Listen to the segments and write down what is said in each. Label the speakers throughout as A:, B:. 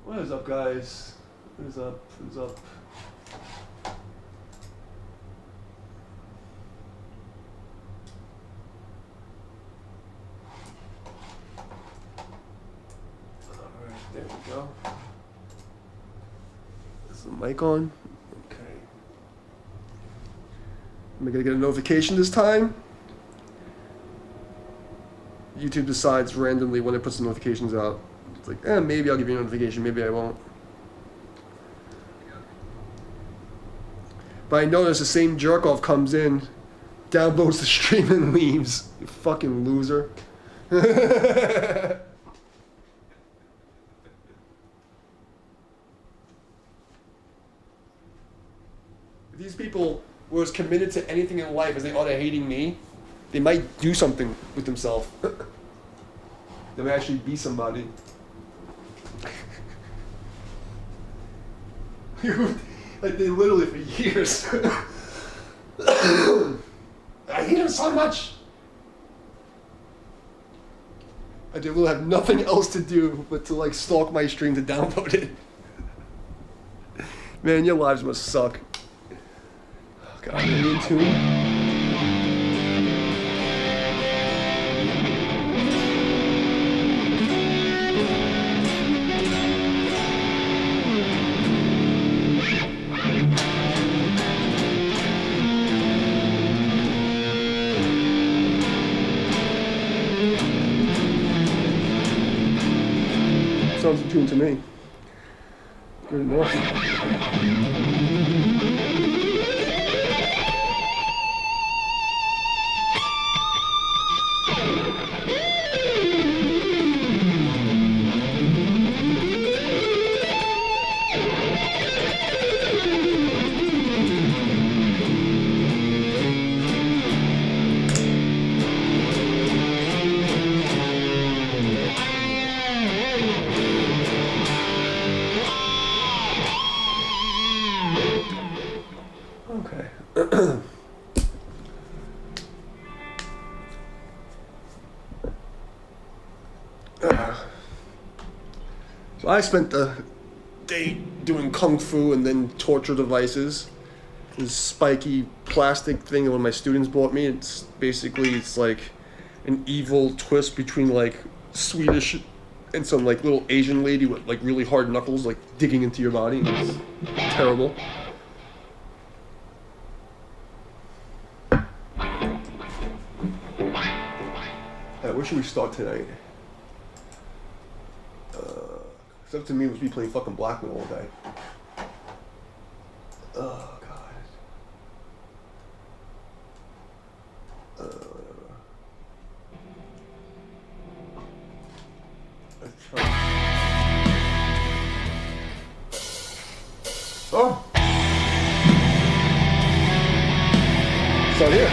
A: What is up, guys? What is up? What is up? Alright, there we go. Is the mic on? Okay. Am I gonna get a notification this time? YouTube decides randomly when it puts the notifications out. It's like, maybe I'll give you a notification, maybe I won't. But I notice the same jerk-off comes in, downloads the stream and leaves. You fucking loser. These people were as committed to anything in life as they are to hating me. They might do something with themselves. They might actually be somebody. Like they literally for years. I hate him so much. I did literally have nothing else to do but to like stalk my stream to download it. Man, your lives must suck. Oh, God, are you in tune? Sounds in tune to me. Good enough. So I spent the day doing kung fu and then torture devices. This spiky plastic thing that one of my students bought me. It's like an evil twist between like Swedish and some like little Asian lady with like really hard knuckles like digging into your body. It's terrible. Where should we start tonight? It's up to me was me playing fucking Blackman all day. Oh, God. Whatever. Let's try. Oh! It's not here.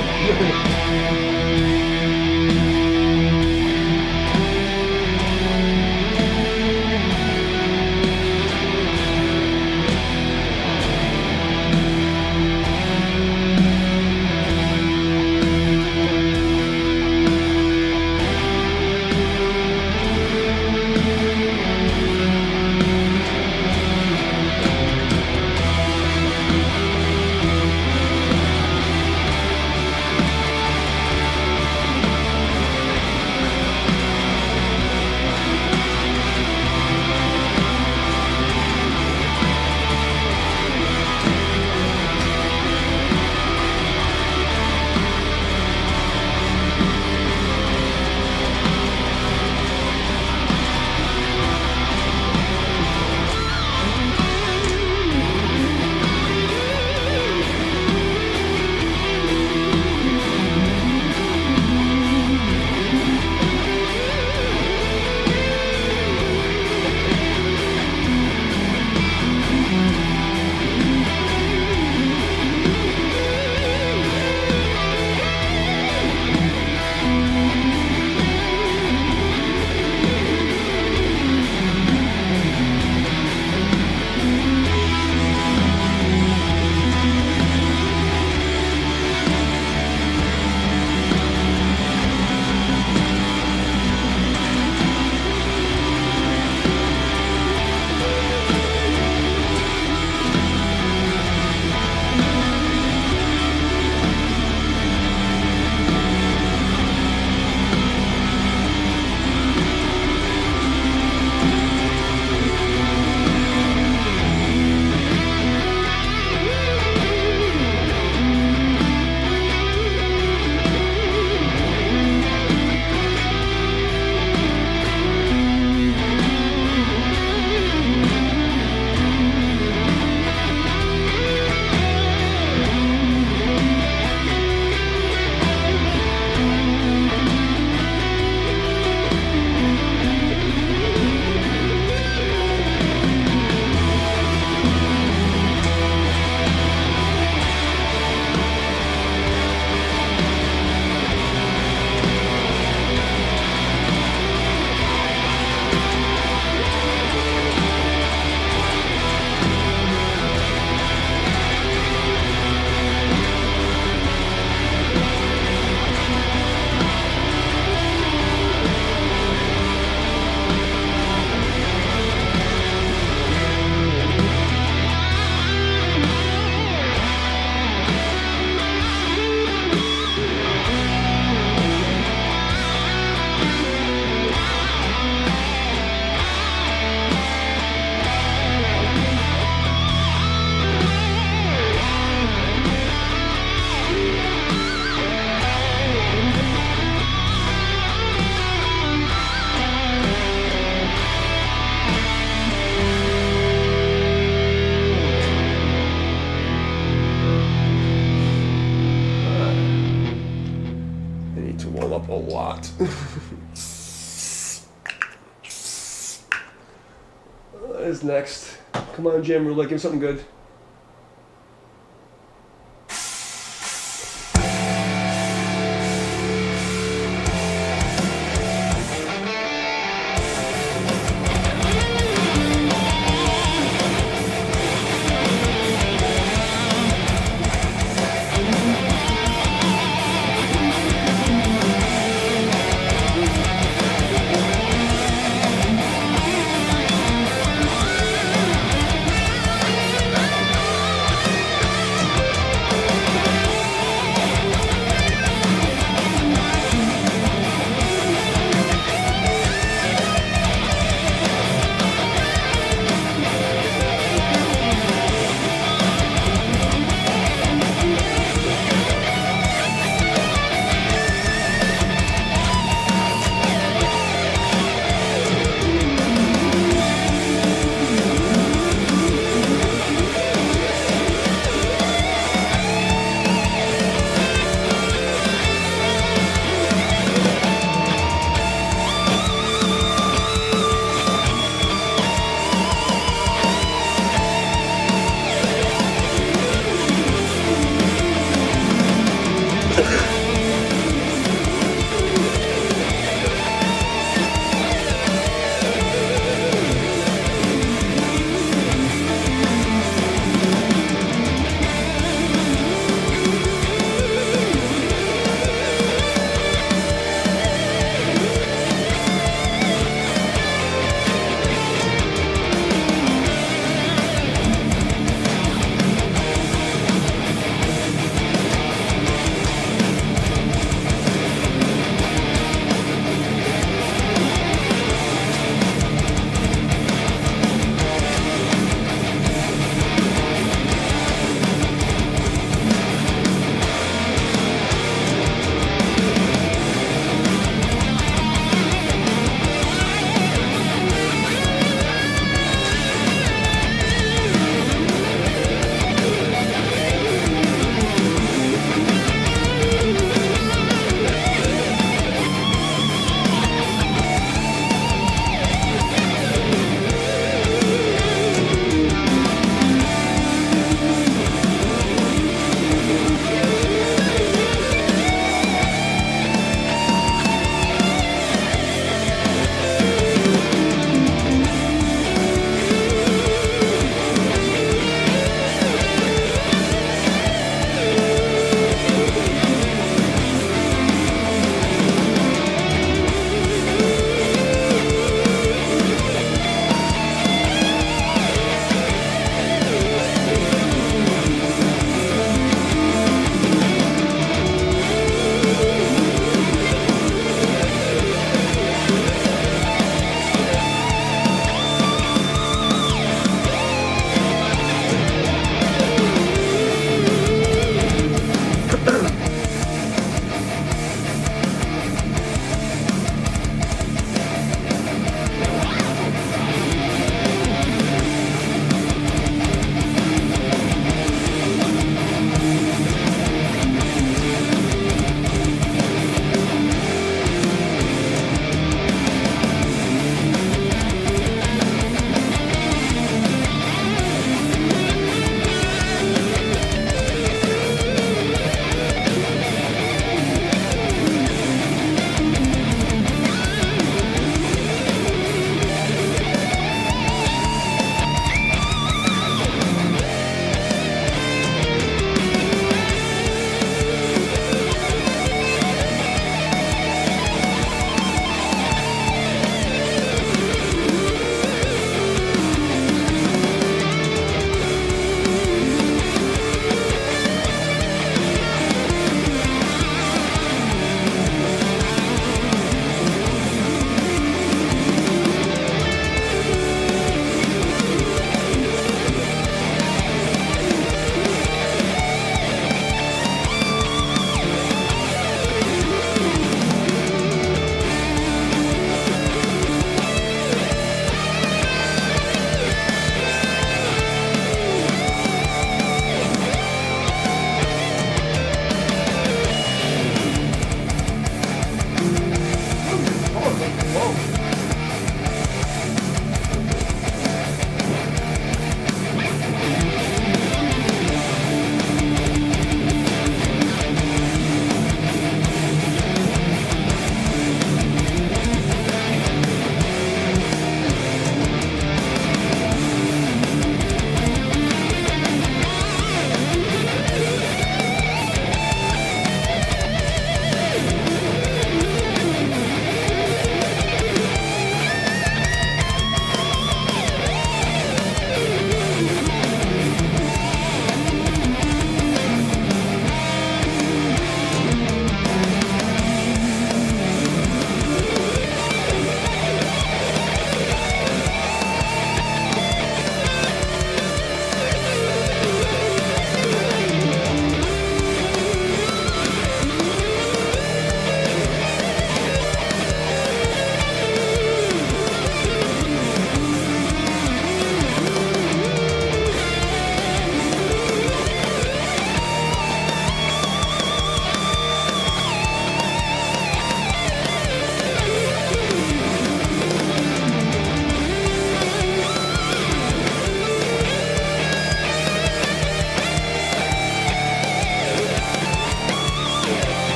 A: What is next? Come on, Jam Roulette, give me something good.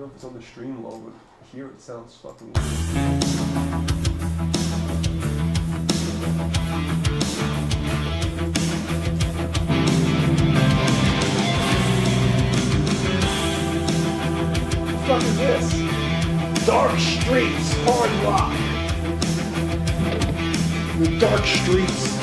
A: if it's on the stream low, but here it sounds fucking What the fuck is this? Dark Streets, hard rock. The dark streets.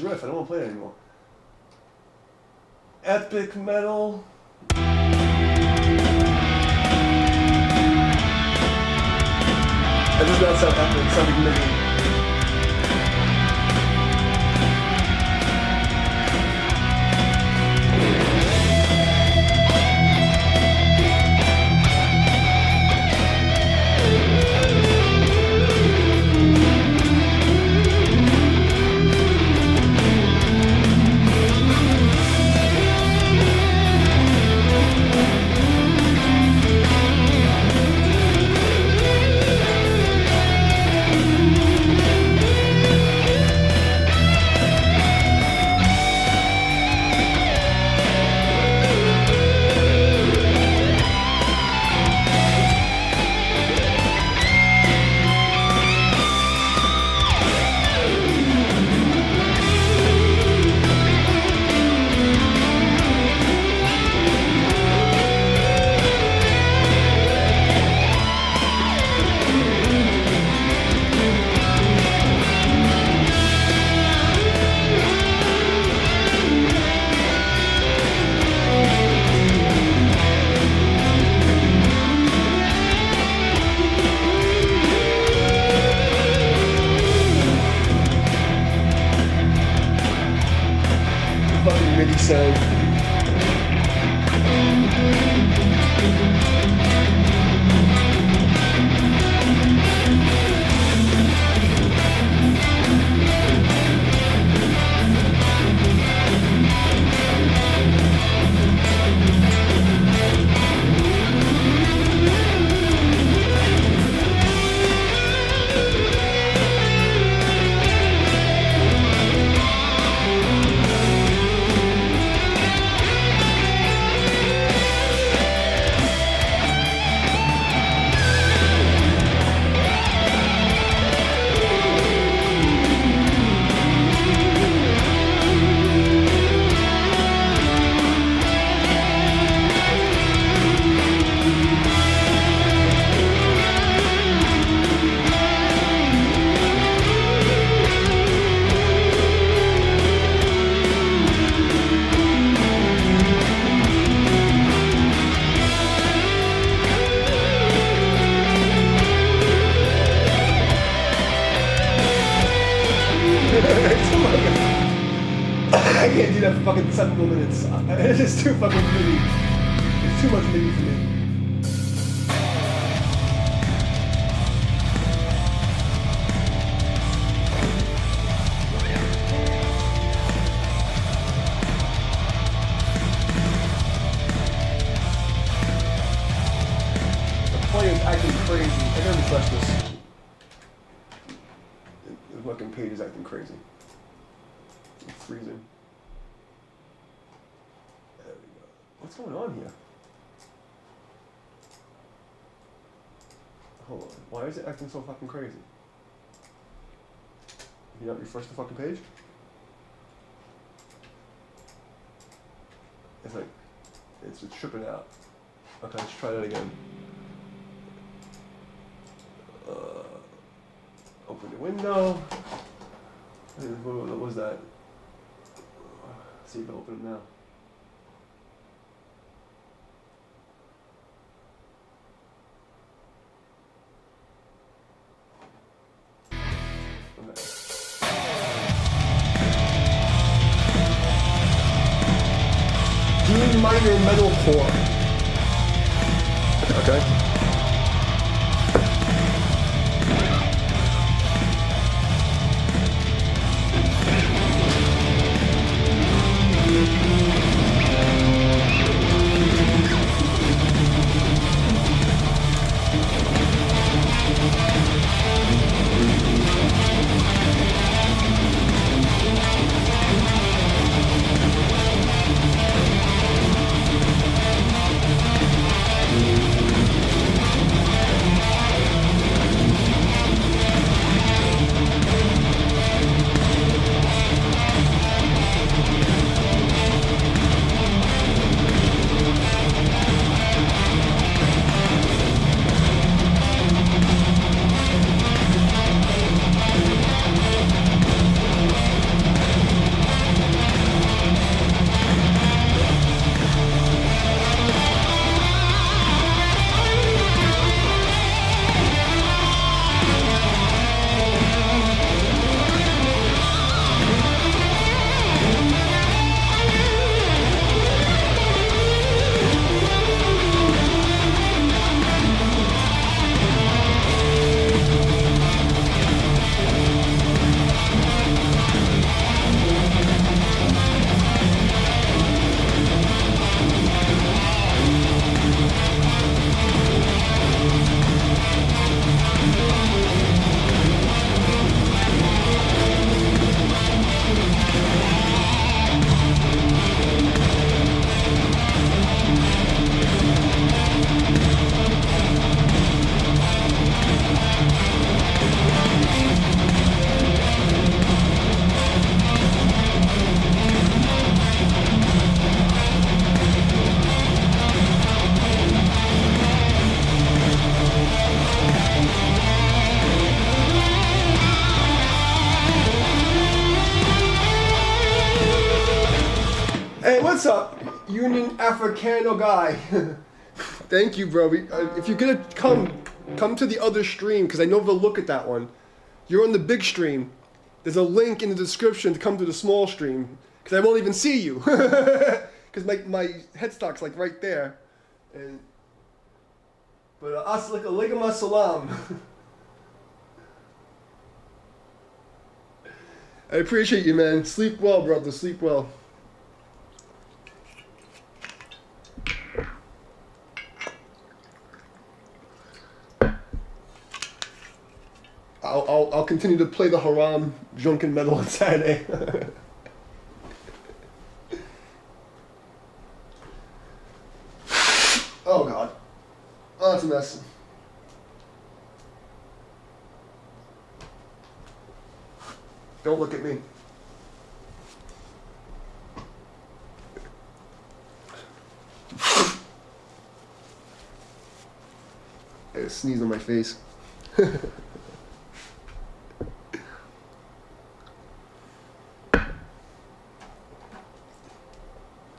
A: riff. I don't want to play it anymore. Epic metal. That does not sound epic. It sounds like mini. This is too fucking MIDI. It's too much MIDI for me. Player's acting crazy. I gotta refresh this. The fucking page is acting crazy. It's freezing. There we go. What's going on here? Hold on. Why is it acting so fucking crazy? Can you not refresh the fucking page? It's like, it's tripping out. Okay, let's try that again. Open the window. What was that? Let's see if I open it now. Okay. D minor metalcore. Okay. Hey, what's up, Union Africano guy? Thank you, bro. If you're gonna come to the other stream, because I know they'll look at that one. You're on the big stream. There's a link in the description to come to the small stream, because I won't even see you. Because my headstock's like right there. But alaikum salam. I appreciate you, man. Sleep well, brother. Sleep well. I'll continue to play the haram drunken metal on Saturday. Oh God. Oh, that's a mess. Don't look at me. I just sneezed on my face.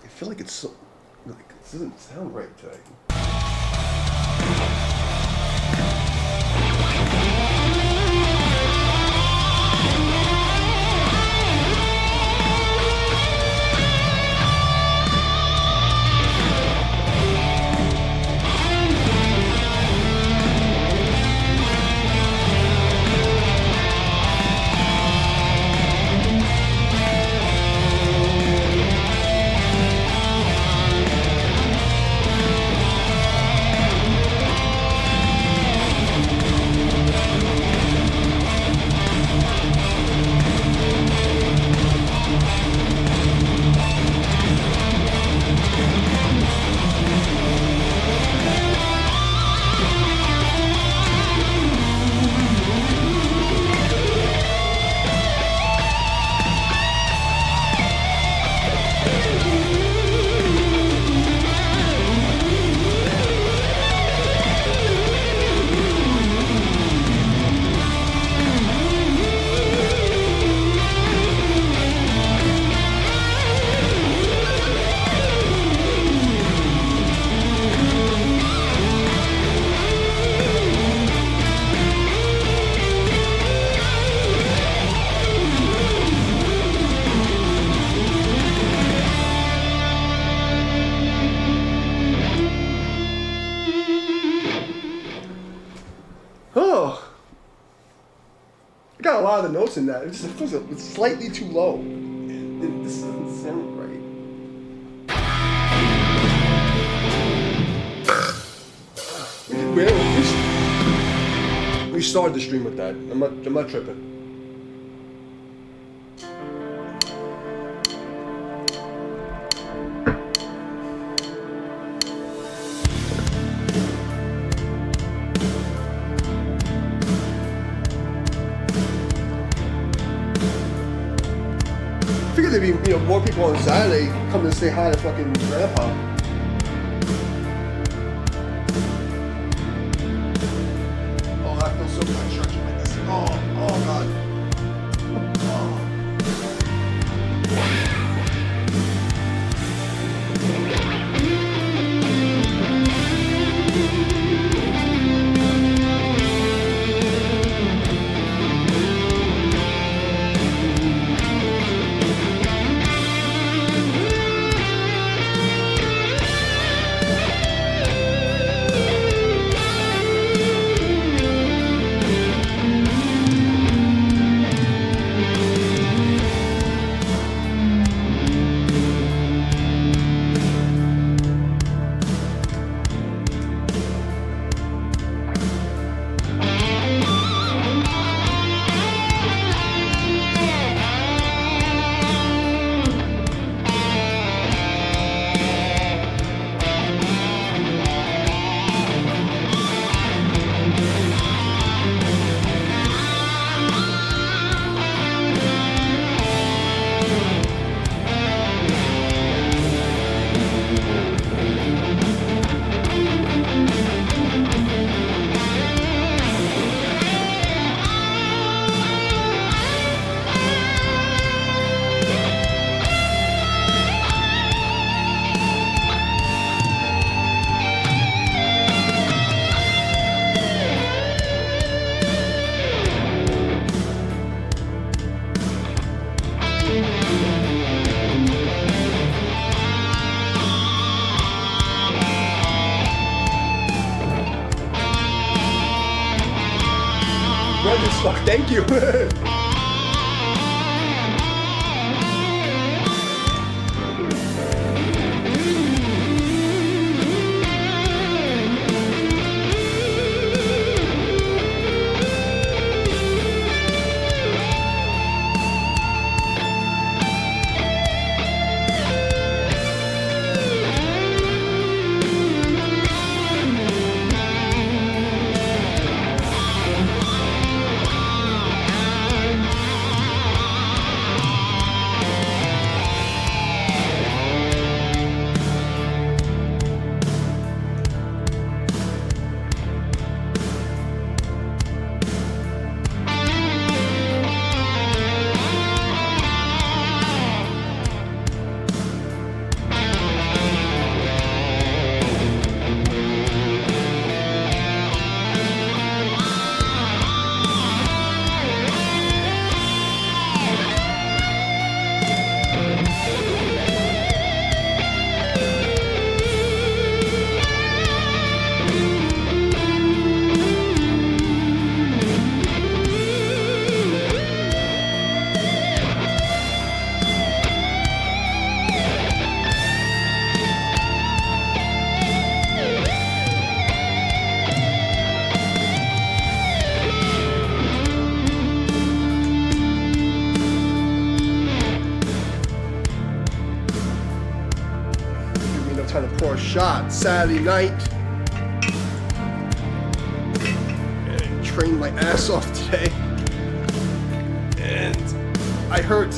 A: I feel like it's so, like, it doesn't sound right today. lot of the notes in that. It's slightly too low. This doesn't sound right. We started the stream with that. I'm not tripping. I figured there'd be more people on Saturday coming to say hi to fucking Grandpa. Oh God. Fuck, thank you. Trying to pour a shot Saturday night. And trained my ass off today. And I hurt.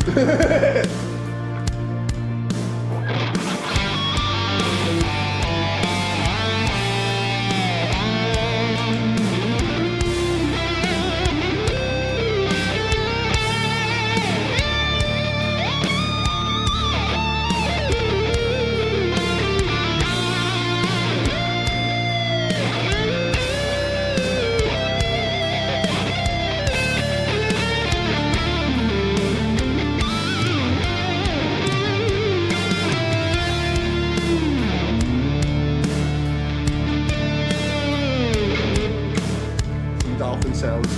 A: Sounds.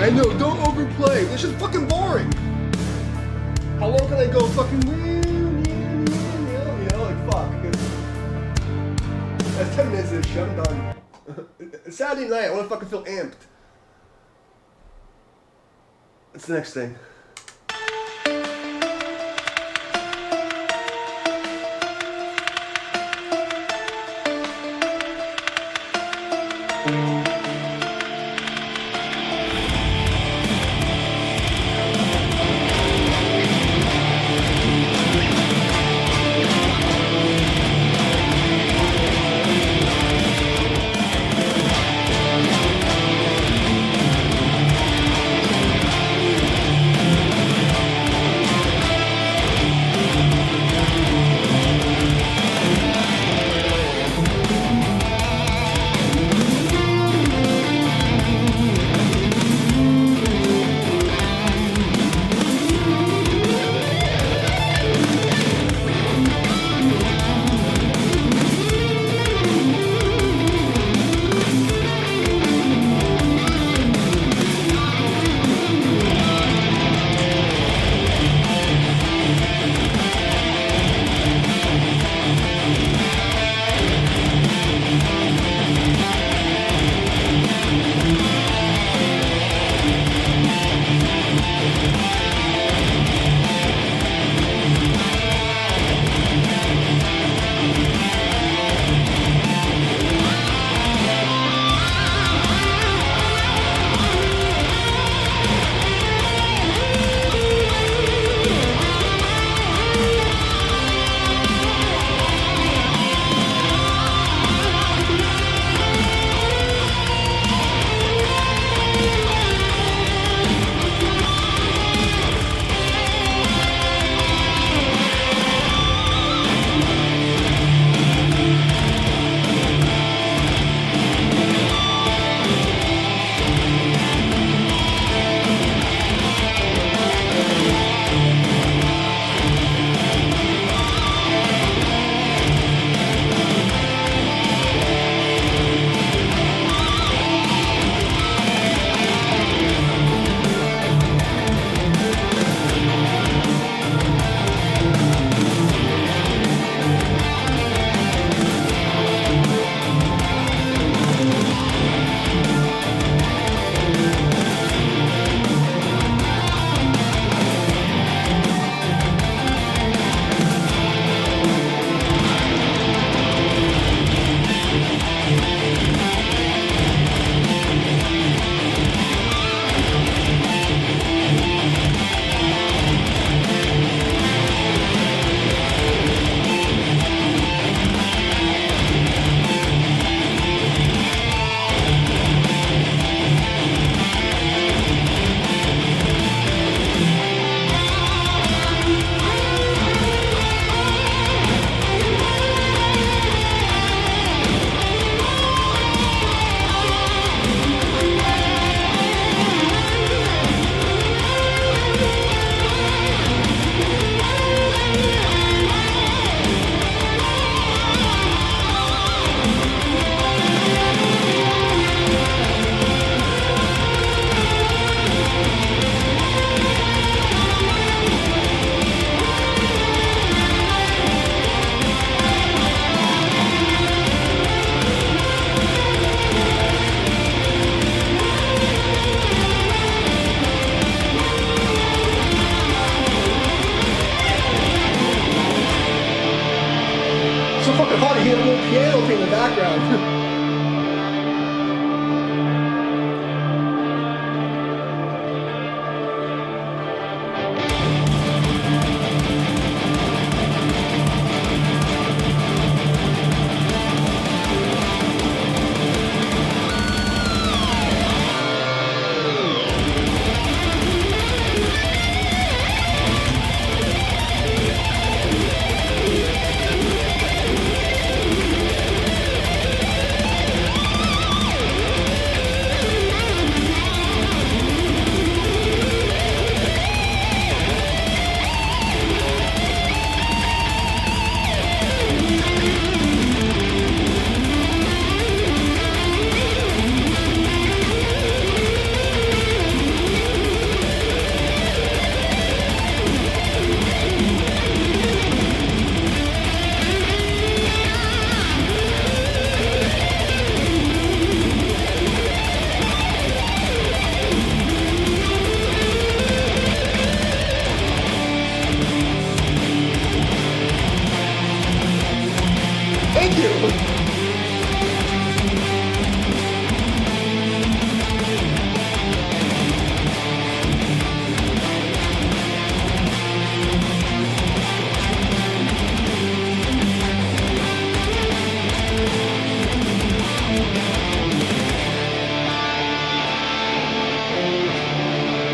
A: I know, don't overplay. This is fucking boring. How long can I go fucking like fuck? That's 10 minutes of this shit, I'm done. It's Saturday night, I wanna fucking feel amped. What's the next thing?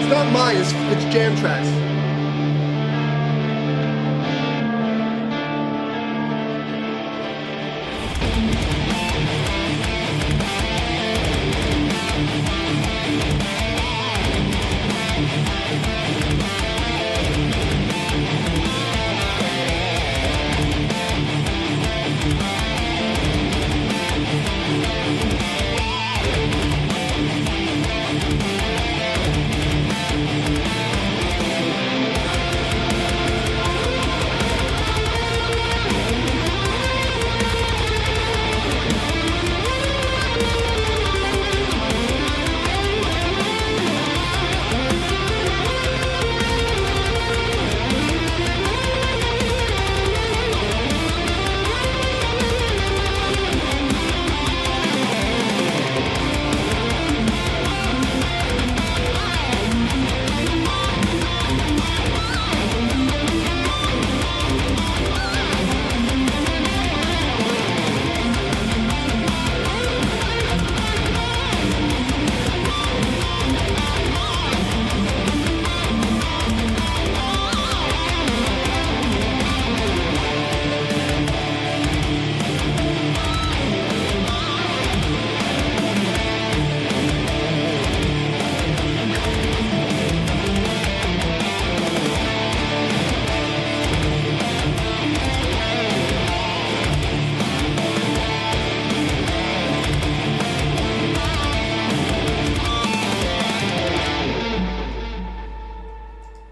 A: It's not mine, it's Jam Tracks.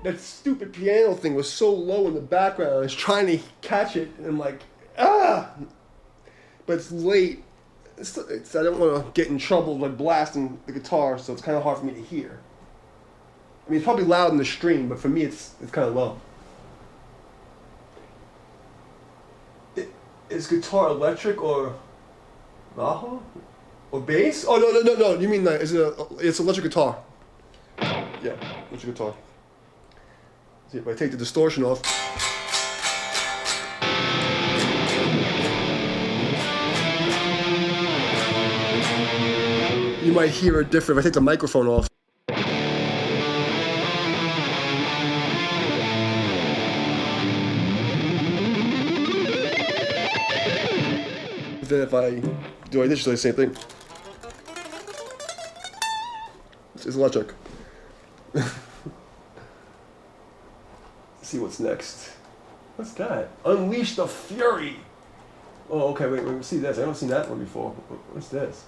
A: That stupid piano thing was so low in the background. I was trying to catch it, and I'm like, ah! But it's late. I don't want to get in trouble by blasting the guitar, so it's kind of hard for me to hear. I mean, it's probably loud in the stream, but for me, it's kind of low. Is guitar electric or Baja? Or bass? Oh, no. You mean, it's electric guitar. Yeah, electric guitar. See, if I take the distortion off. You might hear it different if I take the microphone off. Then if I do like this, it's the same thing. It's electric. See what's next. What's that? Unleash the Fury. Oh, okay. Wait. See this? I haven't seen that one before. What's this?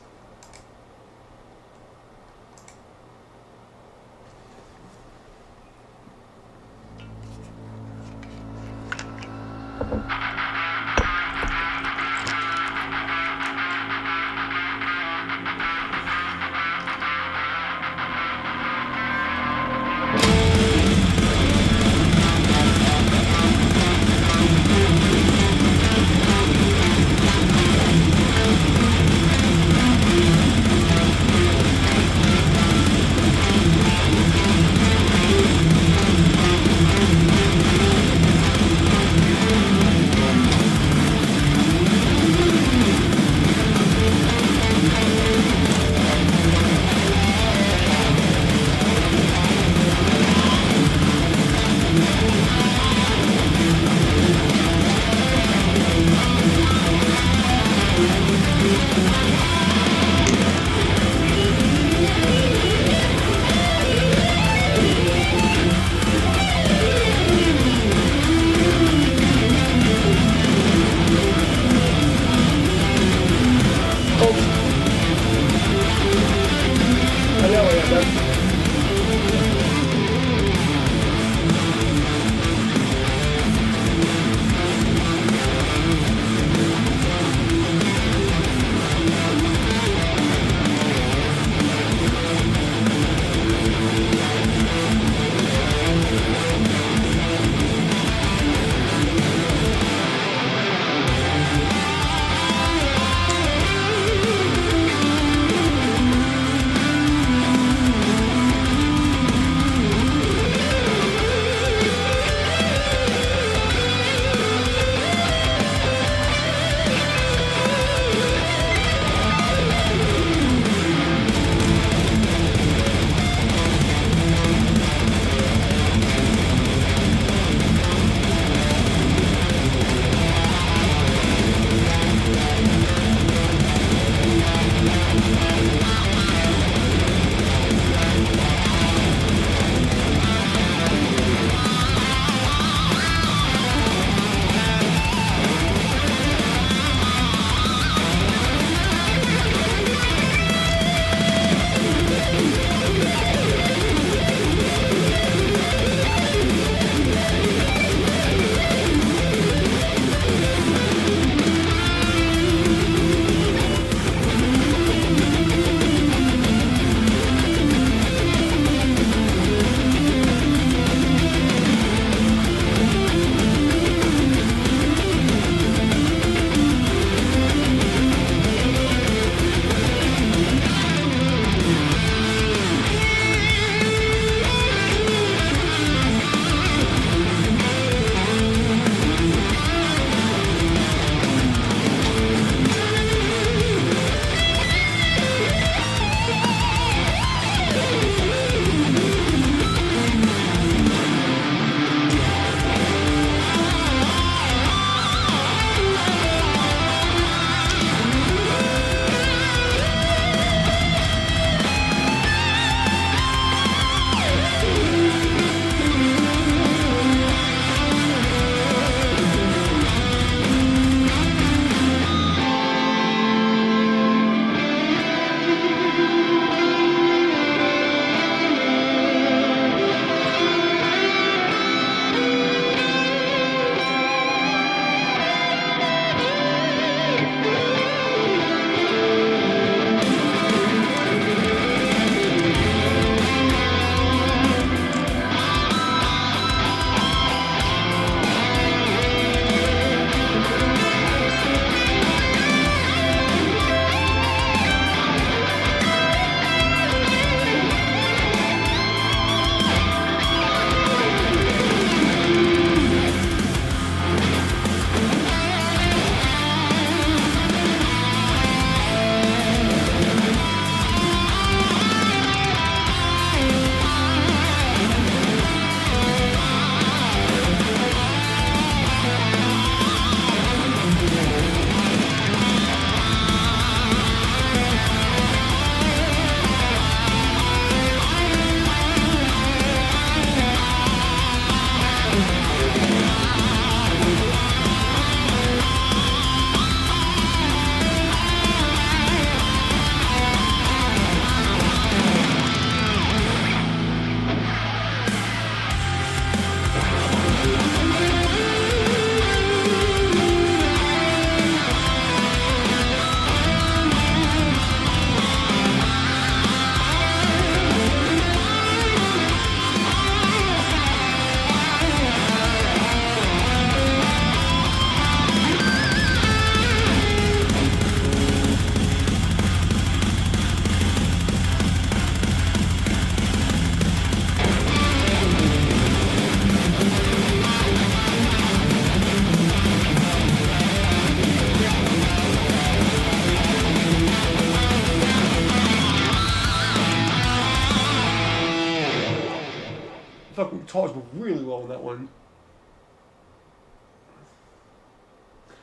A: Fucking guitars were really low on that one.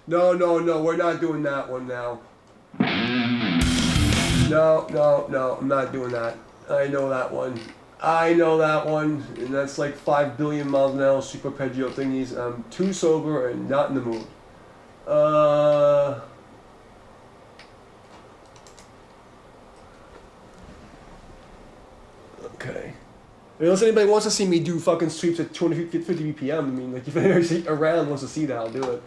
A: No, we're not doing that one now. No, I'm not doing that. I know that one. And that's like 5 billion miles an hour super arpeggio thingies. I'm too sober and not in the mood. Okay. Unless anybody wants to see me do fucking sweeps at 250 BPM, I mean, like, if anybody around wants to see that, I'll do it.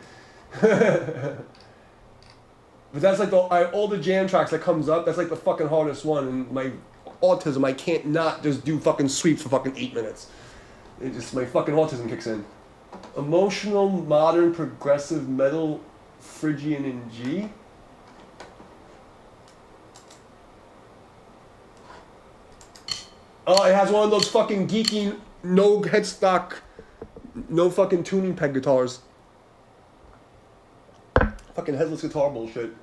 A: But that's like all the jam tracks that comes up, that's like the fucking hardest one. And my autism, I can't not just do fucking sweeps for fucking 8 minutes. It just, my fucking autism kicks in. Emotional, modern, progressive, metal, Phrygian in G. Oh, it has one of those fucking geeky, no headstock, no fucking tuning peg guitars. Fucking headless guitar bullshit.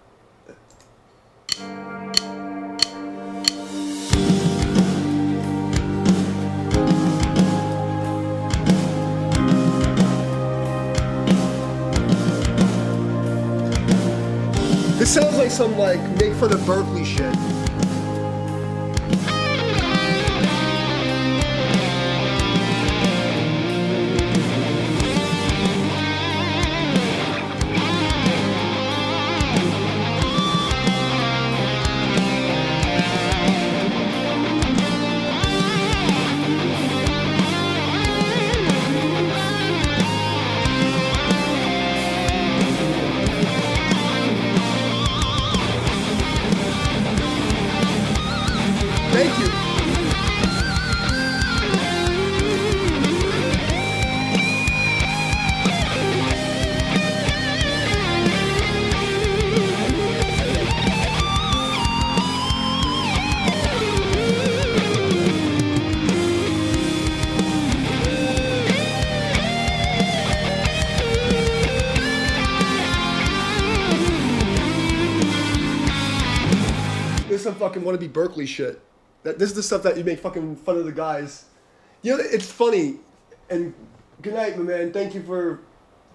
A: This sounds like some like make fun of Berkeley shit. Thank you. This is some fucking wannabe Berkeley shit. This is the stuff that you make fucking fun of the guys. You know, it's funny. And good night, my man. Thank you for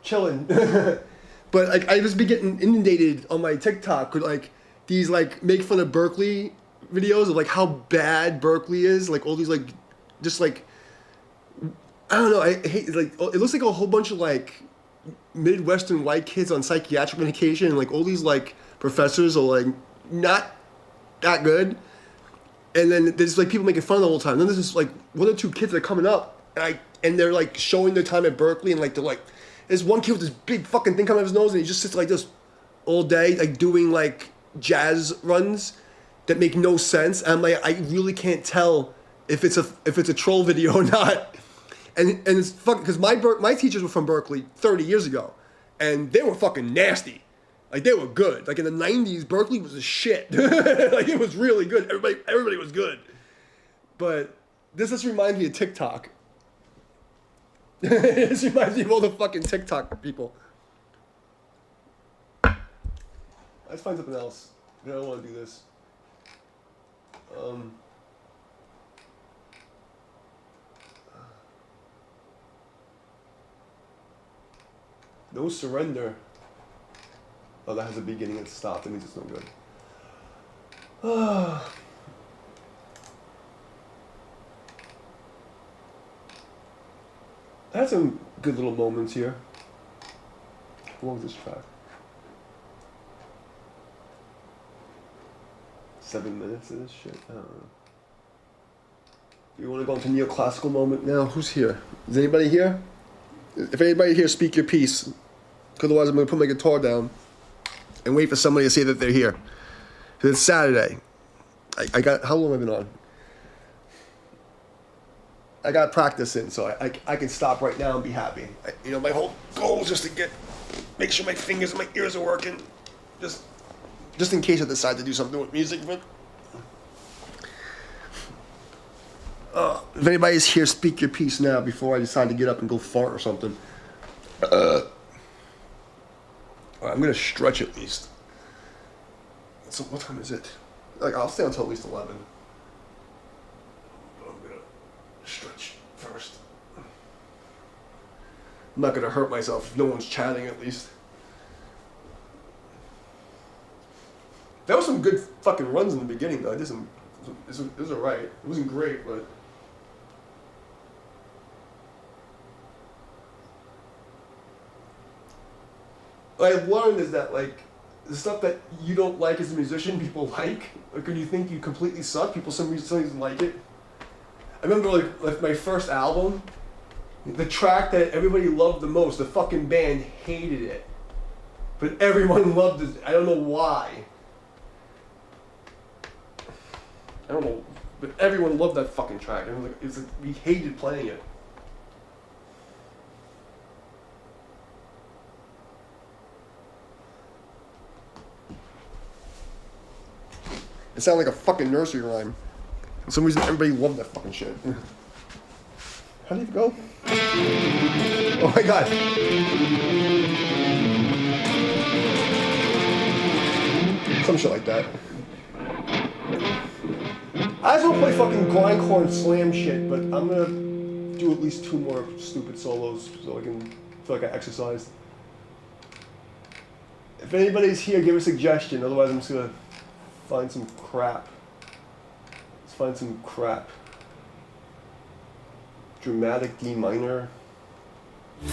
A: chilling. But like, I just be getting inundated on my TikTok with like these like make fun of Berkeley videos of like how bad Berkeley is. Like all these like, just like, I don't know. I hate like it looks like a whole bunch of like Midwestern white kids on psychiatric medication, and like all these like professors are like not that good. And then there's like people making fun of the whole time. Then there's just like one or two kids that are coming up, and they're like showing their time at Berkeley, and like they're like, there's one kid with this big fucking thing coming out of his nose, and he just sits like this all day, like doing like jazz runs that make no sense. And I'm like, I really can't tell if it's a troll video or not. And it's fucking because my teachers were from Berkeley 30 years ago, and they were fucking nasty. Like, they were good. Like, in the 90s, Berkeley was a shit. Like, it was really good. Everybody was good. But this just reminds me of TikTok. This reminds me of all the fucking TikTok people. Let's find something else. I don't want to do this. No surrender. Oh, that has a beginning and stop. That means it's no good. I had some good little moments here. How long is this track? 7 minutes of this shit? I don't know. You want to go into neoclassical moment now? Who's here? Is anybody here? If anybody here, speak your piece. Otherwise, I'm going to put my guitar down and wait for somebody to say that they're here. It's Saturday. I got, how long have I been on? I got practice in, so I can stop right now and be happy. My whole goal is just to make sure my fingers and my ears are working. Just in case I decide to do something with music. But if anybody's here, speak your piece now before I decide to get up and go fart or something. I'm gonna stretch at least. So what time is it? Like, I'll stay until at least 11. But I'm gonna stretch first. I'm not gonna hurt myself if no one's chatting at least. That was some good fucking runs in the beginning though. I did some, it was alright. It wasn't great, but. What I've learned is that like, the stuff that you don't like as a musician, people like. Like when you think you completely suck, people some reason like it. I remember like my first album, the track that everybody loved the most, the fucking band hated it. But everyone loved it. I don't know why. I don't know. But everyone loved that fucking track. And it's like, we hated playing it. It sounded like a fucking nursery rhyme. For some reason, everybody loved that fucking shit. How did it go? Oh my god. Some shit like that. I just want to play fucking grindcore and slam shit, but I'm gonna do at least 2 more stupid solos so I can feel like I exercised. If anybody's here, give a suggestion. Otherwise, I'm just gonna find some crap. Let's find some crap. Dramatic D minor. The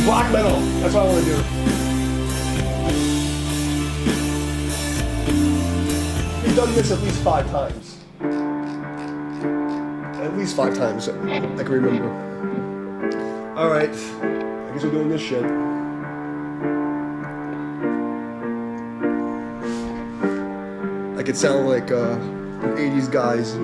A: black metal. That's what I want to do. We've done this at least 5 times. At least 5 times, I can remember. Alright. I guess we're doing this shit. I could sound like 80s guys.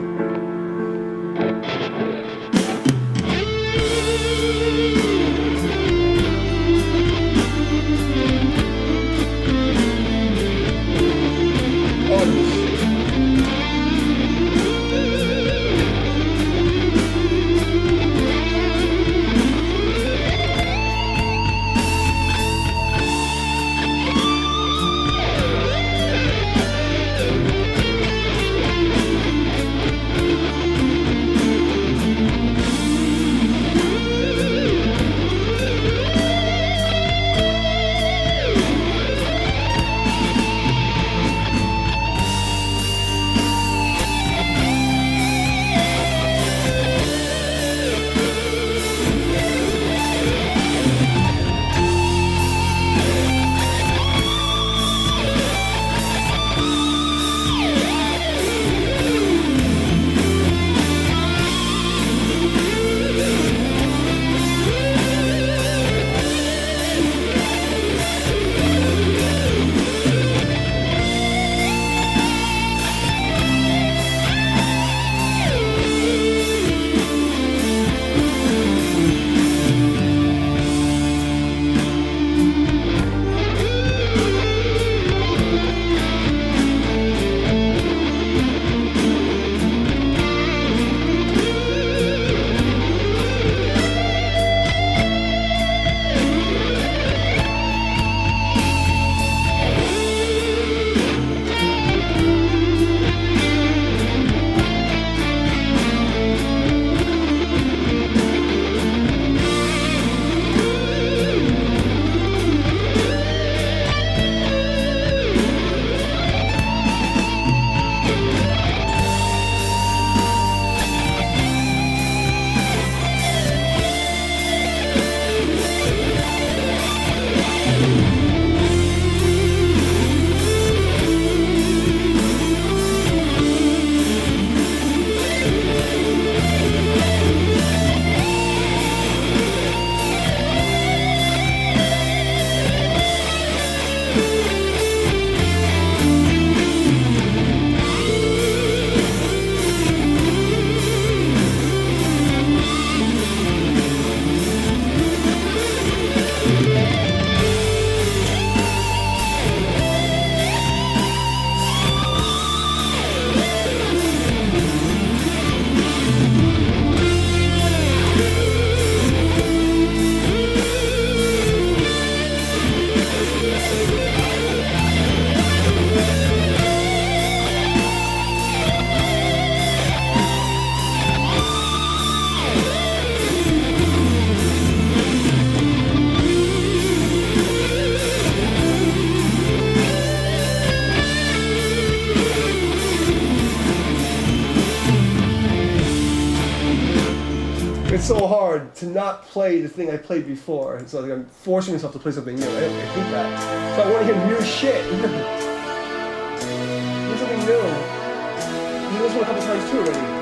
A: it's so hard to not play the thing I played before. It's like I'm forcing myself to play something new. I hate that. So I want to hear new shit. Do something new. You listened to a couple times too already.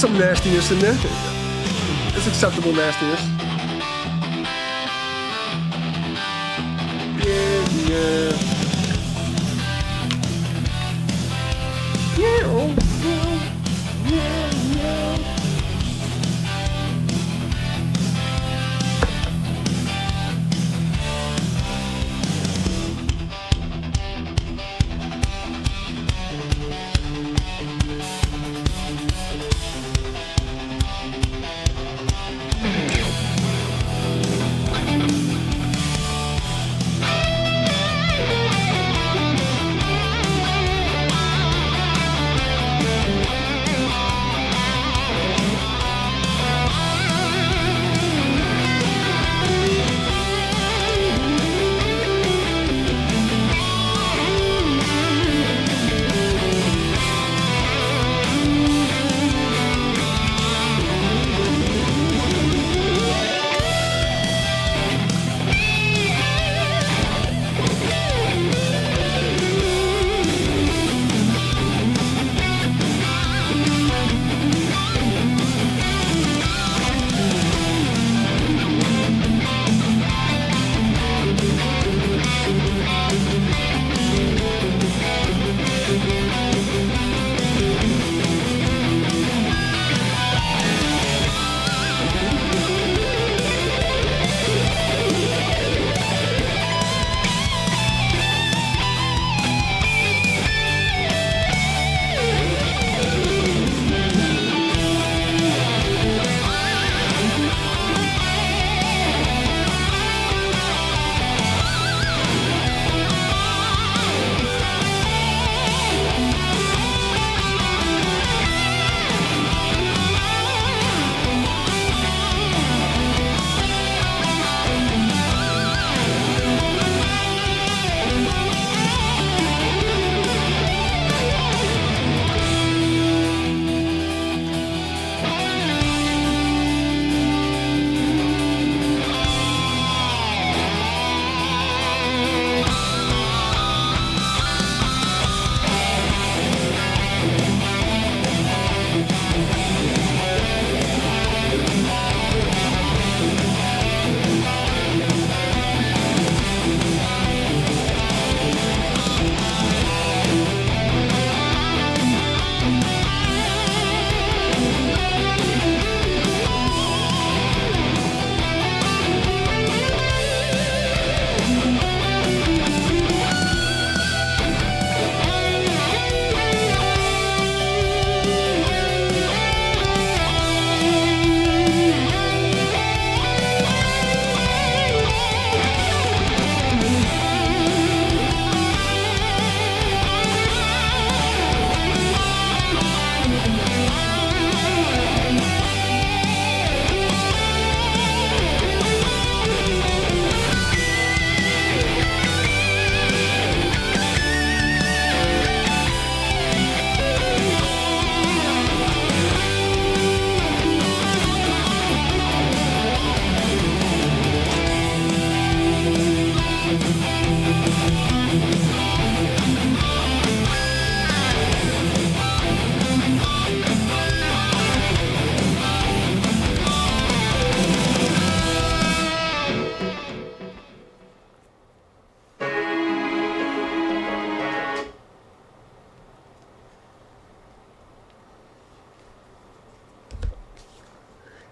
A: some nastiness in there. It's acceptable nastiness. Yeah. Yeah, oh, yeah.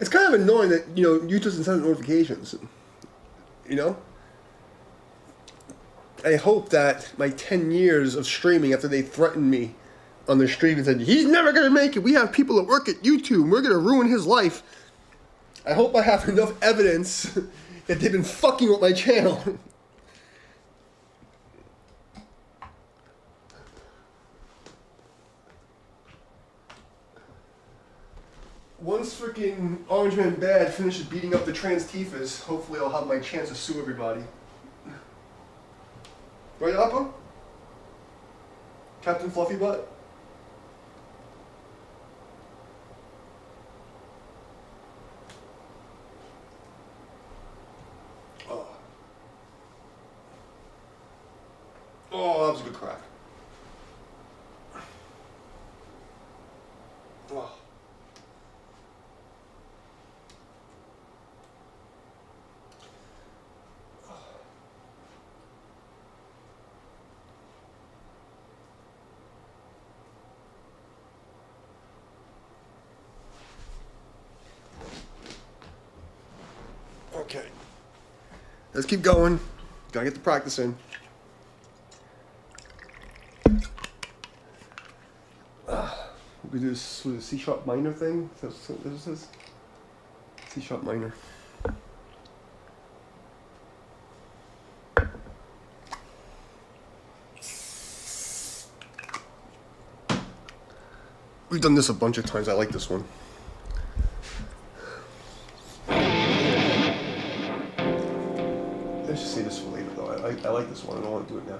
A: It's kind of annoying that, YouTube doesn't send notifications. You know? I hope that my 10 years of streaming, after they threatened me on their stream and said, he's never going to make it, we have people that work at YouTube, and we're going to ruin his life. I hope I have enough evidence that they've been fucking with my channel. Once freaking Orange Man Bad finishes beating up the trans Tifas, hopefully I'll have my chance to sue everybody. Right, Appa? Captain Fluffy Butt? Oh, that was a good crack. Oh. Okay. Let's keep going. Gotta get the practice in. We do this with a C sharp minor thing. That's what this is. C sharp minor. We've done this a bunch of times. I like this one. Let's just say this for later, though. I like this one. I don't want to do it now.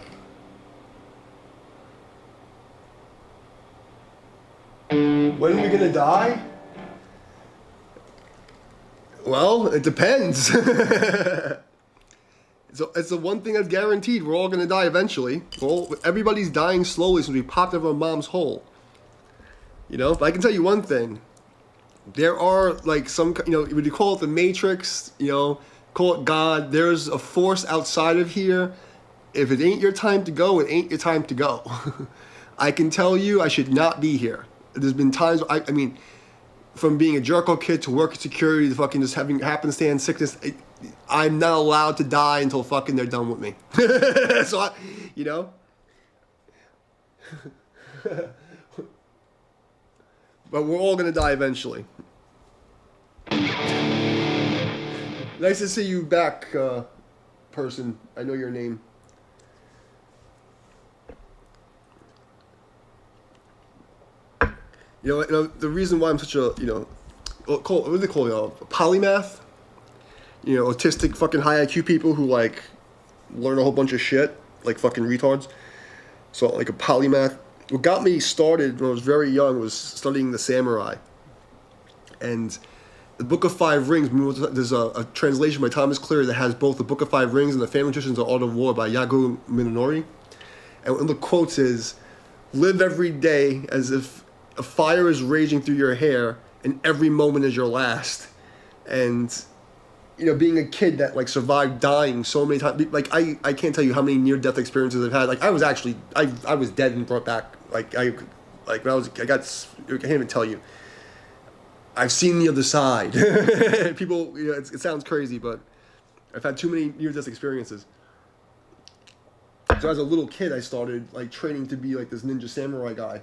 A: When are we gonna die? Well, it depends. It's the one thing that's guaranteed. We're all gonna die eventually. Everybody's dying slowly since we popped out of our mom's hole. You know, but I can tell you one thing. There are like some, would you call it the Matrix? Call it God. There's a force outside of here. If it ain't your time to go, it ain't your time to go. I can tell you, I should not be here. There's been times, I mean, from being a jerk-off kid to working security to fucking just having happenstance sickness, I'm not allowed to die until fucking they're done with me. So, But we're all gonna die eventually. Nice to see you back, person. I know your name. The reason why I'm such a, what do they call it, a polymath? Autistic fucking high IQ people who, like, learn a whole bunch of shit, like fucking retards. So, like, a polymath. What got me started when I was very young was studying the samurai. And the Book of Five Rings, there's a translation by Thomas Clear that has both the Book of Five Rings and the Family Traditions of Art of War by Yago Minonori. And one of the quotes is, live every day as if a fire is raging through your hair and every moment is your last. And, being a kid that, like, survived dying so many times, like, I can't tell you how many near-death experiences I've had. Like, I was actually, I was dead and brought back. Like, when I can't even tell you. I've seen the other side. People, it sounds crazy, but I've had too many near-death experiences. So as a little kid, I started, like, training to be, like, this ninja samurai guy.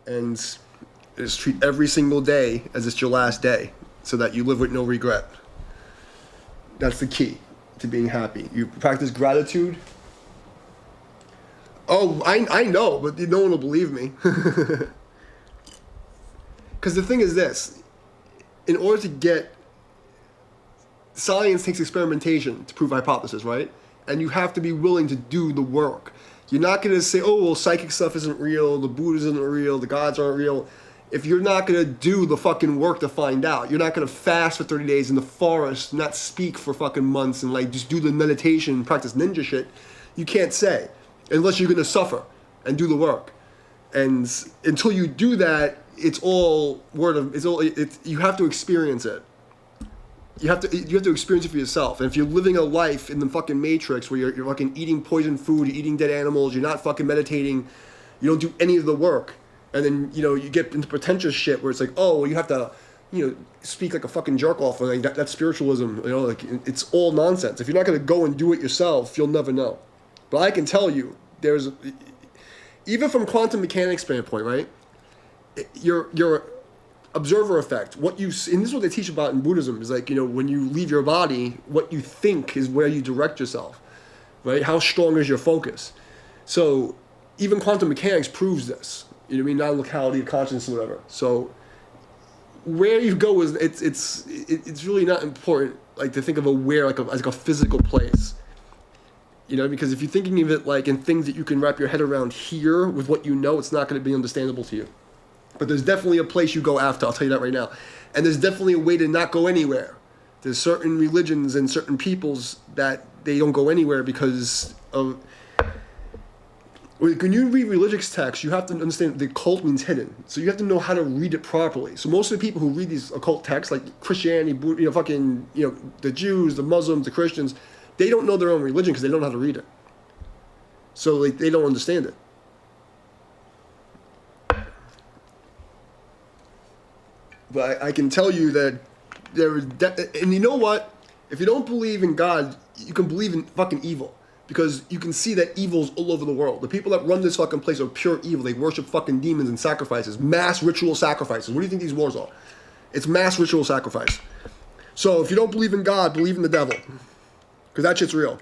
A: And just treat every single day as it's your last day so that you live with no regret. That's the key to being happy. You practice gratitude. Oh, I know, but no one will believe me. Because the thing is this. In order to get... Science takes experimentation to prove a hypothesis, right? And you have to be willing to do the work. You're not going to say, oh, well, psychic stuff isn't real, the Buddha isn't real, the gods aren't real. If you're not going to do the fucking work to find out, you're not going to fast for 30 days in the forest, not speak for fucking months, and, like, just do the meditation, practice ninja shit, you can't say. Unless you're going to suffer and do the work. And until you do that, it's all you have to experience it. You have to experience it for yourself. And if you're living a life in the fucking Matrix where you're fucking eating poison food, you're eating dead animals, you're not fucking meditating, you don't do any of the work, and then, you get into pretentious shit where it's like, oh, well, you have to, speak like a fucking jerk off, and like that's spiritualism, like it's all nonsense. If you're not going to go and do it yourself, you'll never know. But I can tell you, even from quantum mechanics standpoint, right? Your observer effect, and this is what they teach about in Buddhism, is like, when you leave your body, what you think is where you direct yourself, right? How strong is your focus? So even quantum mechanics proves this. Non-locality of consciousness or whatever. So where you go is it's really not important, like, to think of as a physical place. Because if you're thinking of it like in things that you can wrap your head around here with what it's not going to be understandable to you. But there's definitely a place you go after, I'll tell you that right now. And there's definitely a way to not go anywhere. There's certain religions and certain peoples that they don't go anywhere because of... When you read religious texts, you have to understand the occult means hidden. So you have to know how to read it properly. So most of the people who read these occult texts, like Christianity, the Jews, the Muslims, the Christians, they don't know their own religion because they don't know how to read it. So, like, they don't understand it. But I can tell you that there is... and you know what? If you don't believe in God, you can believe in fucking evil. Because you can see that evil's all over the world. The people that run this fucking place are pure evil. They worship fucking demons and sacrifices. Mass ritual sacrifices. What do you think these wars are? It's mass ritual sacrifice. So if you don't believe in God, believe in the devil. Because that shit's real.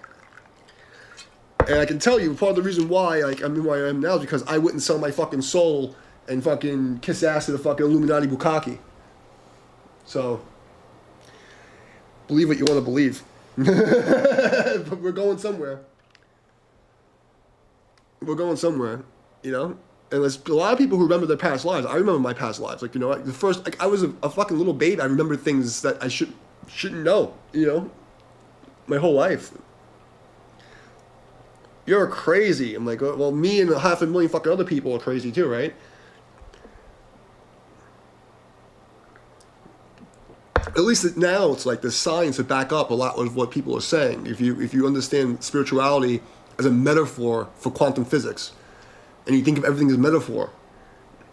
A: And I can tell you, part of the reason why I'm where I am now is because I wouldn't sell my fucking soul and fucking kiss ass to the fucking Illuminati bukkake. So, believe what you want to believe. But we're going somewhere. We're going somewhere, you know? And there's a lot of people who remember their past lives. I remember my past lives. Like, you know, the first, like, I was a fucking little babe. I remember things that I shouldn't know, you know? My whole life. You're crazy. I'm like, well, me and 500,000 fucking other people are crazy too, right? At least now it's like there's science to back up a lot of what people are saying. If you understand spirituality as a metaphor for quantum physics, and you think of everything as a metaphor,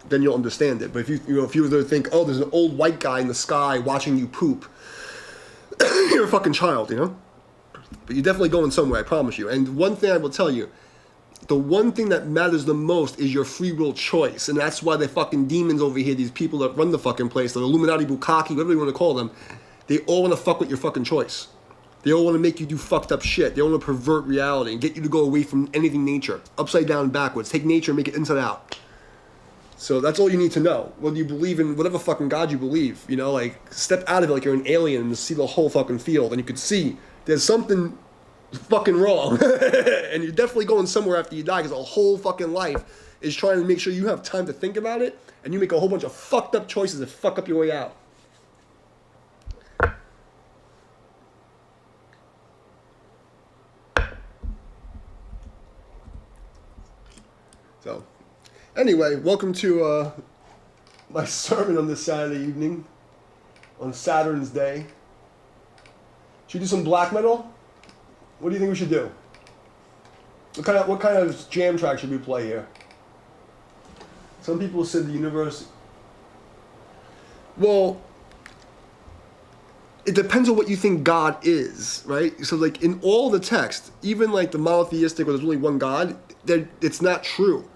A: then you'll understand it. But if if you were to think, oh, there's an old white guy in the sky watching you poop, you're a fucking child, you know? But you're definitely going somewhere, I promise you. And one thing I will tell you, the one thing that matters the most is your free will choice. And that's why the fucking demons over here, these people that run the fucking place, the Illuminati bukkake, whatever you want to call them, they all want to fuck with your fucking choice. They all want to make you do fucked up shit. They all want to pervert reality and get you to go away from anything nature. Upside down and backwards. Take nature and make it inside out. So that's all you need to know. Whether you believe in whatever fucking God you believe, you know, like, step out of it like you're an alien and see the whole fucking field. And you could see there's something fucking wrong. And you're definitely going somewhere after you die, because a whole fucking life is trying to make sure you have time to think about it, and you make a whole bunch of fucked up choices that fuck up your way out. So, anyway, welcome to my sermon on this Saturday evening, on Saturn's Day. Should we do some black metal? What do you think we should do? What kind of jam track should we play here? Some people said the universe. Well, it depends on what you think God is, right? So, like, in all the text, even like the monotheistic, where there's only one God, it's not true.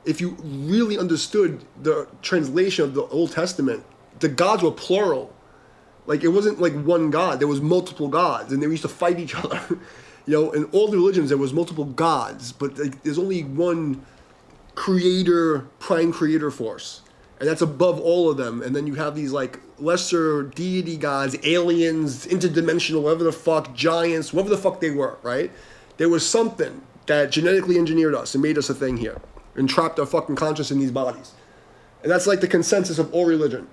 A: If you really understood the translation of the Old Testament, the gods were plural. Like, it wasn't like one God. There was multiple gods, and they used to fight each other. You know, in all the religions, there was multiple gods, but like, there's only one creator, prime creator force. And that's above all of them. And then you have these, like, lesser deity gods, aliens, interdimensional, whatever the fuck, giants, whatever the fuck they were, right? There was something that genetically engineered us and made us a thing here and trapped our fucking conscience in these bodies. And that's like the consensus of all religion.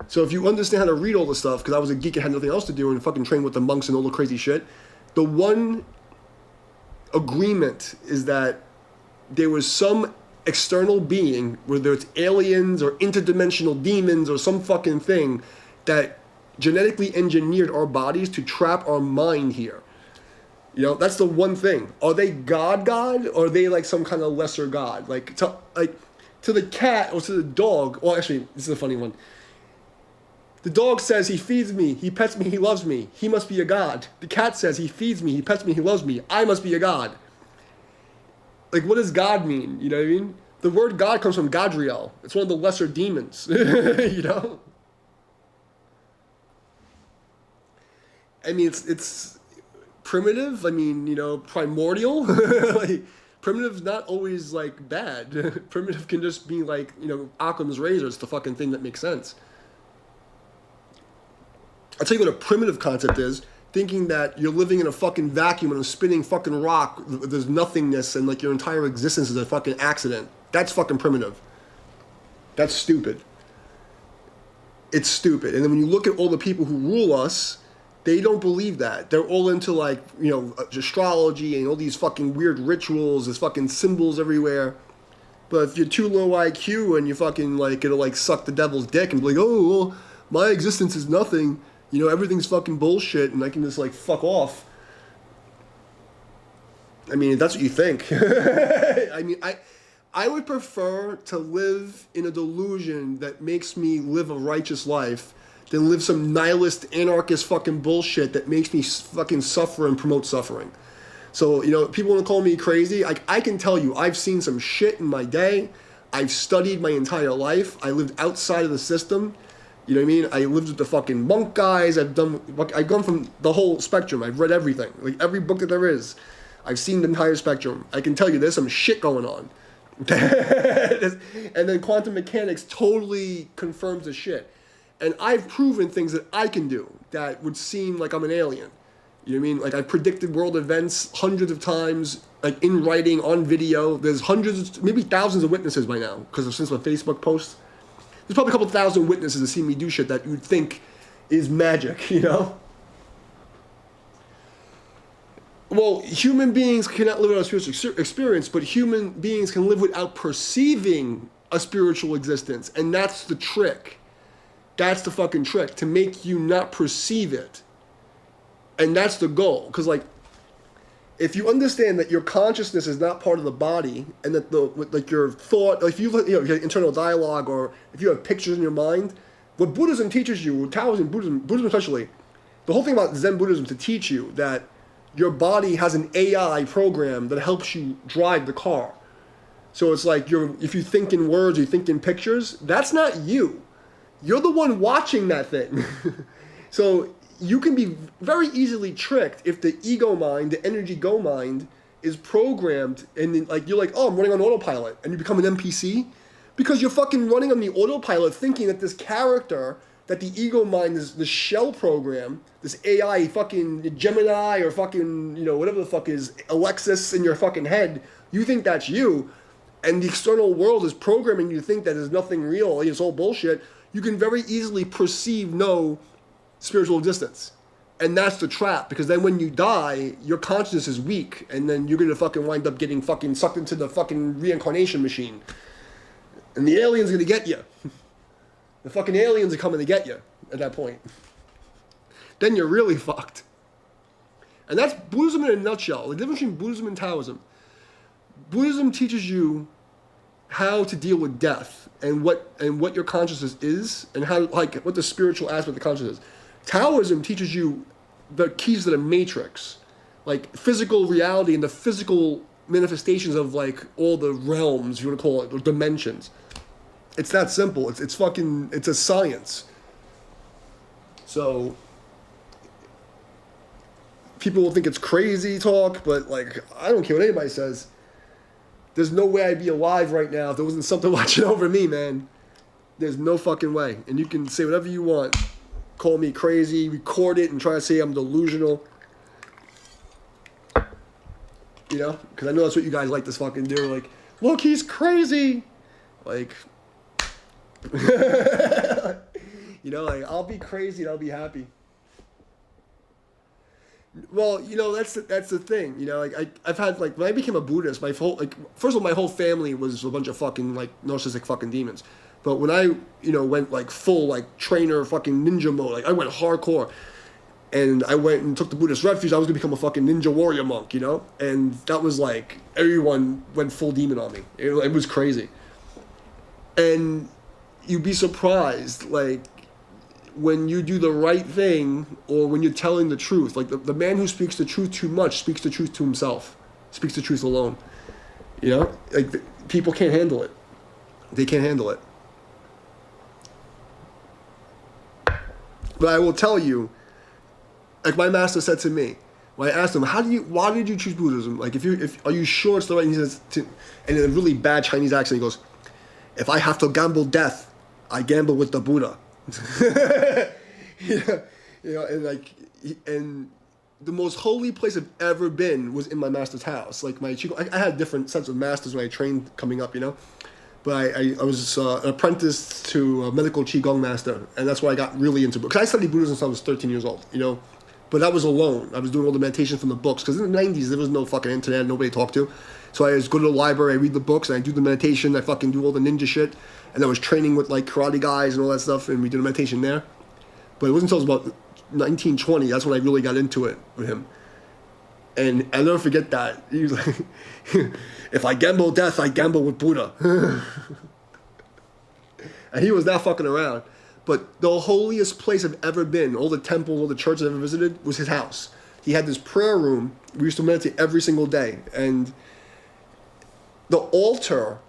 A: So if you understand how to read all this stuff, because I was a geek and had nothing else to do and fucking trained with the monks and all the crazy shit, the one agreement is that there was some external being, whether it's aliens or interdimensional demons or some fucking thing, that genetically engineered our bodies to trap our mind here. You know, that's the one thing. Are they God, or are they like some kind of lesser God? Like to the cat or to the dog. Well, actually, this is a funny one. The dog says he feeds me, he pets me, he loves me. He must be a god. The cat says he feeds me, he pets me, he loves me. I must be a god. Like, what does God mean? You know what I mean? The word God comes from Gadriel. It's one of the lesser demons. You know? I mean, it's primitive. I mean, you know, primordial. Like, primitive's not always, like, bad. Primitive can just be, like, you know, Occam's razor. It's the fucking thing that makes sense. I'll tell you what a primitive concept is. Thinking that you're living in a fucking vacuum and a spinning fucking rock, there's nothingness, and like your entire existence is a fucking accident. That's fucking primitive. That's stupid. It's stupid. And then when you look at all the people who rule us, they don't believe that. They're all into, like, you know, astrology and all these fucking weird rituals. There's fucking symbols everywhere. But if you're too low IQ and you fucking, like, it'll like suck the devil's dick and be like, oh, well, my existence is nothing. You know, everything's fucking bullshit and I can just, like, fuck off. I mean, if that's what you think. I mean, I would prefer to live in a delusion that makes me live a righteous life than live some nihilist, anarchist fucking bullshit that makes me fucking suffer and promote suffering. So, people want to call me crazy. I can tell you, I've seen some shit in my day. I've studied my entire life. I lived outside of the system. You know what I mean? I lived with the fucking monk guys. I've gone from the whole spectrum. I've read everything. Like, every book that there is. I've seen the entire spectrum. I can tell you there's some shit going on. And then quantum mechanics totally confirms the shit. And I've proven things that I can do that would seem like I'm an alien. You know what I mean? Like, I've predicted world events hundreds of times, like in writing, on video. There's hundreds, maybe thousands of witnesses by now, because since my Facebook posts. There's probably a couple thousand witnesses that see me do shit that you'd think is magic, Well, human beings cannot live without a spiritual experience, but human beings can live without perceiving a spiritual existence. And that's the trick. That's the fucking trick, to make you not perceive it. And that's the goal. Because, if you understand that your consciousness is not part of the body, and that your thought, if you have internal dialogue, or if you have pictures in your mind, what Buddhism teaches you, Taoism, Buddhism especially, the whole thing about Zen Buddhism to teach you that your body has an AI program that helps you drive the car. So it's like if you think in words, you think in pictures, that's not you. You're the one watching that thing. So you can be very easily tricked if the ego mind, the energy go mind, is programmed, and you're like, oh, I'm running on autopilot, and you become an NPC because you're fucking running on the autopilot thinking that this character, that the ego mind is the shell program, this AI fucking Gemini or fucking, whatever the fuck is, Alexis in your fucking head, you think that's you, and the external world is programming you to think that there's nothing real, it's all bullshit. You can very easily perceive no spiritual existence. And that's the trap, because then when you die, your consciousness is weak, and then you're gonna fucking wind up getting fucking sucked into the fucking reincarnation machine. And the alien's gonna get you. The fucking aliens are coming to get you at that point. Then you're really fucked. And that's Buddhism in a nutshell. The difference between Buddhism and Taoism. Buddhism teaches you how to deal with death and what your consciousness is, and how what the spiritual aspect of the consciousness is. Taoism teaches you the keys to the matrix, like physical reality and the physical manifestations of all the realms, you want to call it, or dimensions. It's that simple. It's a science. So people will think it's crazy talk, but I don't care what anybody says. There's no way I'd be alive right now if there wasn't something watching over me, man. There's no fucking way. And you can say whatever you want. Call me crazy, record it, and try to say I'm delusional. Because I know that's what you guys like to fucking do. Look, he's crazy. I'll be crazy and I'll be happy. Well, that's the thing. I've had when I became a Buddhist, my whole first of all, my whole family was a bunch of fucking narcissistic fucking demons. But when I went full trainer fucking ninja mode, I went hardcore, and I went and took the Buddhist refuge. I was gonna become a fucking ninja warrior monk, and that was everyone went full demon on me. It was crazy, and you'd be surprised when you do the right thing, or when you're telling the truth. The man who speaks the truth too much speaks the truth to himself, speaks the truth alone. People can't handle it. They can't handle it. But I will tell you, my master said to me, when I asked him, why did you choose Buddhism? Are you sure it's the right? And he says, and in a really bad Chinese accent, he goes, if I have to gamble death, I gamble with the Buddha. And the most holy place I've ever been was in my master's house. I had a different sense of masters when I trained coming up, But I was an apprentice to a medical Qigong master, and that's why I got really into books. I studied Buddhism since I was 13 years old, But I was alone. I was doing all the meditation from the books, because in the 90s, there was no fucking internet, nobody to talk to. So I just go to the library, I read the books, and I do the meditation, I fucking do all the ninja shit. And I was training with karate guys and all that stuff, and we did a meditation there. But it wasn't until it was about 1920, that's when I really got into it with him. And I'll never forget that. He was like, if I gamble death, I gamble with Buddha. And he was not fucking around. But the holiest place I've ever been, all the temples, all the churches I've ever visited, was his house. He had this prayer room. We used to meditate every single day. And the altar,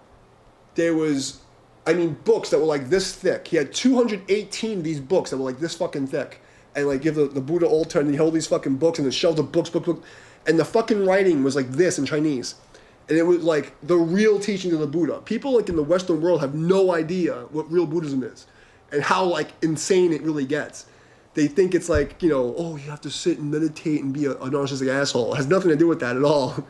A: there was, I mean, books that were like this thick. He had 218 of these books that were like this fucking thick. And like give the Buddha altar, and he held these fucking books, and the shelves of books. And the fucking writing was like this in Chinese. And it was like the real teaching of the Buddha. People like in the Western world have no idea what real Buddhism is and how like insane it really gets. They think it's like, you know, oh, you have to sit and meditate and be a narcissistic asshole. It has nothing to do with that at all.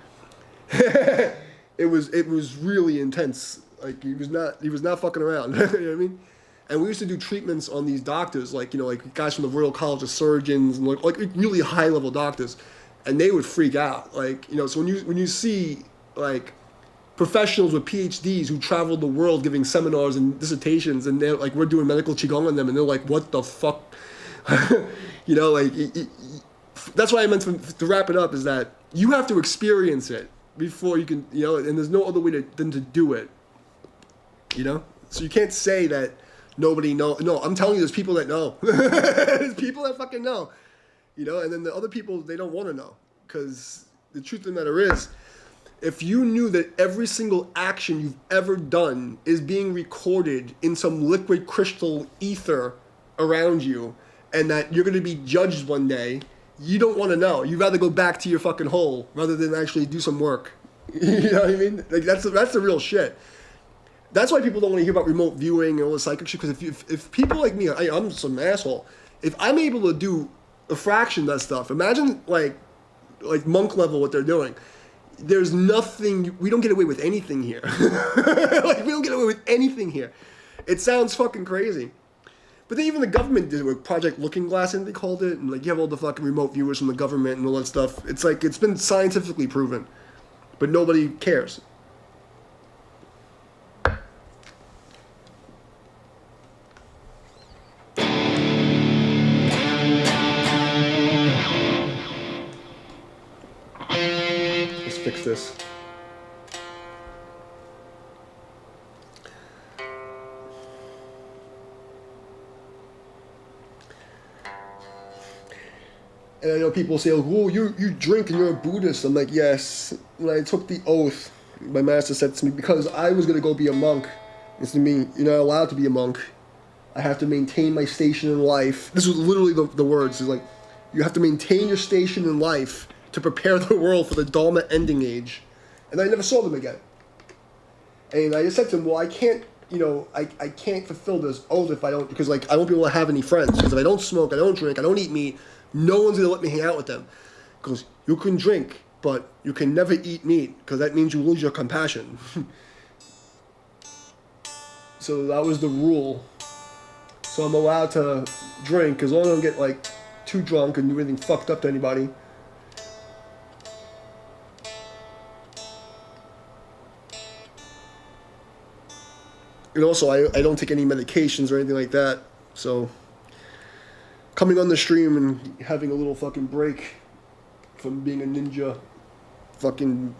A: It was really intense. Like he was not fucking around. You know what I mean? And we used to do treatments on these doctors, like, you know, like guys from the Royal College of Surgeons and like really high level doctors, and they would freak out. Like, you know, so when you see like professionals with PhDs who traveled the world giving seminars and dissertations, and they're like, we're doing medical qigong on them, and they're like, what the fuck? You know, like that's why I meant to wrap it up, is that you have to experience it before you can, you know, and there's no other way than to do it, you know? So you can't say that nobody knows. No, I'm telling you, there's people that know. There's people that fucking know, you know, and then the other people, they don't want to know, because the truth of the matter is, if you knew that every single action you've ever done is being recorded in some liquid crystal ether around you, and that you're going to be judged one day, you don't want to know. You'd rather go back to your fucking hole rather than actually do some work. You know what I mean? Like that's the real shit. That's why people don't want to hear about remote viewing and all this psychic shit, because if people like me, I'm some asshole, if I'm able to do a fraction of that stuff, imagine like monk level what they're doing. There's nothing, we don't get away with anything here. Like, we don't get away with anything here. It sounds fucking crazy. But then even the government did it with Project Looking Glass, and they called it, and like you have all the fucking remote viewers from the government and all that stuff. It's like, it's been scientifically proven, but nobody cares. Let's fix this. And I know people say, oh, you drink and you're a Buddhist. I'm like, yes. When I took the oath, my master said to me, because I was going to go be a monk, it's to me, you're not allowed to be a monk. I have to maintain my station in life. This was literally the words. It's like, you have to maintain your station in life to prepare the world for the Dharma ending age. And I never saw them again. And I just said to him, well, I can't, you know, I can't fulfill this oath if I don't, because like, I won't be able to have any friends. Because if I don't smoke, I don't drink, I don't eat meat, no one's going to let me hang out with them. Because you can drink, but you can never eat meat, because that means you lose your compassion. So that was the rule. So I'm allowed to drink as long as I don't get like too drunk and do anything fucked up to anybody. And also, I don't take any medications or anything like that. So coming on the stream and having a little fucking break from being a ninja fucking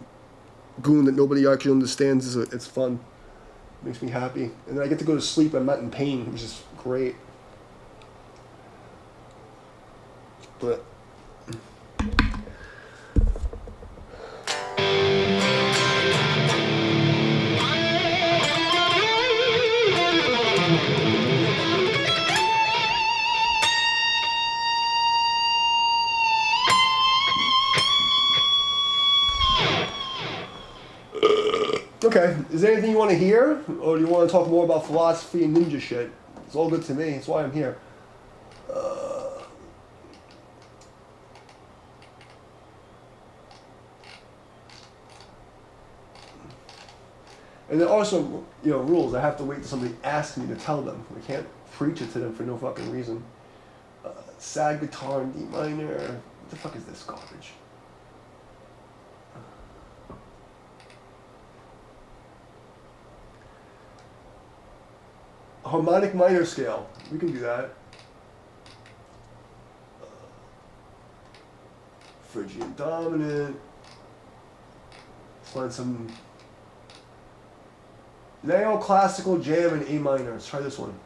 A: goon that nobody actually understands, it's fun. Makes me happy. And then I get to go to sleep. I'm not in pain, which is great. But okay, is there anything you want to hear? Or do you want to talk more about philosophy and ninja shit? It's all good to me. That's why I'm here. And there are some, you know, rules. I have to wait till somebody asks me to tell them. I can't preach it to them for no fucking reason. Sad guitar in D minor. What the fuck is this garbage? Harmonic minor scale. We can do that. Phrygian dominant. Let's find some neoclassical jam in A minor. Let's try this one.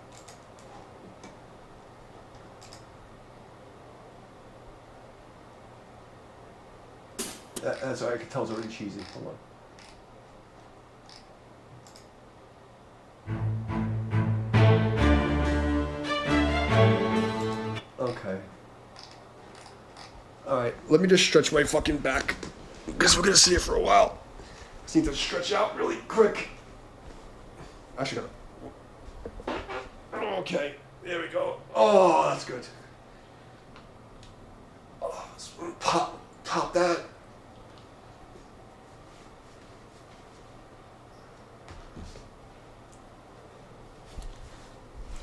A: That's alright, I can tell it's already cheesy. Hold on. Okay. Alright, let me just stretch my fucking back. Because we're gonna see it for a while. Just need to stretch out really quick. Actually, gotta. Okay, there we go. Oh, that's good. Oh, pop that.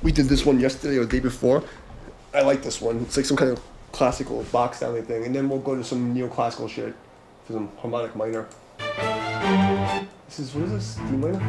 A: We did this one yesterday or the day before. I like this one. It's like some kind of classical box sounding thing. And then we'll go to some neoclassical shit for some harmonic minor. This is, what is this? D minor?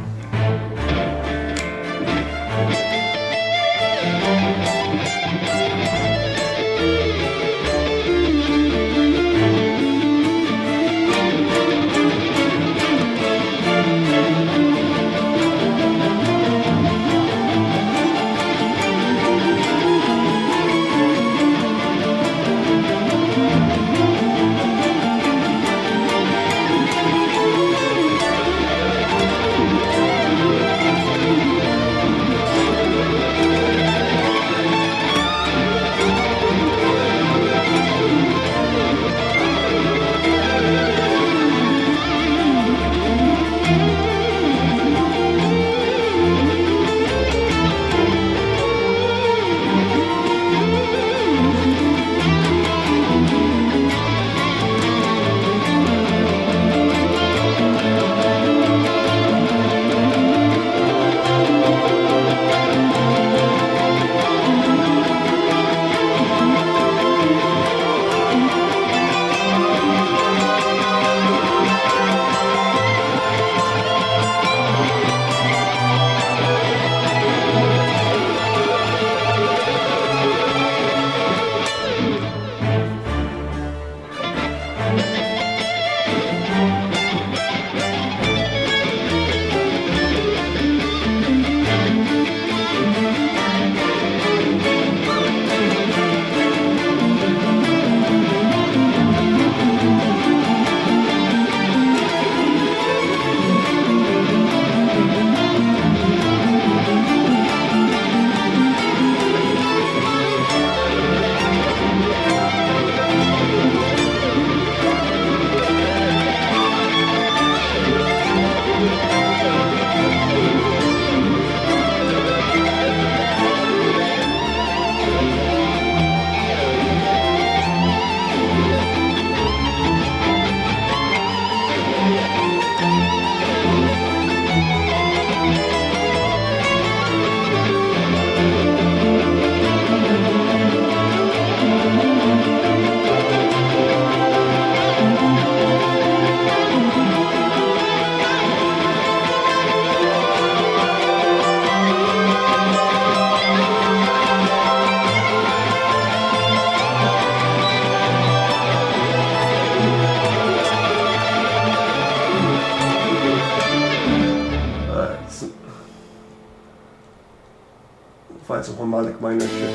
A: Find some harmonic minor shit.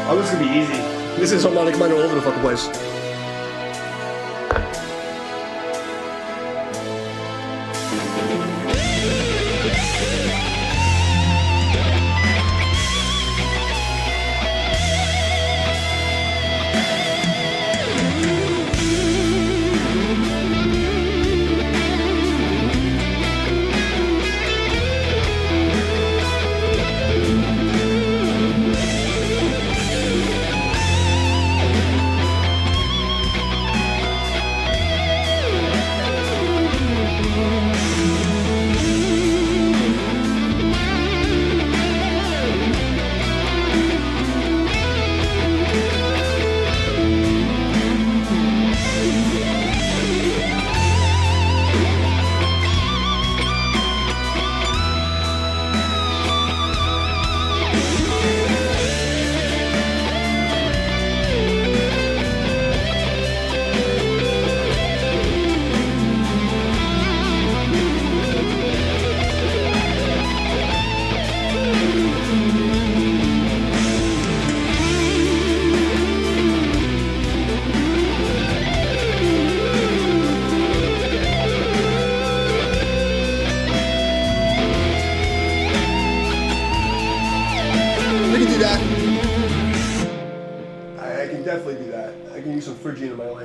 A: Oh, this is gonna be easy. This is harmonic minor all over the fucking place.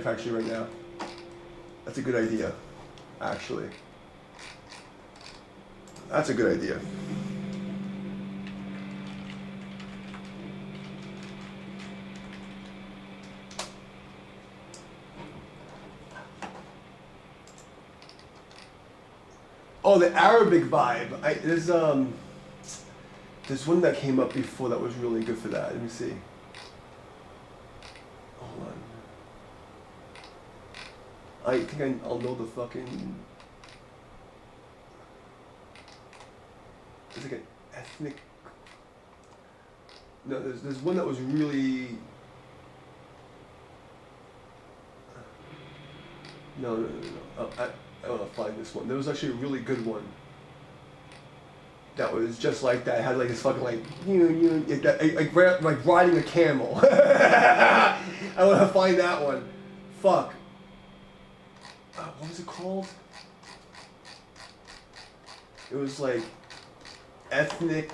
A: actually right now. That's a good idea, actually. That's a good idea. Oh, the Arabic vibe. There's one that came up before that was really good for that. Let me see. Hold on. I think I'll know the fucking. It's like an ethnic. No, there's one that was really. No. I want to find this one. There was actually a really good one. That was just like that. It had like this fucking like riding a camel. I want to find that one. Fuck. What was it called? It was like ethnic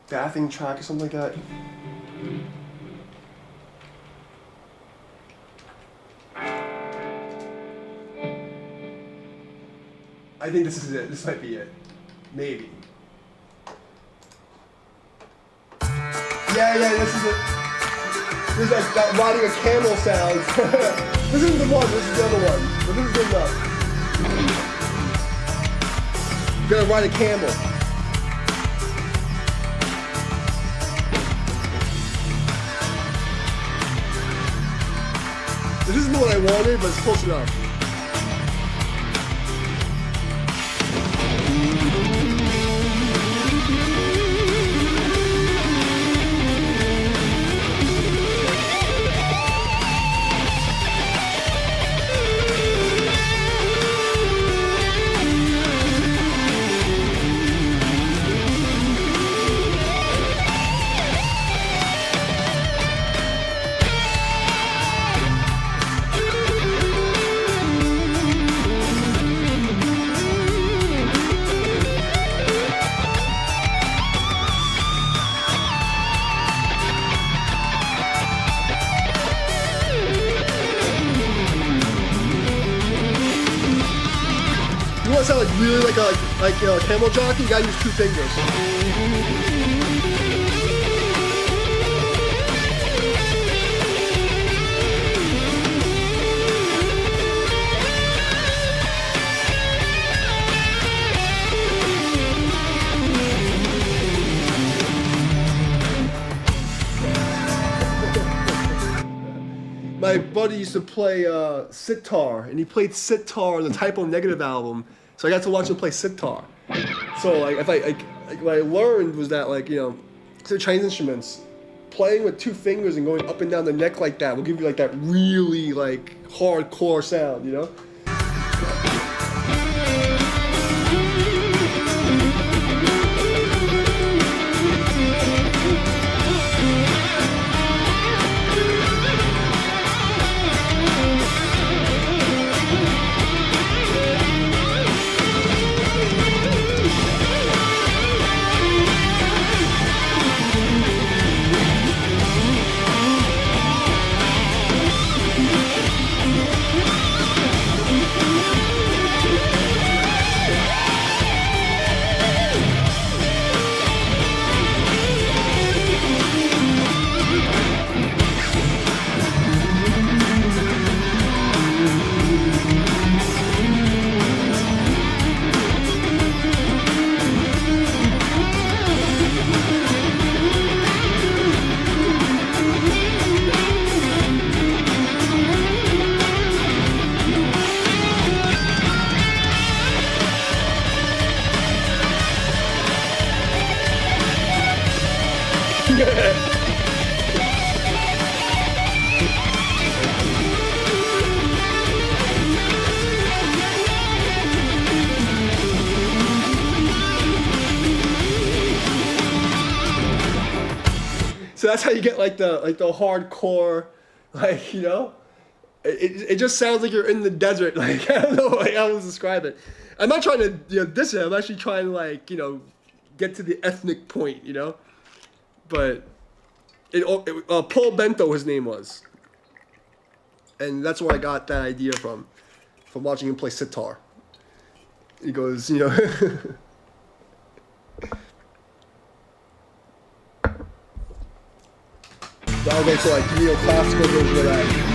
A: bathing track or something like that. I think this is it. This might be it. Maybe. Yeah, this is it. There's that riding a camel sounds. This isn't the one, this is the other one. But this is good enough. I'm gonna ride a camel. This isn't what I wanted, but it's close enough. You want to sound like really like a camel jockey? You gotta use 2 fingers. My buddy used to play sitar, and he played sitar on the Typo Negative album. So I got to watch him play sitar. So like, what I learned was that so Chinese instruments, playing with 2 fingers and going up and down the neck like that will give you like that really like hardcore sound, you know? So that's how you get like the hardcore, it just sounds like you're in the desert. Like, I don't know how to describe it. I'm not trying to diss it. I'm actually trying to get to the ethnic point, But Paul Bento, his name was. And that's where I got that idea from watching him play sitar. He goes, you know. I'll go to like neoclassical version of that.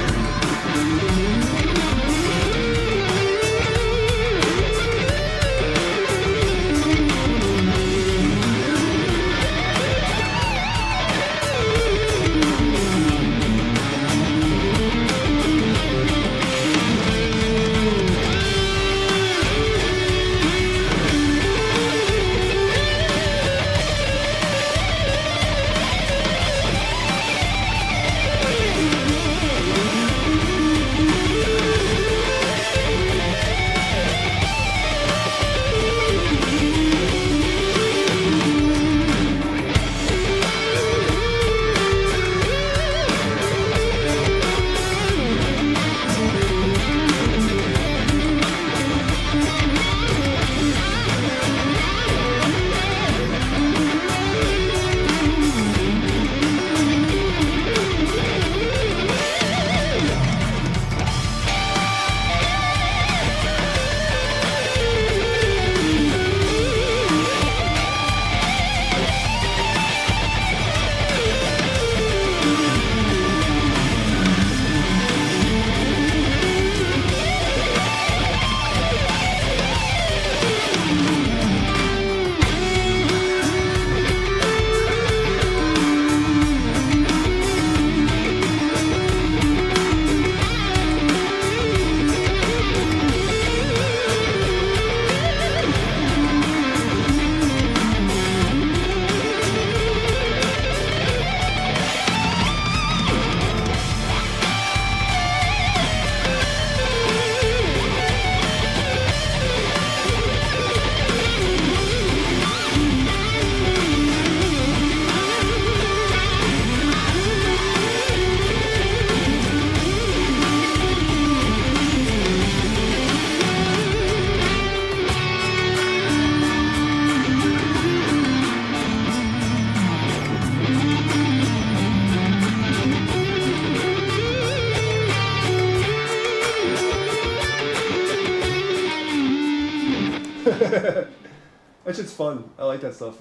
A: That shit's fun. I like that stuff.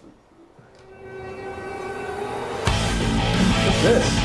A: What's this?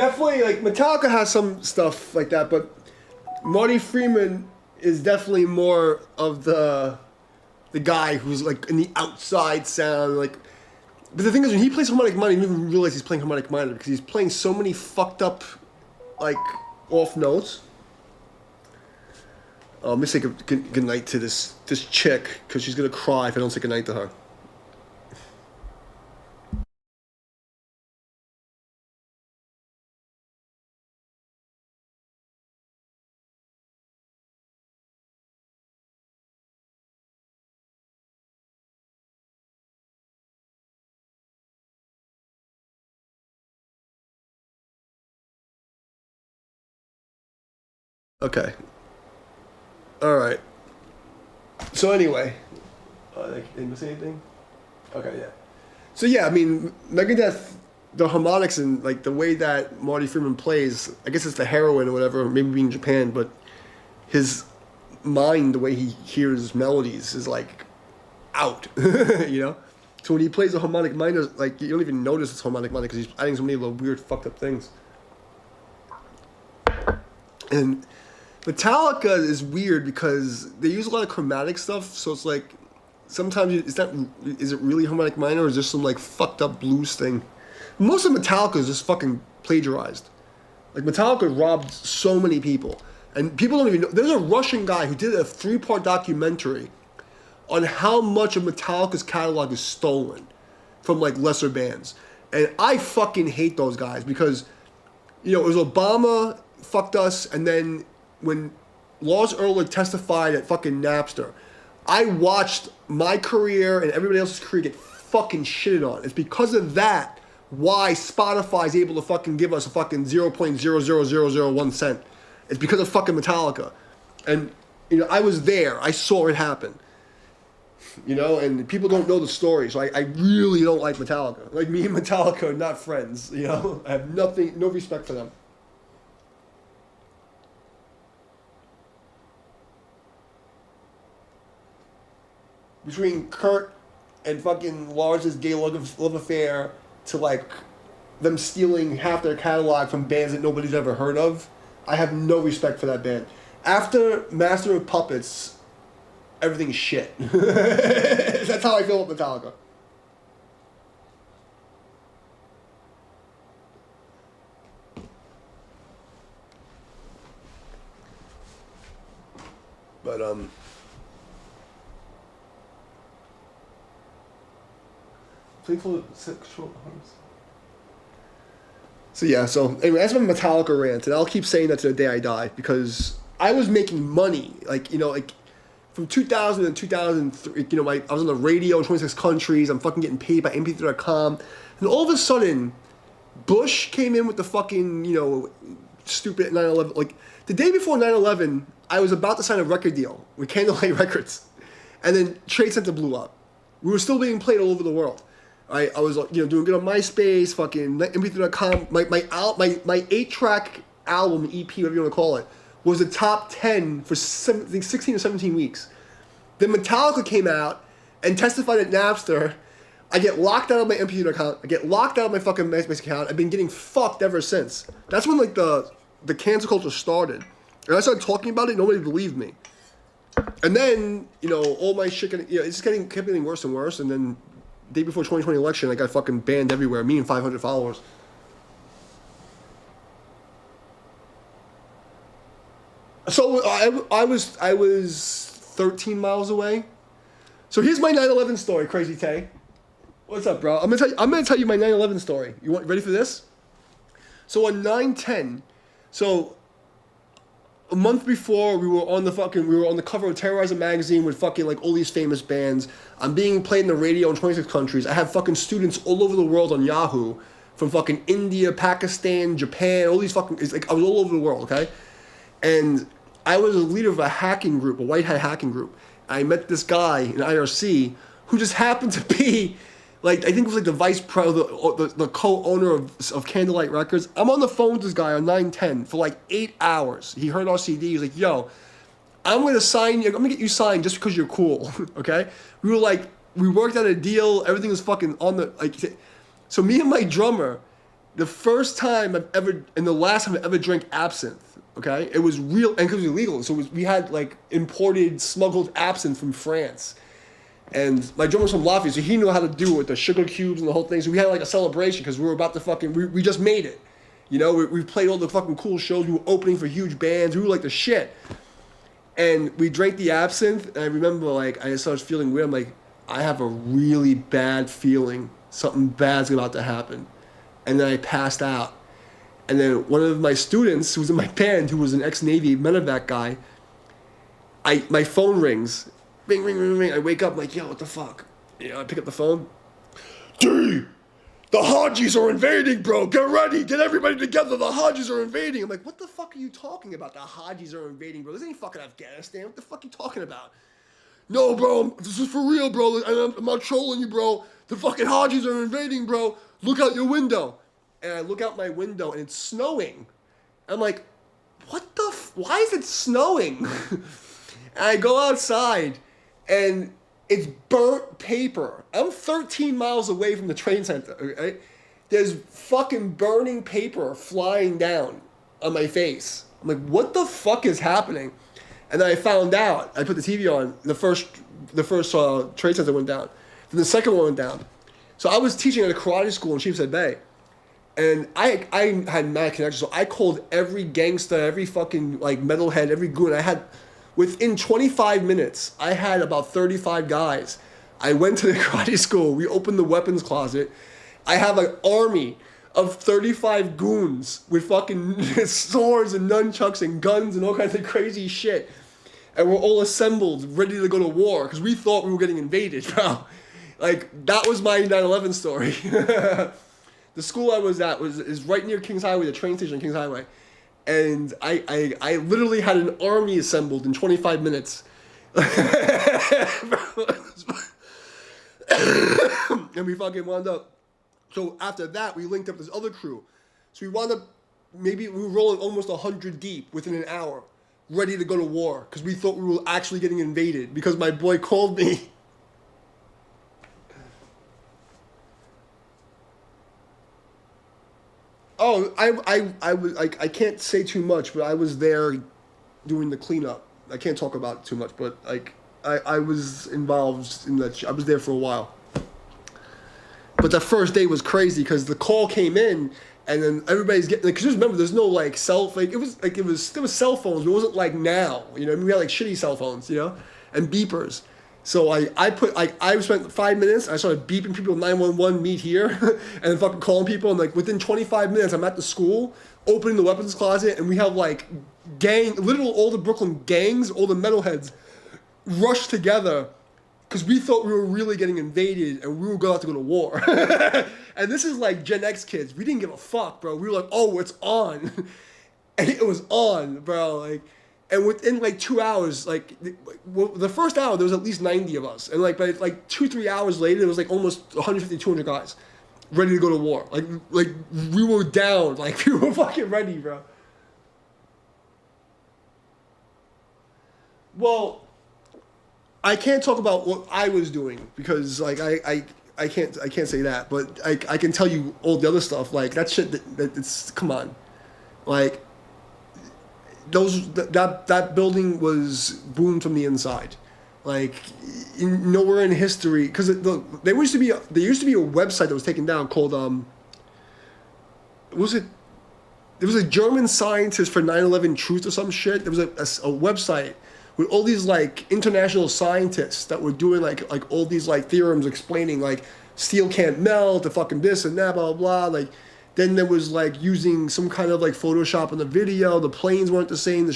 A: definitely like Metallica has some stuff like that, but Marty Freeman is definitely more of the guy who's like in the outside sound, like. But the thing is, when he plays harmonic minor, you don't even realize he's playing harmonic minor because he's playing so many fucked up, like, off notes. Let me say good night to this chick because she's gonna cry if I don't say good night to her. Okay. All right. So anyway, did I miss anything? Okay, yeah. So yeah, I mean, Megadeth, the harmonics and like the way that Marty Freeman plays, I guess it's the heroin or whatever, maybe being Japan, but his mind, the way he hears melodies is like out, you know? So when he plays a harmonic minor, like you don't even notice it's harmonic minor because he's adding so many little weird fucked up things. And Metallica is weird because they use a lot of chromatic stuff, so it's like sometimes is it really harmonic minor or is there some like fucked up blues thing? Most of Metallica is just fucking plagiarized. Like Metallica robbed so many people, and people don't even know. There's a Russian guy who did a 3-part documentary on how much of Metallica's catalog is stolen from like lesser bands, and I fucking hate those guys because it was Obama fucked us, and then when Lars Ulrich testified at fucking Napster, I watched my career and everybody else's career get fucking shitted on. It's because of that why Spotify is able to fucking give us a fucking 0.00001 cent. It's because of fucking Metallica. And, I was there. I saw it happen. And people don't know the story, so I really don't like Metallica. Like, me and Metallica are not friends, I have no respect for them. Between Kurt and fucking Lars's gay love affair to like them stealing half their catalog from bands that nobody's ever heard of, I have no respect for that band. After Master of Puppets, everything's shit. That's how I feel about Metallica. But playful sexual harms. So yeah, so anyway, that's my Metallica rant, and I'll keep saying that to the day I die because I was making money, like from 2000 and 2003. I was on the radio in 26 countries. I'm fucking getting paid by MP3.com, and all of a sudden, Bush came in with the fucking stupid 9/11. Like the day before 9/11, I was about to sign a record deal with Candlelight Records, and then Trade Center blew up. We were still being played all over the world. I was doing good on MySpace, fucking MP3.com. My 8-track album, EP, whatever you want to call it, was the top 10 for 16 or 17 weeks. Then Metallica came out and testified at Napster. I get locked out of my MP3 account. I get locked out of my fucking MySpace account. I've been getting fucked ever since. That's when like the cancel culture started. And I started talking about it. Nobody believed me. And then all my shit it's just kept getting worse and worse. And then day before 2020 election, I got fucking banned everywhere. Me and 500 followers. So I was 13 miles away. So here's my 9/11 story, Crazy Tay. What's up, bro? I'm gonna tell you my 9/11 story. Ready for this? So on 9/10, so a month before we were on the cover of Terrorizer magazine with fucking like all these famous bands. I'm being played in the radio in 26 countries. I have fucking students all over the world on Yahoo, from fucking India, Pakistan, Japan, all these fucking. It's like I was all over the world, okay? And I was a leader of a hacking group, a white hat hacking group. I met this guy in IRC who just happened to be, like, I think it was like the the co-owner of Candlelight Records. I'm on the phone with this guy on 9/10 for like 8 hours. He heard our CD. He was like, yo, I'm going to sign you. I'm going to get you signed just because you're cool, okay? We worked out a deal. Everything was fucking on the, like, so me and my drummer, The first time I've ever, and the last time I ever drank absinthe. Okay, it was real, and because it was illegal, so we had like imported, smuggled absinthe from France. And my drummer was from Lafayette, so he knew how to do it with the sugar cubes and the whole thing. So we had like a celebration because we were about to fucking, we just made it. You know, we played all the fucking cool shows. We were opening for huge bands. We were like the shit. And we drank the absinthe, and I remember like I started feeling weird. I'm like, I have a really bad feeling. Something bad's about to happen. And then I passed out. And then one of my students who was in my band, who was an ex-Navy medevac guy, my phone rings. Ring, ring, ring, ring. I wake up, I'm like, yo, what the fuck? You know, I pick up the phone. D! The Hajis are invading, bro. Get ready. Get everybody together. The Hajis are invading. I'm like, what the fuck are you talking about? The Hajis are invading, bro. This ain't fucking Afghanistan. What the fuck are you talking about? No, bro. This is for real, bro. I'm not trolling you, bro. The fucking Hajis are invading, bro. Look out your window. And I look out my window, and it's snowing. I'm like, what the why is it snowing? And I go outside, and it's burnt paper. I'm 13 miles away from the train center, right? There's fucking burning paper flying down on my face. I'm like, what the fuck is happening? And then I found out. I put the TV on. The first train center went down. Then the second one went down. So I was teaching at a karate school in Sheepshead Bay. And I had mad connections, so I called every gangster, every fucking like metalhead, every goon. Within 25 minutes, I had about 35 guys. I went to the karate school. We opened the weapons closet. I have an army of 35 goons with fucking swords and nunchucks and guns and all kinds of crazy shit. And we're all assembled, ready to go to war, because we thought we were getting invaded, bro. Like, that was my 9/11 story. The school I was at is right near Kings Highway, the train station on Kings Highway. And I literally had an army assembled in 25 minutes. And we fucking wound up. So after that, we linked up this other crew. So we wound up, we were rolling almost 100 deep within an hour, ready to go to war. Because we thought we were actually getting invaded. Because my boy called me. Oh, I can't say too much, but I was there doing the cleanup. I can't talk about it too much, but like I was involved in that. I was there for a while. But the first day was crazy because the call came in, and then everybody's getting. Because just remember, there's no like there was cell phones, but it wasn't like now. You know, we had like shitty cell phones, you know, and beepers. So I spent 5 minutes. I started beeping people 911, meet here, and then fucking calling people. And like within 25 minutes, I'm at the school, opening the weapons closet, and we have like all the Brooklyn gangs, all the metalheads, rushed together, because we thought we were really getting invaded and we were about to go to war. And this is like Gen X kids. We didn't give a fuck, bro. We were like, oh, it's on, and it was on, bro. Like. And within like 2 hours, like the first hour, there was at least 90 of us. And like by like 2-3 hours later, there was like almost 150, 200 guys ready to go to war. Like we were down. Like we were fucking ready, bro. Well, I can't talk about what I was doing because like I can't say that. But I can tell you all the other stuff. Like that shit, that it's, come on. Like, that building was boomed from the inside, like nowhere in history. Because there used to be a website that was taken down called There was a German scientist for 9/11 Truth or some shit. There was a website with all these like international scientists that were doing like all these like theorems explaining like steel can't melt, the fucking this and that, blah blah blah. Like. Then there was like using some kind of like Photoshop in the video. The planes weren't the same.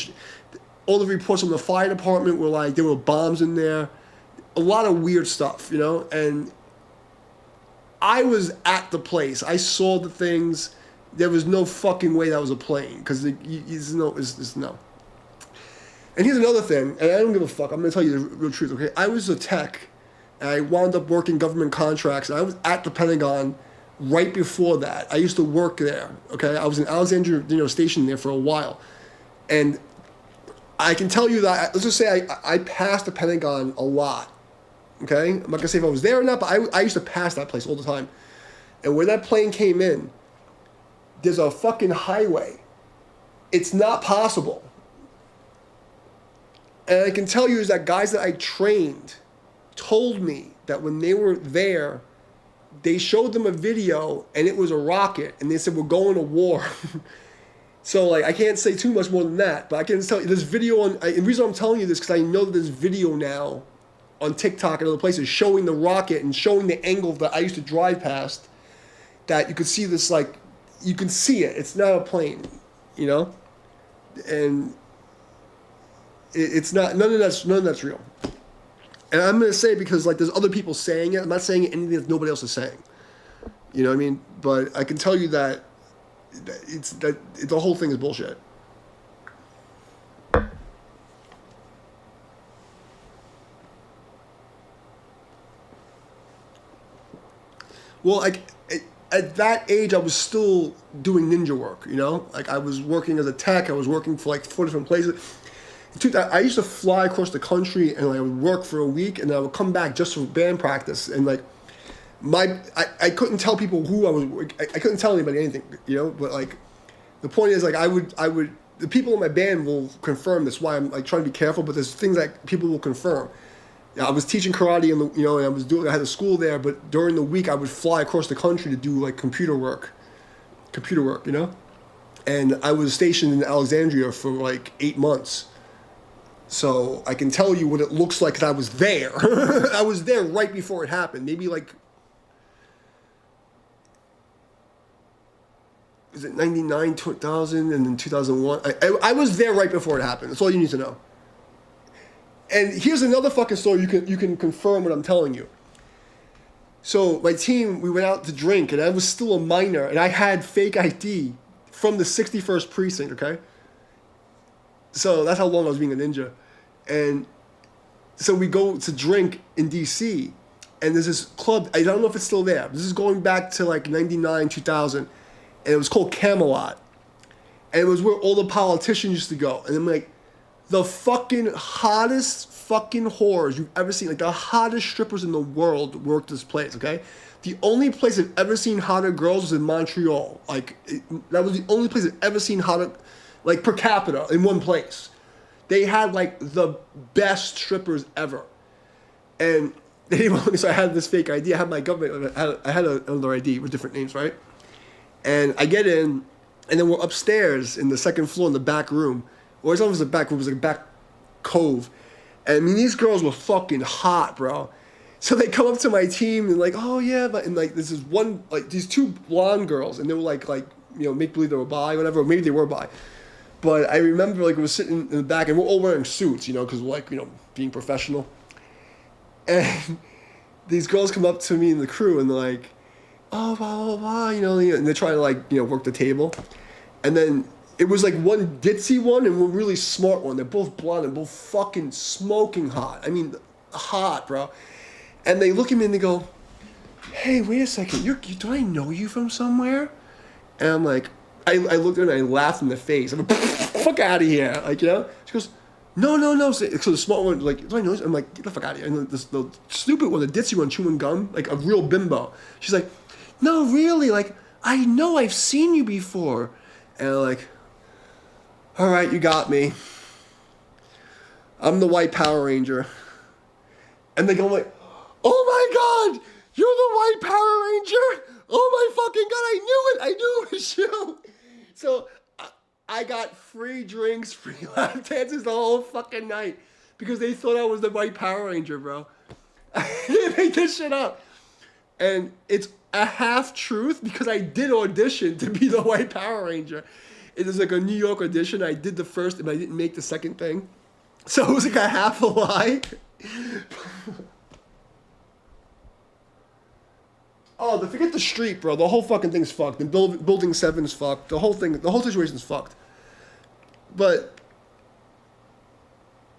A: All the reports from the fire department were like there were bombs in there. A lot of weird stuff, you know. And I was at the place. I saw the things. There was no fucking way that was a plane because it's no. And here's another thing. And I don't give a fuck. I'm gonna tell you the real truth. Okay, I was a tech, and I wound up working government contracts. And I was at the Pentagon. Right before that, I used to work there. Okay, I was in Alexandria, stationed there for a while, and I can tell you that. Let's just say I passed the Pentagon a lot. Okay, I'm not gonna say if I was there or not, but I used to pass that place all the time. And when that plane came in, there's a fucking highway. It's not possible. And I can tell you is that guys that I trained told me that when they were there, they showed them a video and it was a rocket and they said, we're going to war. So like, I can't say too much more than that, but I can tell you this video and the reason I'm telling you this because I know that there's video now on TikTok and other places showing the rocket and showing the angle that I used to drive past, that you could see this, like, you can see it. It's not a plane, you know? And it's not, none of that's real. And I'm going to say, because like there's other people saying it, I'm not saying anything that nobody else is saying. You know what I mean? But I can tell you that the whole thing is bullshit. Well, like at that age, I was still doing ninja work. You know, like I was working as a tech. I was working for like 4 different places. I used to fly across the country and I would work for a week, and I would come back just for band practice. And like I couldn't tell people who I was. I couldn't tell anybody anything. You know, but like the point is, like I would. The people in my band will confirm this. Why I'm like trying to be careful, but there's things that people will confirm. I was teaching karate, and I had a school there. But during the week, I would fly across the country to do like computer work, you know. And I was stationed in Alexandria for like 8 months, so I can tell you what it looks like. 'Cause I was there. I was there right before it happened. Maybe like, is it 99, 2000, and then 2001? I was there right before it happened. That's all you need to know. And here's another fucking story. You can confirm what I'm telling you. So my team, we went out to drink, and I was still a minor, and I had fake ID from the 61st precinct. Okay. So that's how long I was being a ninja, and so we go to drink in D.C. and there's this club. I don't know if it's still there. This is going back to like 99, 2000, and it was called Camelot, and it was where all the politicians used to go. And I'm like, the fucking hottest fucking whores you've ever seen, like the hottest strippers in the world worked this place, okay? The only place I've ever seen hotter girls was in Montreal. That was the only place I've ever seen hotter, like per capita, in one place. They had like the best strippers ever. And so I had this fake ID. I had my government, I had another ID with different names, right? And I get in, and then we're upstairs in the second floor in the back room. Or it's not almost a back room, it was like a back cove. And I mean, these girls were fucking hot, bro. So they come up to my team and like, oh yeah, but, and like this is one, like these 2 blonde girls, and they were like, make believe they were bi, whatever, or maybe they were bi. But I remember like we were sitting in the back and we're all wearing suits, because we're like, being professional. And these girls come up to me and the crew and they're like, oh, blah, blah, blah, and they're trying to like, work the table. And then it was like one ditzy one and one really smart one. They're both blonde and both fucking smoking hot. I mean, hot, bro. And they look at me and they go, hey, wait a second. Do I know you from somewhere? And I'm like, I looked at her and I laughed in the face. I'm like, fuck out of here. Like, She goes, no. So the smart one, like, do I know you? I'm like, get the fuck out of here. And the stupid one, the ditzy one, chewing gum, like a real bimbo. She's like, no, really? Like, I know I've seen you before. And I'm like, all right, you got me. I'm the white Power Ranger. And they go like, oh my God, you're the white Power Ranger? Oh my fucking God, I knew it. I knew it was you. So I got free drinks, free lap dances the whole fucking night because they thought I was the white Power Ranger, bro. They made this shit up. And it's a half truth because I did audition to be the white Power Ranger. It was like a New York audition. I did the first, and I didn't make the second thing. So it was like a half a lie. Oh, forget the street, bro. The whole fucking thing's fucked. And Building 7's fucked. The whole situation's fucked. But,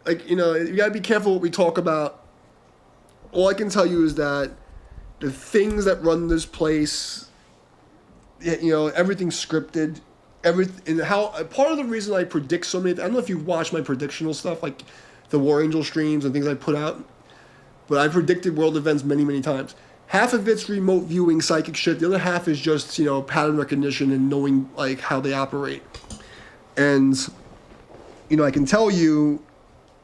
A: like, you gotta be careful what we talk about. All I can tell you is that the things that run this place, everything's scripted. And how part of the reason I predict so many, I don't know if you watch my predictional stuff, like the War Angel streams and things I put out, but I predicted world events many, many times. half of it's remote viewing psychic shit. The other half is just, pattern recognition and knowing, like, how they operate. And, I can tell you,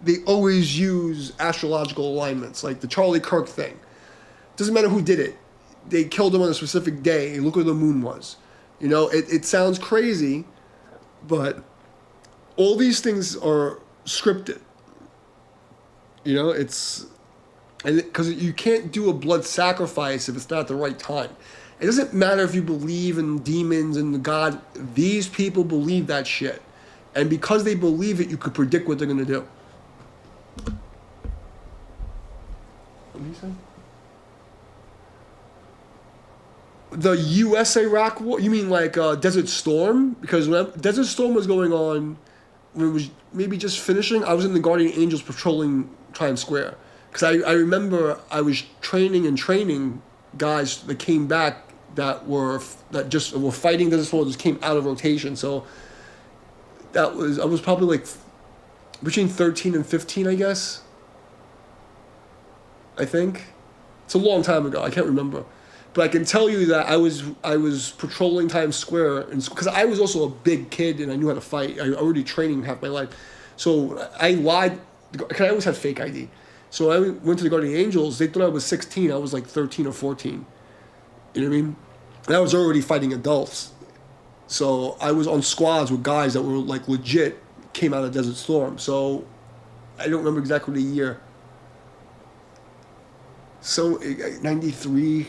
A: they always use astrological alignments, like the Charlie Kirk thing. Doesn't matter who did it. They killed him on a specific day. Look where the moon was. It sounds crazy, but all these things are scripted. It's... And because you can't do a blood sacrifice if it's not at the right time. It doesn't matter if you believe in demons and God. These people believe that shit. And because they believe it, you could predict what they're going to do. What did you say? The U.S.-Iraq war? You mean like Desert Storm? Because when Desert Storm was going on, when it was maybe just finishing, I was in the Guardian Angels patrolling Times Square. Because I remember I was training guys that came back that were fighting Desert Storm, just came out of rotation. So I was probably like between 13 and 15, I guess. I think. It's a long time ago. I can't remember. But I can tell you that I was patrolling Times Square, because I was also a big kid and I knew how to fight. I already training half my life. So I lied, because I always had fake ID. So I went to the Guardian Angels. They thought I was 16. I was like 13 or 14. You know what I mean? And I was already fighting adults. So I was on squads with guys that were like legit, came out of Desert Storm. So I don't remember exactly the year. So 93,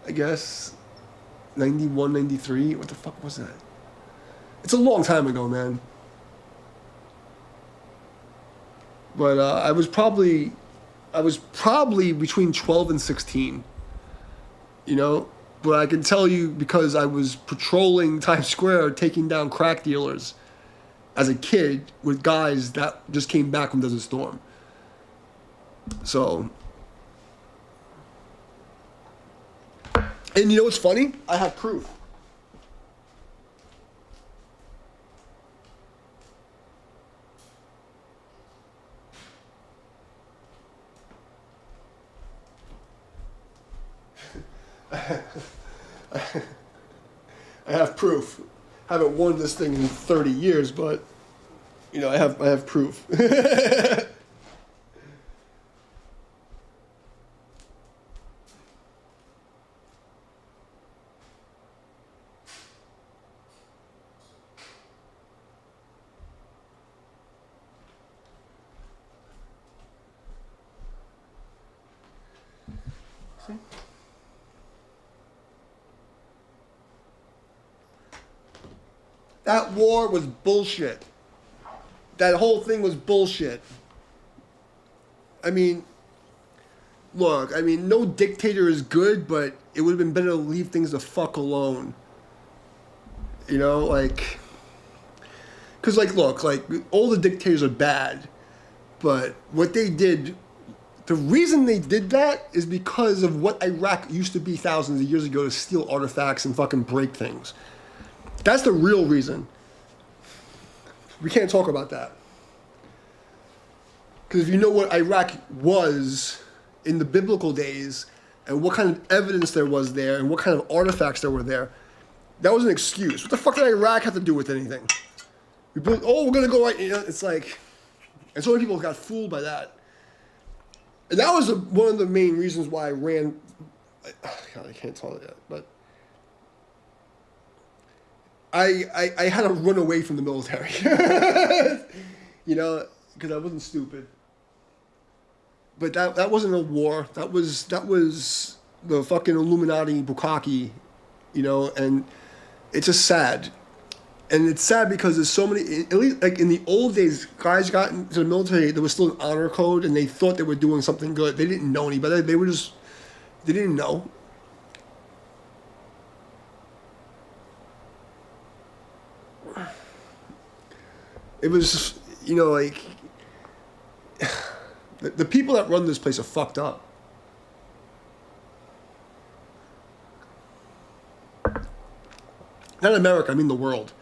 A: I guess. 91, 93. What the fuck was that? It's a long time ago, man. But I was probably between 12 and 16, but I can tell you, because I was patrolling Times Square, taking down crack dealers as a kid with guys that just came back from Desert Storm. So, and what's funny? I have proof. I have proof. I haven't worn this thing in 30 years, but I have proof. See? That war was bullshit. That whole thing was bullshit. I mean, look, no dictator is good, but it would have been better to leave things the fuck alone. Because, look, all the dictators are bad, but what they did, the reason they did that is because of what Iraq used to be thousands of years ago, to steal artifacts and fucking break things. That's the real reason. We can't talk about that. Because if you know what Iraq was in the biblical days, and what kind of evidence there was there, and what kind of artifacts there were there, that was an excuse. What the fuck did Iraq have to do with anything? We're going to go right... it's like... And so many people got fooled by that. And that was one of the main reasons why I ran... God, I can't tell it yet, but... I had to run away from the military, because I wasn't stupid. But that wasn't a war. That was the fucking Illuminati bukkake, and it's just sad. And it's sad because there's so many, at least like in the old days, guys got into the military, there was still an honor code, and they thought they were doing something good. They didn't know any better. They didn't know. It was, the people that run this place are fucked up. Not America, I mean the world.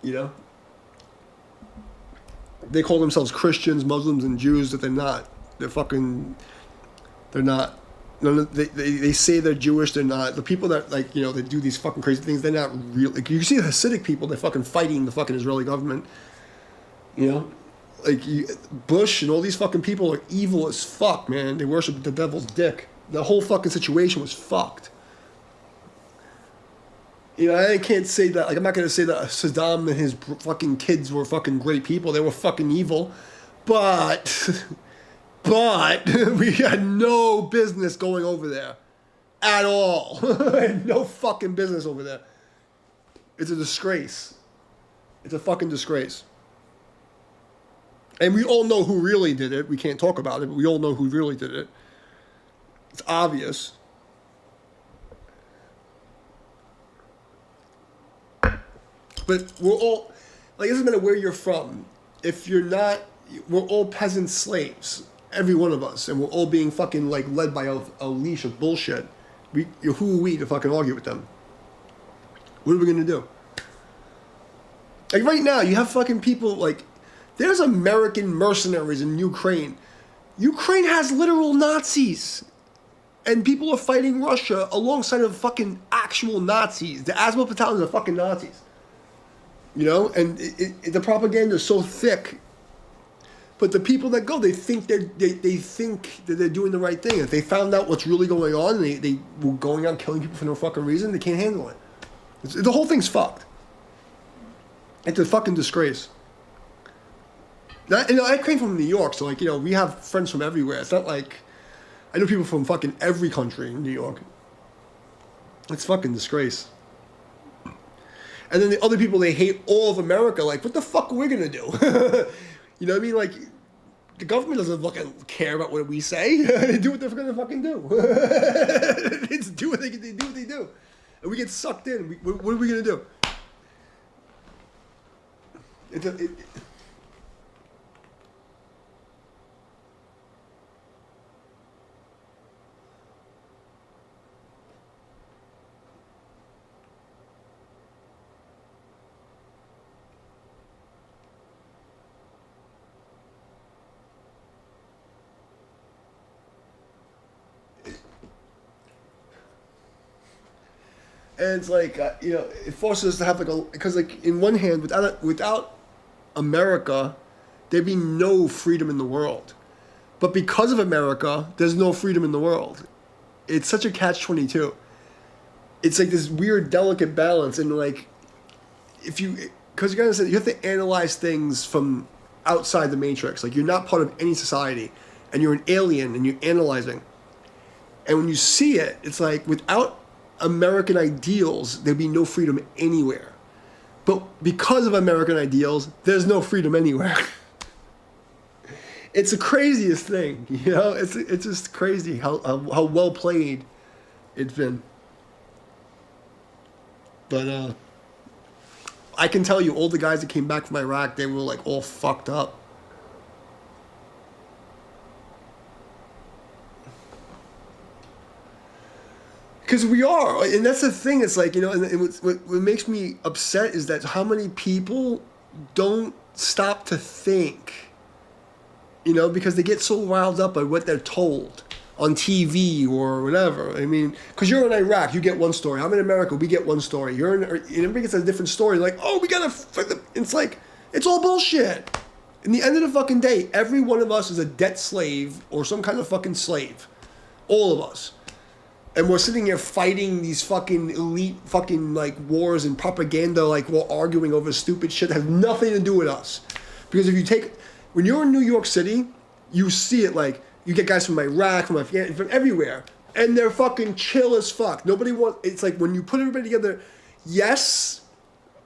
A: They call themselves Christians, Muslims, and Jews, that they're not. They're not. They say they're Jewish, they're not. The people that like, that do these fucking crazy things, they're not real. Like, you see the Hasidic people, they're fucking fighting the fucking Israeli government. Like Bush and all these fucking people are evil as fuck, man. They worship the devil's dick. The whole fucking situation was fucked. I can't say that. Like, I'm not gonna say that Saddam and his fucking kids were fucking great people. They were fucking evil, but we had no business going over there at all. No fucking business over there. It's a disgrace. It's a fucking disgrace. And we all know who really did it. We can't talk about it, but we all know who really did it. It's obvious. But we're all, like, it doesn't matter where you're from. If you're not, we're all peasant slaves. Every one of us. And we're all being fucking, like, led by a leash of bullshit. Who are we to fucking argue with them? What are we going to do? Like, right now, you have fucking people, like, there's American mercenaries in Ukraine. Ukraine has literal Nazis. And people are fighting Russia alongside of fucking actual Nazis. The Azov battalions are fucking Nazis. And the propaganda is so thick. But the people that go, they think they think that they're doing the right thing. If they found out what's really going on, and they were going out killing people for no fucking reason, they can't handle it. The whole thing's fucked. It's a fucking disgrace. I came from New York, so, like, we have friends from everywhere. It's not like I know people from fucking every country in New York. It's fucking disgrace. And then the other people, they hate all of America. Like, what the fuck are we gonna do? You know what I mean? Like, the government doesn't fucking care about what we say. They do what they're gonna fucking do. They do what they do. And we get sucked in. What are we gonna do? And it's like, it forces us to have because, like, in one hand, without America, there'd be no freedom in the world. But because of America, there's no freedom in the world. It's such a catch-22. It's like this weird, delicate balance. And, like, because you gotta say, you have to analyze things from outside the matrix. Like, you're not part of any society. And you're an alien, and you're analyzing. And when you see it, it's like, without American ideals, there'd be no freedom anywhere. But because of American ideals, there's no freedom anywhere. It's the craziest thing, It's just crazy how well played it's been. But I can tell you, all the guys that came back from Iraq, they were, like, all fucked up. Because we are, and that's the thing. It's like, and what makes me upset is that how many people don't stop to think, because they get so riled up by what they're told on TV or whatever. I mean, because you're in Iraq, you get one story. I'm in America, we get one story. Everybody gets a different story. Like, oh, we gotta. It's like, it's all bullshit. In the end of the fucking day, every one of us is a debt slave or some kind of fucking slave. All of us. And we're sitting here fighting these fucking elite fucking, like, wars and propaganda, like, we're arguing over stupid shit that has nothing to do with us. Because when you're in New York City, you see it, like, you get guys from Iraq, from Afghanistan, from everywhere, and they're fucking chill as fuck. It's like, when you put everybody together, yes,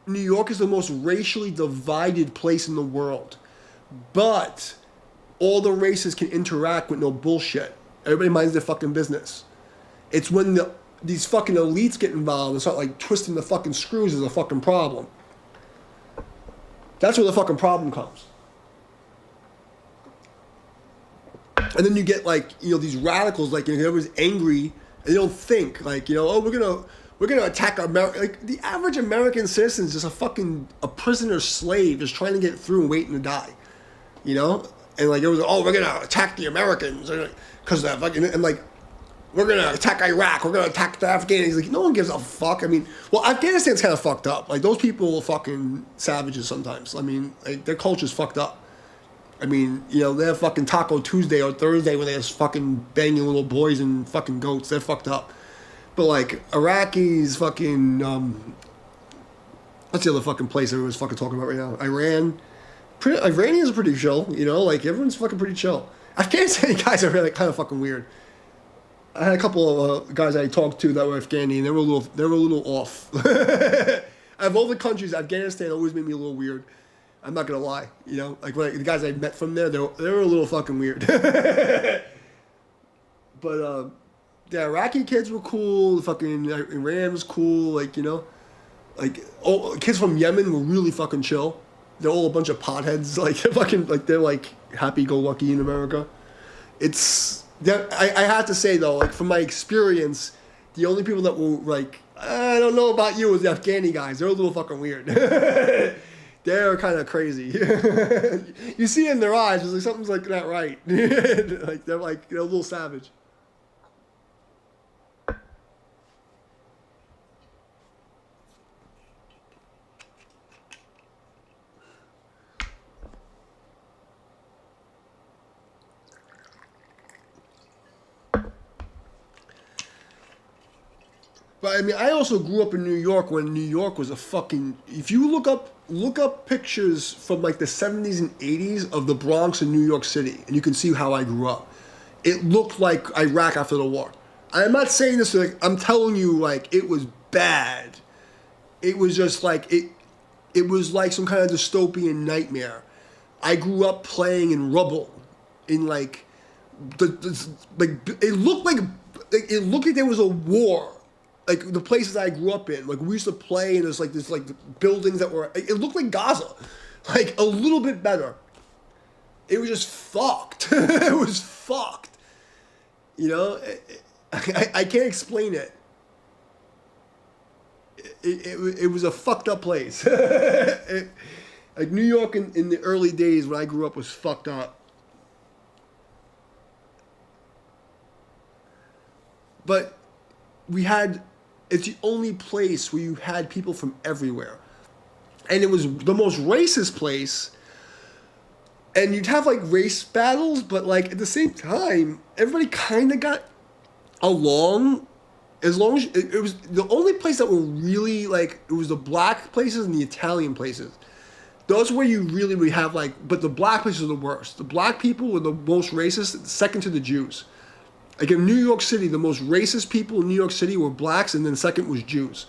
A: New York is the most racially divided place in the world, but all the races can interact with no bullshit. Everybody minds their fucking business. It's when these fucking elites get involved and start, like, twisting the fucking screws is a fucking problem. That's where the fucking problem comes. And then you get, like, these radicals, like, everyone's angry and they don't think, like, oh, we're gonna attack America. Like, the average American citizen is just a prisoner slave just trying to get through and waiting to die. And, like, it was, oh, we're gonna attack the Americans because that fucking, and, like, we're gonna attack Iraq, we're gonna attack the Afghanis. He's like, no one gives a fuck. I mean, well, Afghanistan's kind of fucked up. Like, those people are fucking savages sometimes. I mean, like, their culture's fucked up. I mean, you know, they're fucking Taco Tuesday or Thursday when they're just fucking banging little boys and fucking goats. They're fucked up. But, like, Iraqis, fucking, what's the other fucking place everyone's fucking talking about right now? Iran. Iranians are pretty chill, you know? Like, everyone's fucking pretty chill. Afghanistan guys are really kind of fucking weird. I had a couple of guys I talked to that were Afghani, and they were a little off. Out of all the countries, Afghanistan always made me a little weird. I'm not gonna lie, you know, like the guys I met from there, they were a little fucking weird. But the Iraqi kids were cool. The fucking Iran was cool. Like, you know, like kids from Yemen were really fucking chill. They're all a bunch of potheads. Like, they're like happy-go-lucky in America. I have to say though, like, from my experience, the only people that were like, I don't know about you, was the Afghani guys. They're a little fucking weird. They're kind of crazy. You see it in their eyes, it's like something's like not right. Like, they're a little savage. But I mean, I also grew up in New York when New York was a fucking. If you look up pictures from like the 70s and 80s of the Bronx in New York City, and you can see how I grew up. It looked like Iraq after the war. I'm not saying this like, I'm telling you, like, it was bad. It was just like it was like some kind of dystopian nightmare. I grew up playing in rubble, in like it looked like there was a war. Like, the places I grew up in, like, we used to play, and there's like this like buildings that were. It looked like Gaza, like a little bit better. It was just fucked. It was fucked. You know, I can't explain it. It was a fucked up place. Like, New York in the early days when I grew up was fucked up. But it's the only place where you had people from everywhere. And it was the most racist place. And you'd have, like, race battles, but, like, at the same time, everybody kind of got along. As long as it was the only place that were really, like, it was the black places and the Italian places. Those where you really would have, like, but the black places are the worst. The black people were the most racist, second to the Jews. Like, in New York City, the most racist people in New York City were blacks, and then second was Jews.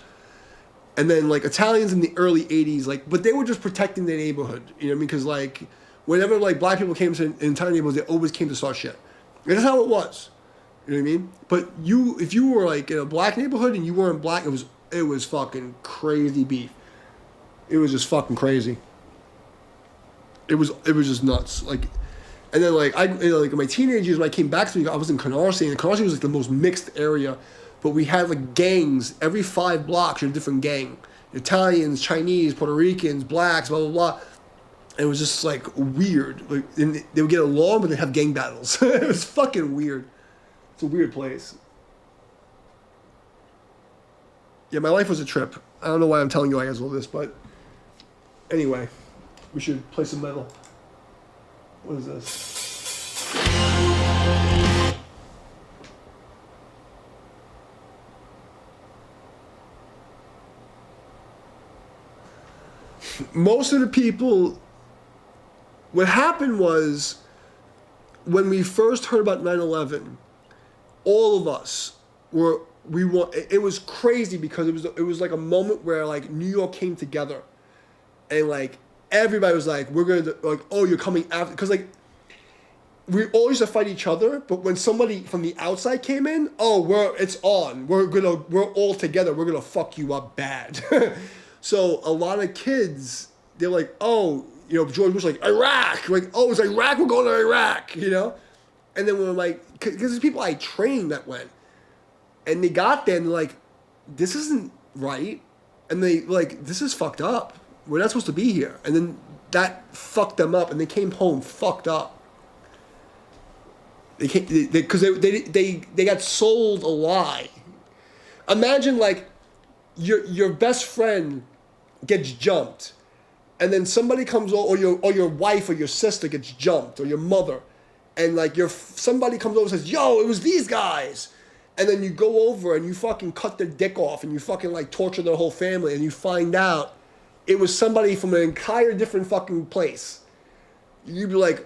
A: And then, like, Italians in the early 80s, like, but they were just protecting their neighborhood, you know what I mean? Because, like, whenever, like, black people came to Italian neighborhoods, they always came to start shit. And that's how it was. You know what I mean? But if you were, like, in a black neighborhood and you weren't black, it was fucking crazy beef. It was just fucking crazy. It was just nuts. Like, and then, like, like, in my teenage years, when I came back to New York, I was in Canarsie, and Canarsie was, like, the most mixed area. But we had, like, gangs. Every 5 blocks, you had a different gang. Italians, Chinese, Puerto Ricans, blacks, blah, blah, blah. And it was just, like, weird. Like, and they would get along, but they'd have gang battles. It was fucking weird. It's a weird place. Yeah, my life was a trip. I don't know why I'm telling you guys all this, but anyway, we should play some metal. What is this? Most of the people, what happened was, when we first heard about 9/11, all of us it was crazy because it was like a moment where, like, New York came together, and, like, everybody was like, we're gonna, like, oh, you're coming after, because, like, we all used to fight each other, but when somebody from the outside came in, oh, it's on. We're all together. We're gonna fuck you up bad. So a lot of kids, they're like, oh, you know, George Bush, like, Iraq. Like, oh, it's Iraq. We're going to Iraq. You know, and then when, like, because there's people I trained that went, and they got there and they're like, this isn't right, and they like, this is fucked up. We're not supposed to be here, and then that fucked them up, and they came home fucked up. They can't because they got sold a lie. Imagine like your best friend gets jumped, and then somebody comes over, or your wife or your sister gets jumped, or your mother, and like somebody comes over and says, "Yo, it was these guys," and then you go over and you fucking cut their dick off and you fucking like torture their whole family, and you find out it was somebody from an entire different fucking place. You'd be like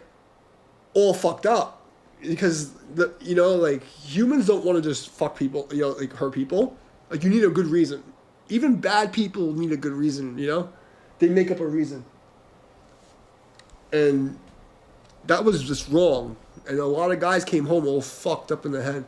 A: all fucked up. Because like humans don't want to just fuck people, like hurt people. Like you need a good reason. Even bad people need a good reason, They make up a reason. And that was just wrong. And a lot of guys came home all fucked up in the head.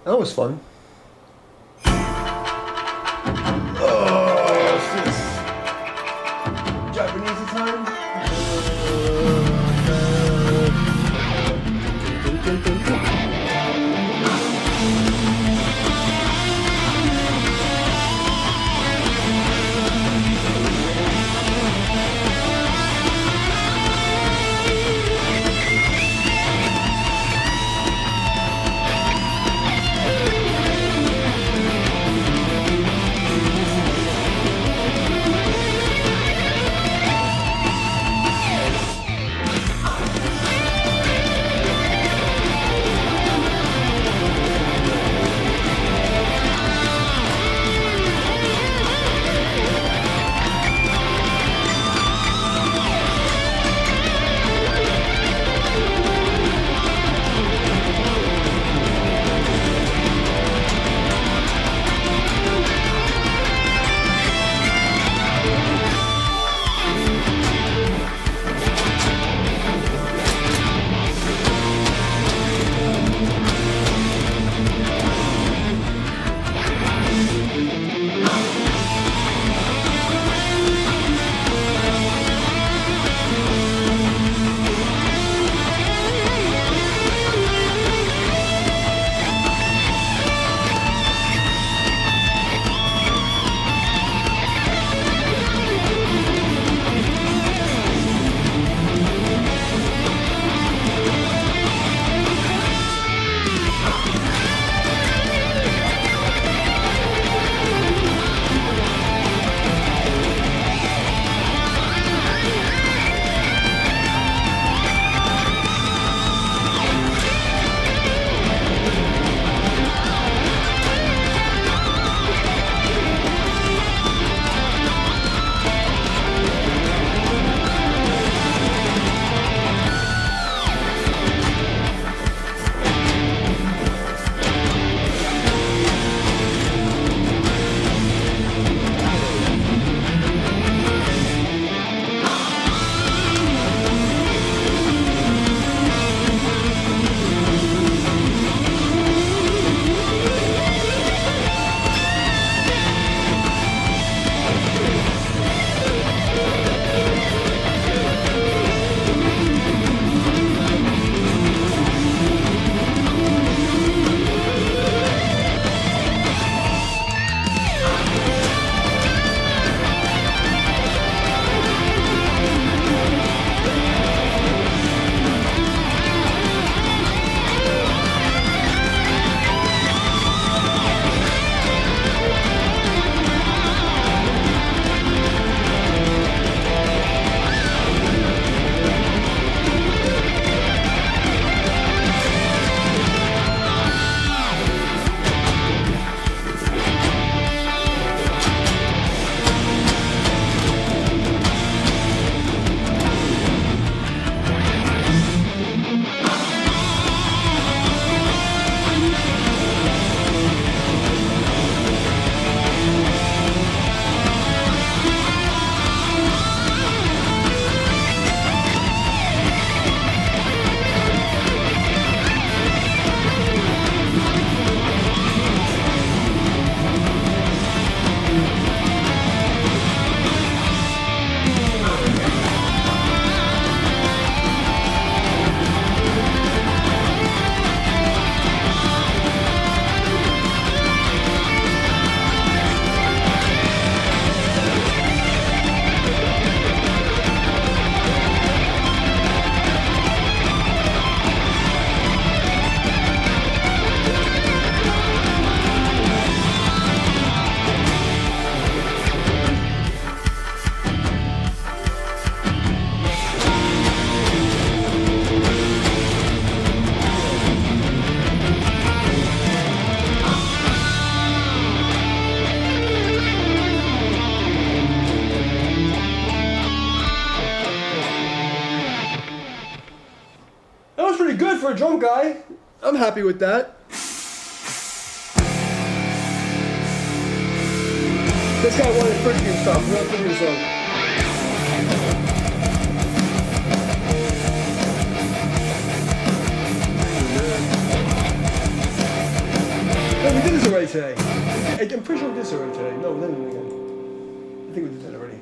A: That was fun. Oh, is this Japanese time? a drunk guy, I'm happy with that. This guy wanted Christian stuff. We're not doing this song. No, we did this already today. I'm pretty sure we did this already today. No, we didn't again. I think we did that already.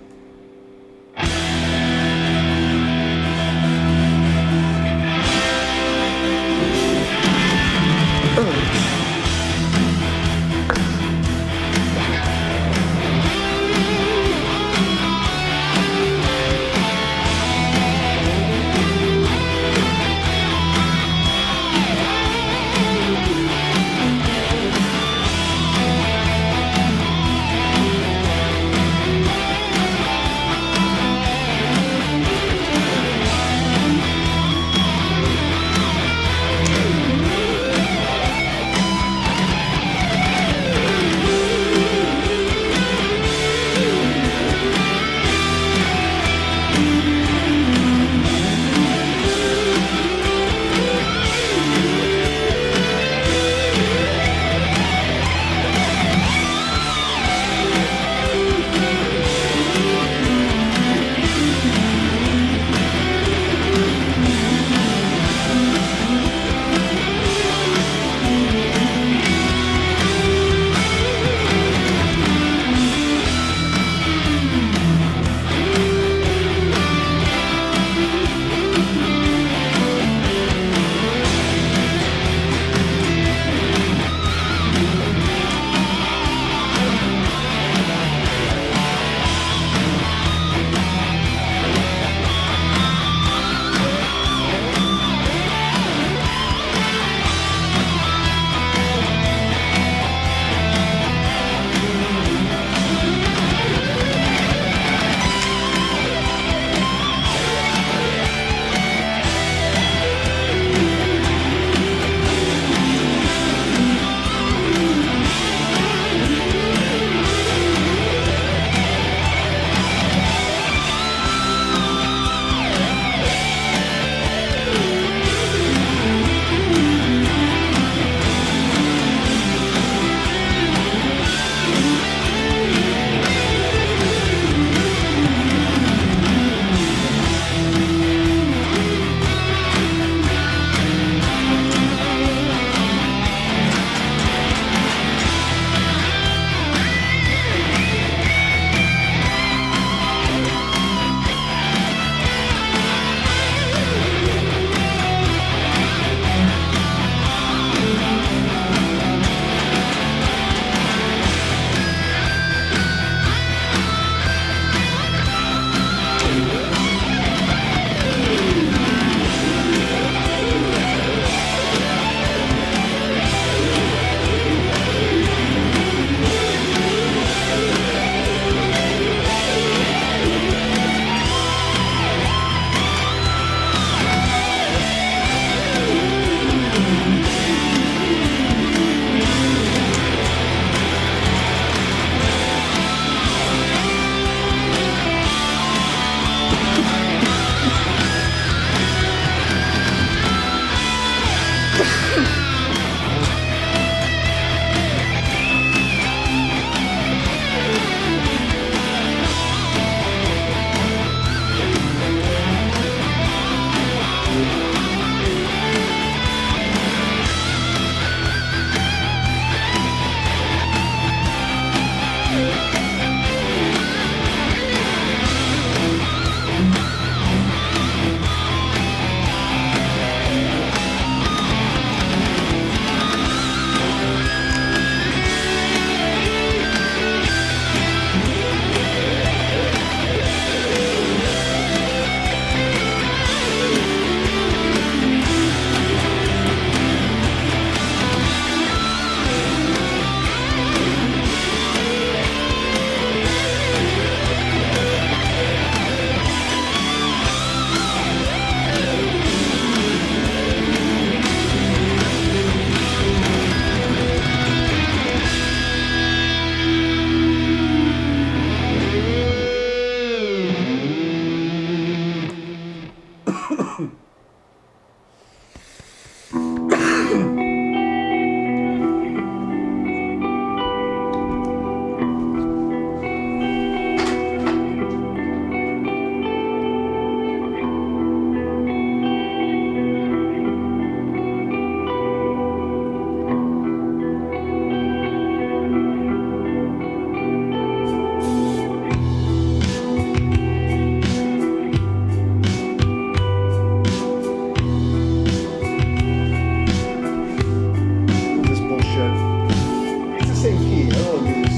A: don't want to do this.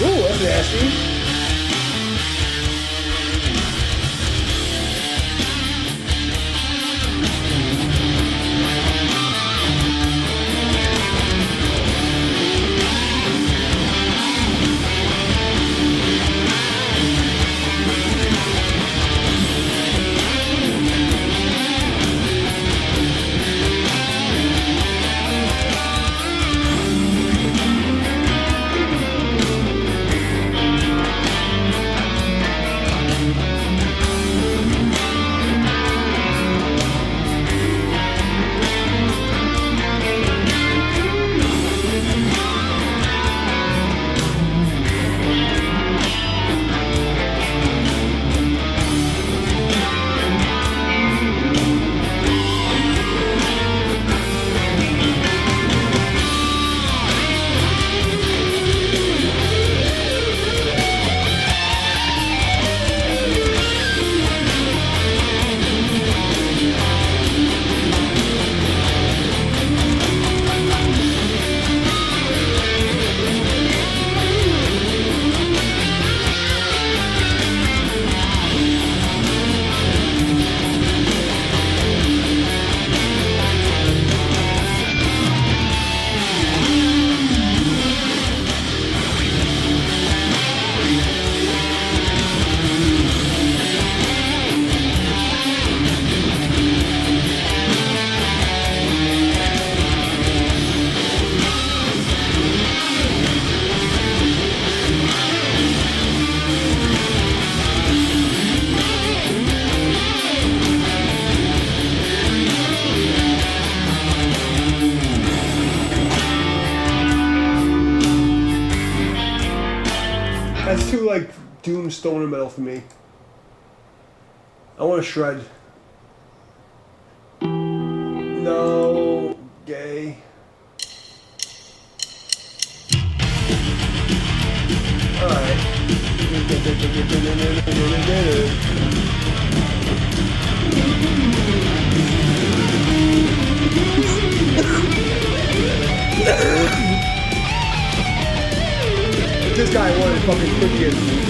A: Ooh, that's nasty. That's too like doom stoner metal for me. I want to shred. No, gay. Alright. This guy wanted fucking freaking.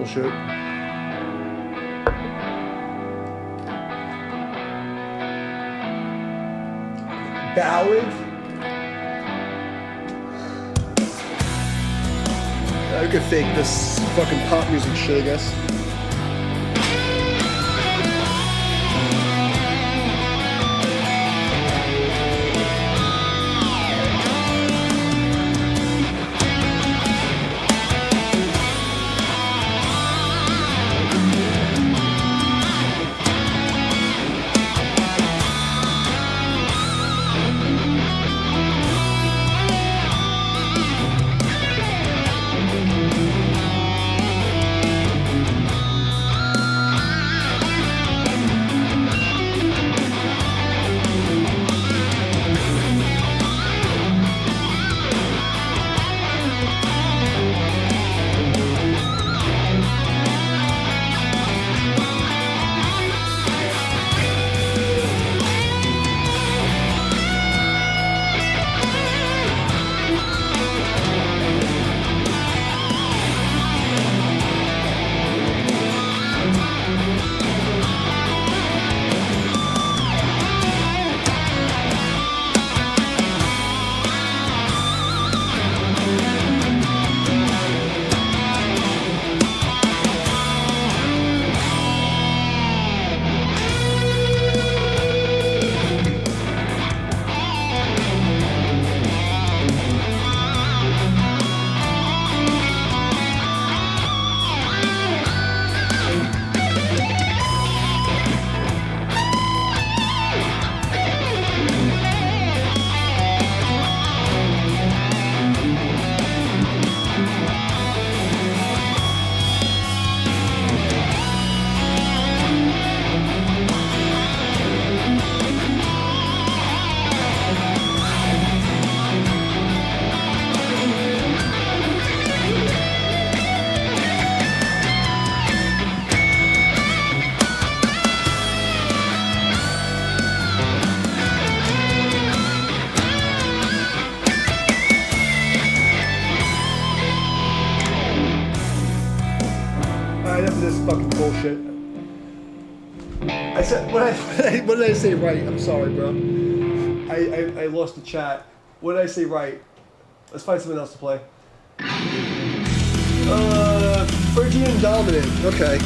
A: bullshit. Ballad. I could fake this fucking pop music shit, I guess. Enough of this fucking bullshit. I said, what did I say right? I'm sorry, bro. I lost the chat. What did I say right? Let's find something else to play. Phrygian Dominant. Okay.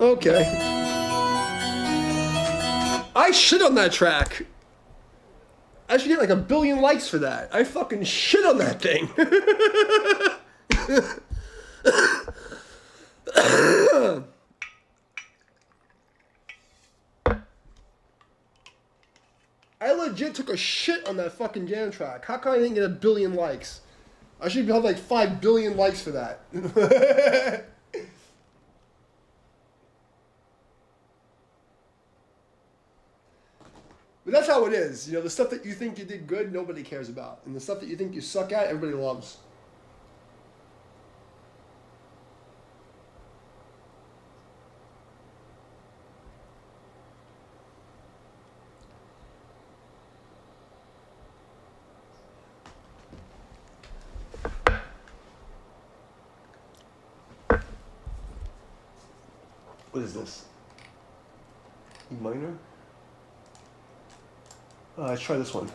A: Okay. I shit on that track. I should get like 1 billion likes for that. I fucking shit on that thing. I legit took a shit on that fucking jam track. How come I didn't get 1 billion likes? I should have like 5 billion likes for that. But that's how it is. You know, the stuff that you think you did good, nobody cares about. And the stuff that you think you suck at, everybody loves. What is this? E minor? Let's try this one.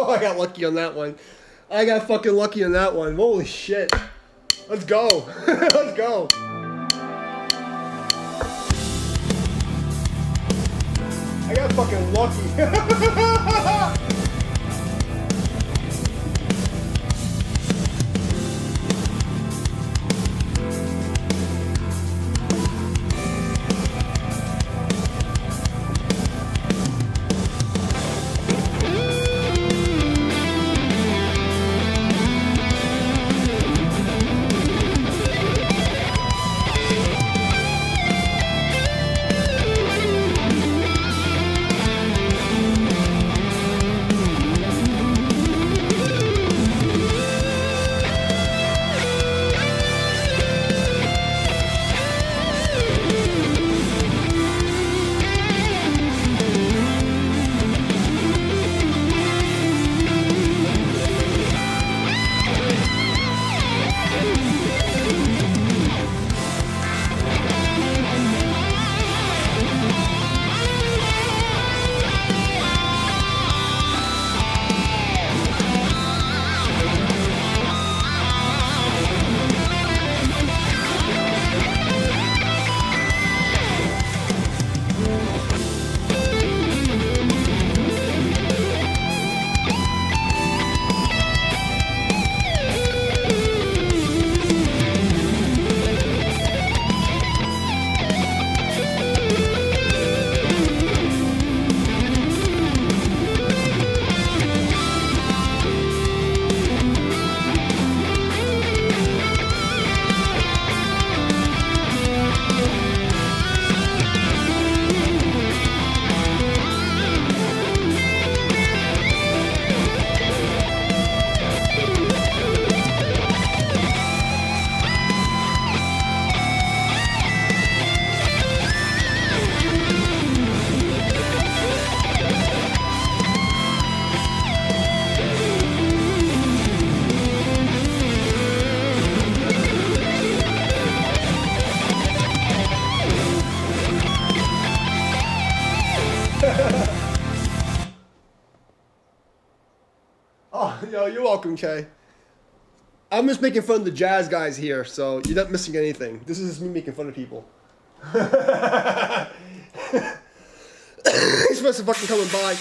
A: I got lucky on that one. I got fucking lucky on that one. Holy shit. Let's go. Let's go. I got fucking lucky. Yo, you're welcome, Kay. I'm just making fun of the jazz guys here, so you're not missing anything. This is just me making fun of people. He's supposed to fucking coming by.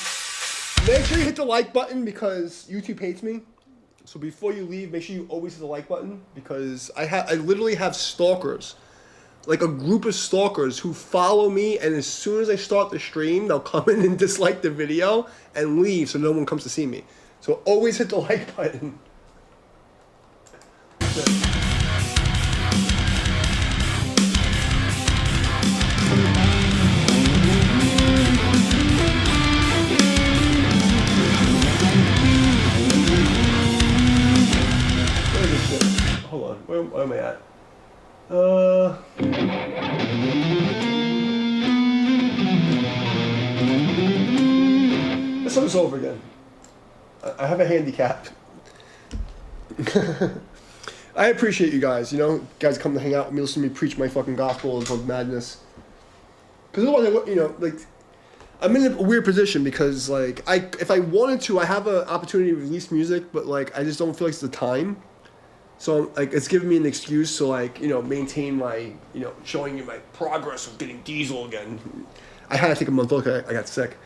A: Make sure you hit the like button because YouTube hates me. So before you leave, make sure you always hit the like button because I literally have stalkers. Like a group of stalkers who follow me, and as soon as I start the stream, they'll come in and dislike the video and leave so no one comes to see me. So always hit the like button. Where is this shit? Hold on, where am I at? Let's start this over again. I have a handicap. I appreciate you guys, you know, guys come to hang out with me, listen to me preach my fucking gospel of madness. Because otherwise, you know, like, I'm in a weird position because, like, if I wanted to, I have an opportunity to release music, but, like, I just don't feel like it's the time. So, like, it's giving me an excuse to, like, you know, maintain my, you know, showing you my progress of getting Diesel again. I had to take a month off, I got sick.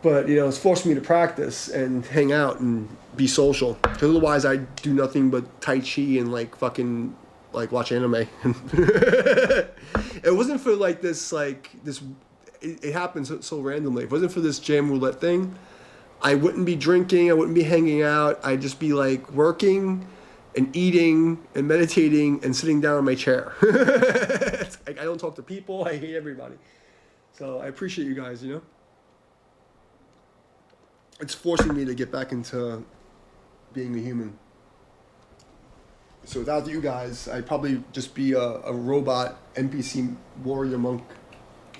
A: But, you know, it's forcing me to practice and hang out and be social. Because otherwise I do nothing but Tai Chi and, like, fucking, like, watch anime. It wasn't for, like, this, it happened so randomly. If it wasn't for this jam roulette thing, I wouldn't be drinking, I wouldn't be hanging out. I'd just be, like, working and eating and meditating and sitting down in my chair. I don't talk to people. I hate everybody. So I appreciate you guys, you know? It's forcing me to get back into being a human. So without you guys, I'd probably just be a robot NPC warrior monk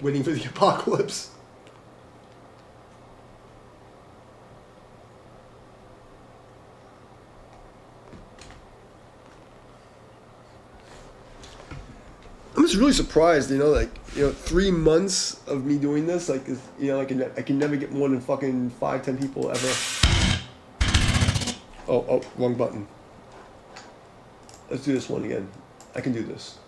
A: waiting for the apocalypse. I'm just really surprised, you know, like, you know, 3 months of me doing this, like, you know, I can never get more than fucking 5-10 people ever. Oh, wrong button. Let's do this one again. I can do this.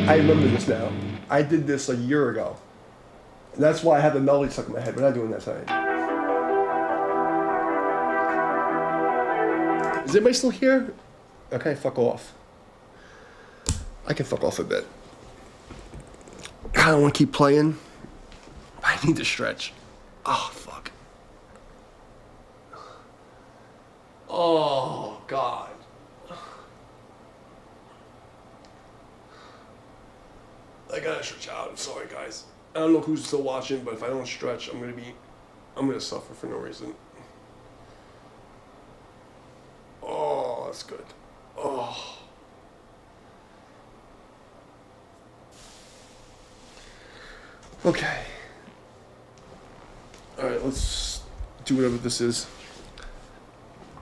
A: I remember this now. I did this a year ago. And that's why I have the melody stuck in my head. We're not doing that tonight. Is anybody still here? Okay, fuck off. I can fuck off a bit. I don't want to keep playing. I need to stretch. Oh, fuck. Oh, God. I gotta stretch out. I'm sorry, guys. I don't know who's still watching, but if I don't stretch, I'm gonna suffer for no reason. Oh, that's good. Oh. Okay. Alright, let's do whatever this is.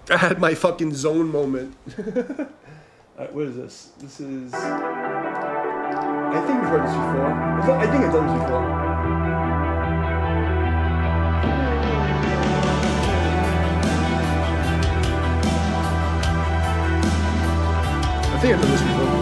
A: I had my fucking zone moment. Alright, what is this? This is... I think we've heard this before. I think I've done this before. I think I've done this before.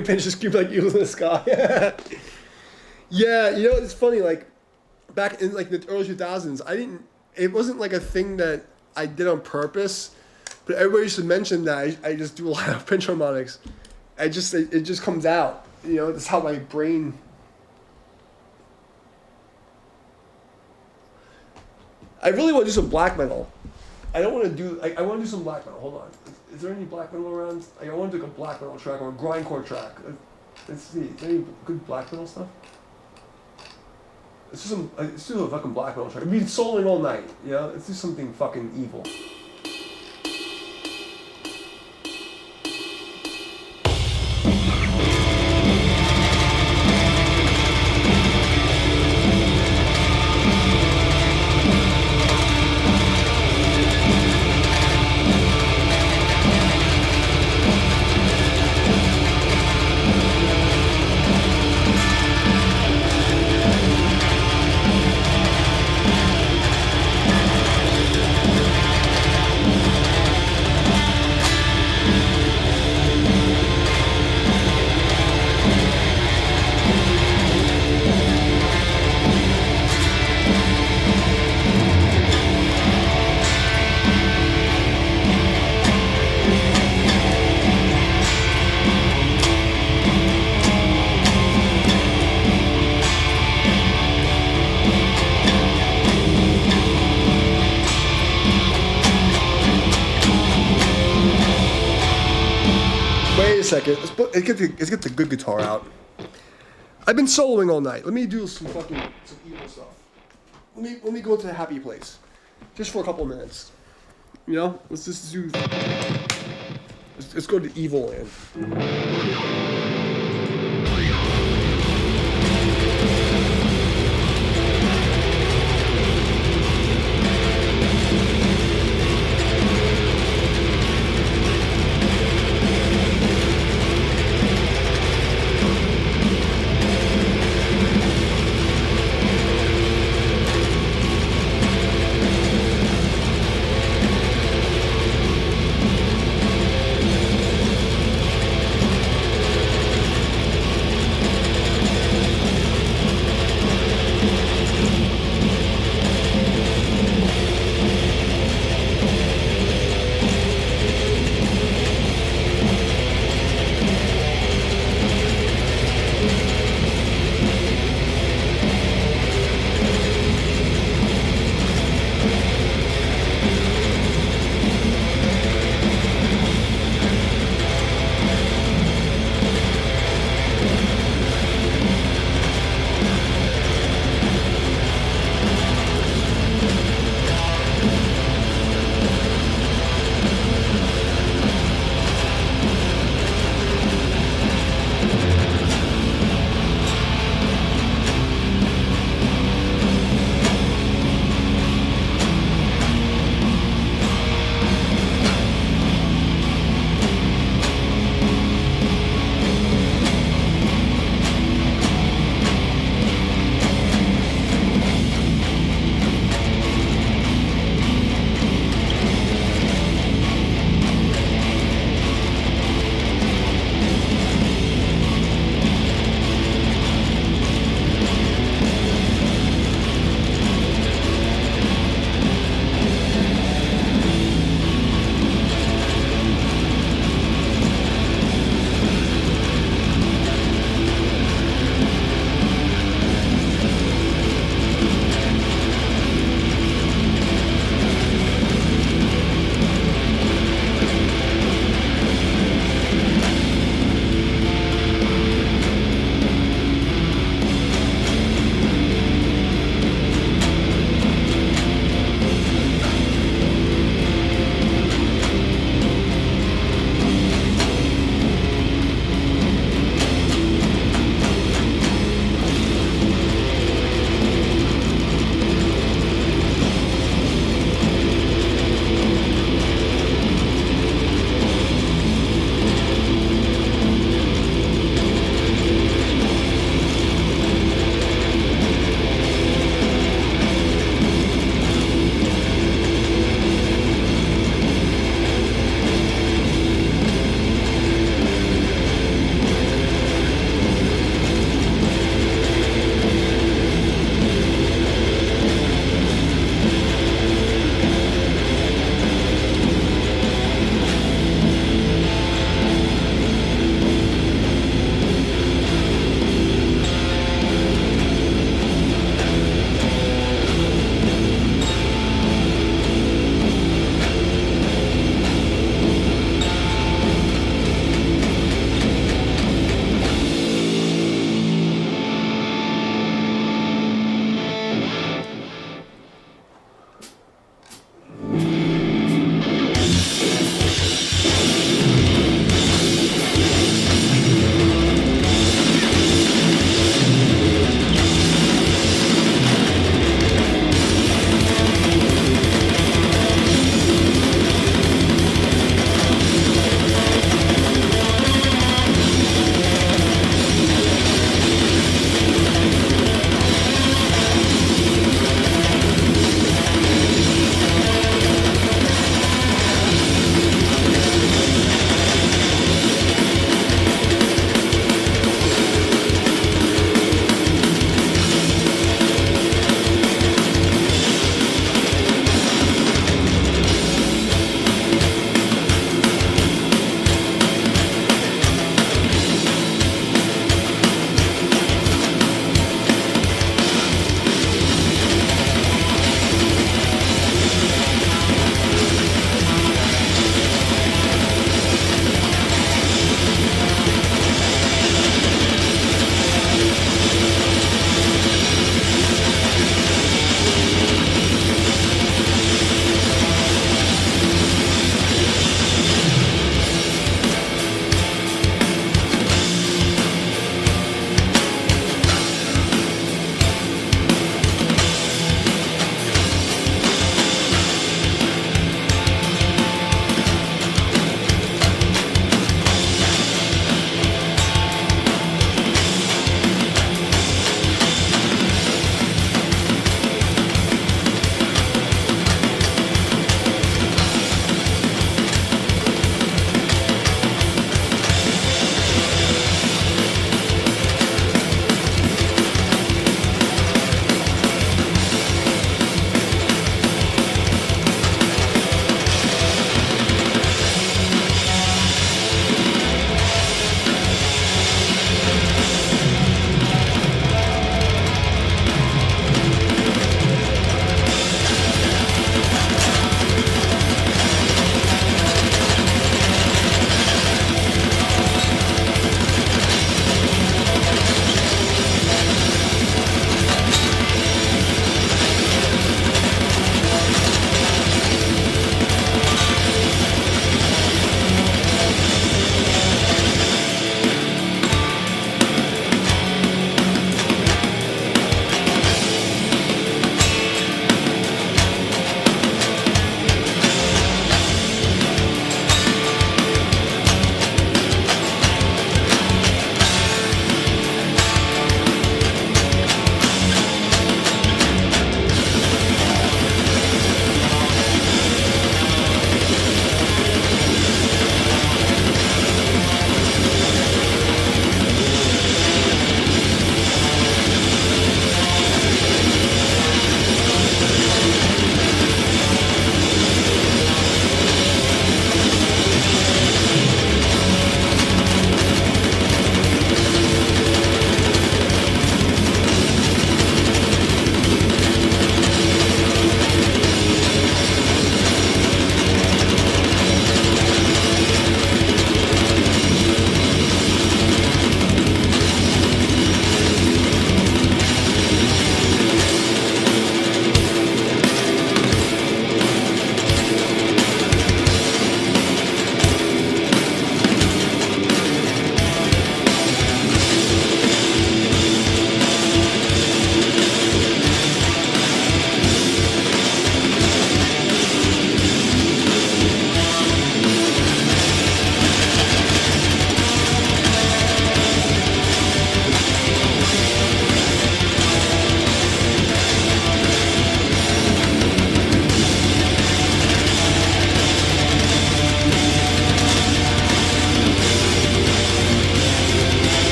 A: My pinch just keep like eagles in the sky. Yeah, you know it's funny. Like back in like the early 2000s, I didn't. It wasn't like a thing that I did on purpose, but everybody used to mention that I just do a lot of pinch harmonics. It just comes out. You know, that's how my brain. I really want to do some black metal. I don't want to do. I want to do some black metal. Hold on. Is there any black metal around? I want to do like a black metal track or a grindcore track. Let's see. Is there any good black metal stuff? Let's do a fucking black metal track. I've been soloing all night. You know, let's do something fucking evil. Wait a second. Let's get the good guitar out. I've been soloing all night. Let me do some evil stuff. Let me go to a happy place, just for a couple of minutes. You know, let's just do. Let's go to evil land.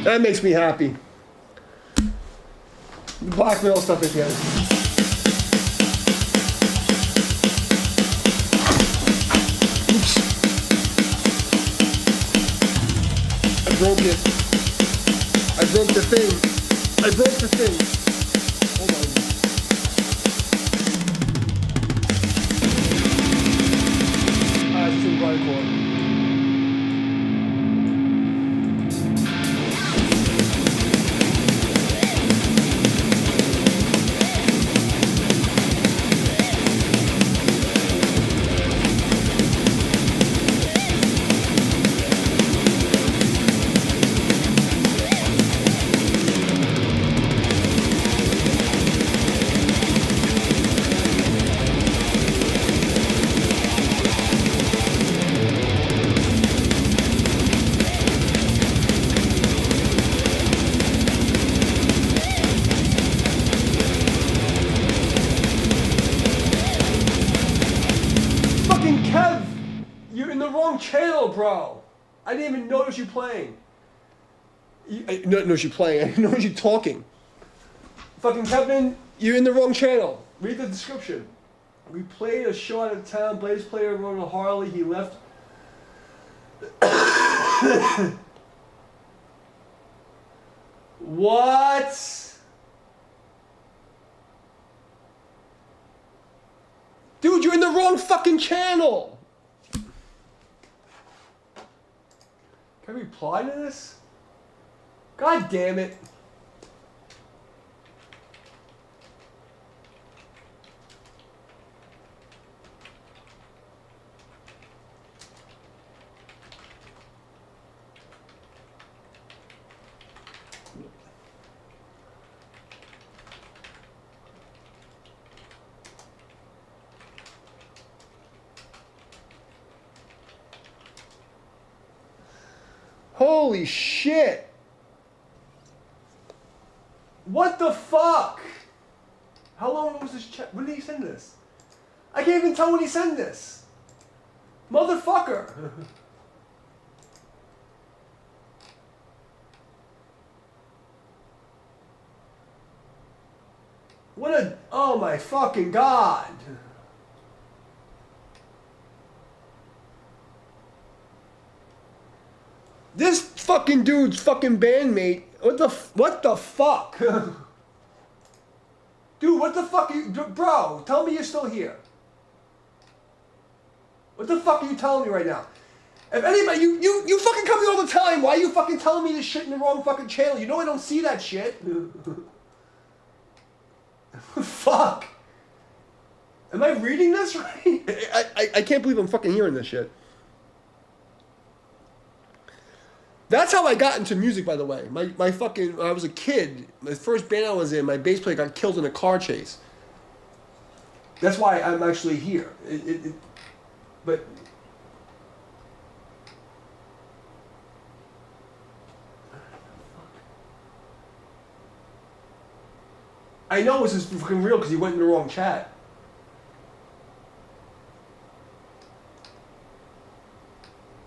A: That makes me happy. The blackmail stuff again. Oops. I broke it. I broke the thing. I broke the thing. Hold on. It's too bright cord. Kev, you're in the wrong channel, bro. I didn't even notice you playing. I didn't notice you playing. I didn't notice you talking. Fucking Kevin, you're in the wrong channel. Read the description. We played a show out of town. Blaze player rode a Harley. He left. What? Dude, you're in the wrong fucking channel! Can I reply to this? God damn it. Holy shit! What the fuck? How long was this chat? When did he send this? I can't even tell when he sent this. Motherfucker! What a... Oh my fucking god! This fucking dude's fucking bandmate. What the fuck? Dude, what the fuck are you... Bro, tell me you're still here. What the fuck are you telling me right now? If anybody... You fucking come here all the time. Why are you fucking telling me this shit in the wrong fucking channel? You know I don't see that shit. Fuck. Am I reading this right? I can't believe I'm fucking hearing this shit. That's how I got into music, by the way. My fucking... When I was a kid, the first band I was in, my bass player got killed in a car chase. That's why I'm actually here. But... I know this is fucking real because he went in the wrong chat.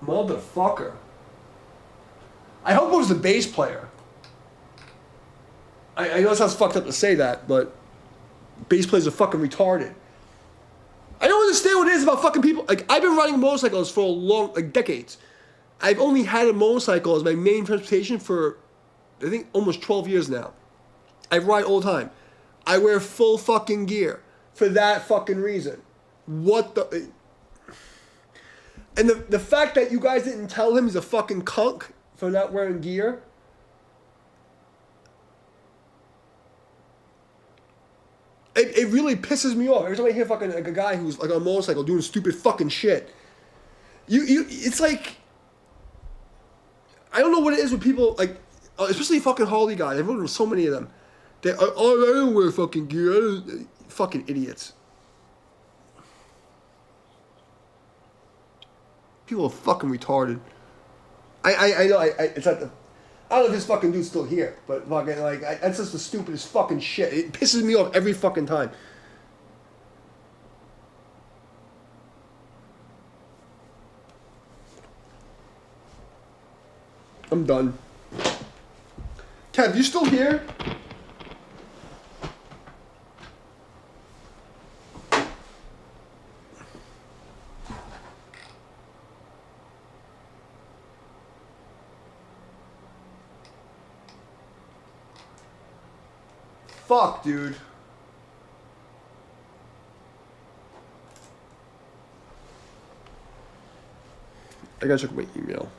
A: Motherfucker. I hope it was the bass player. I know it sounds fucked up to say that, but bass players are fucking retarded. I don't understand what it is about fucking people. Like, I've been riding motorcycles for decades. I've only had a motorcycle as my main transportation for, I think, almost 12 years now. I ride all the time. I wear full fucking gear for that fucking reason. What the... And the fact that you guys didn't tell him he's a fucking cunt for not wearing gear. It really pisses me off every time I hear fucking like a guy who's like on a motorcycle doing stupid fucking shit. It's like, I don't know what it is with people like, especially fucking Harley guys. I've run with so many of them. I don't wear fucking gear. Fucking idiots. People are fucking retarded. I know, it's not the... I don't know if this fucking dude's still here, but fucking, like, that's just the stupidest fucking shit. It pisses me off every fucking time. I'm done. Kev, you still here? Fuck, dude. I gotta check my email.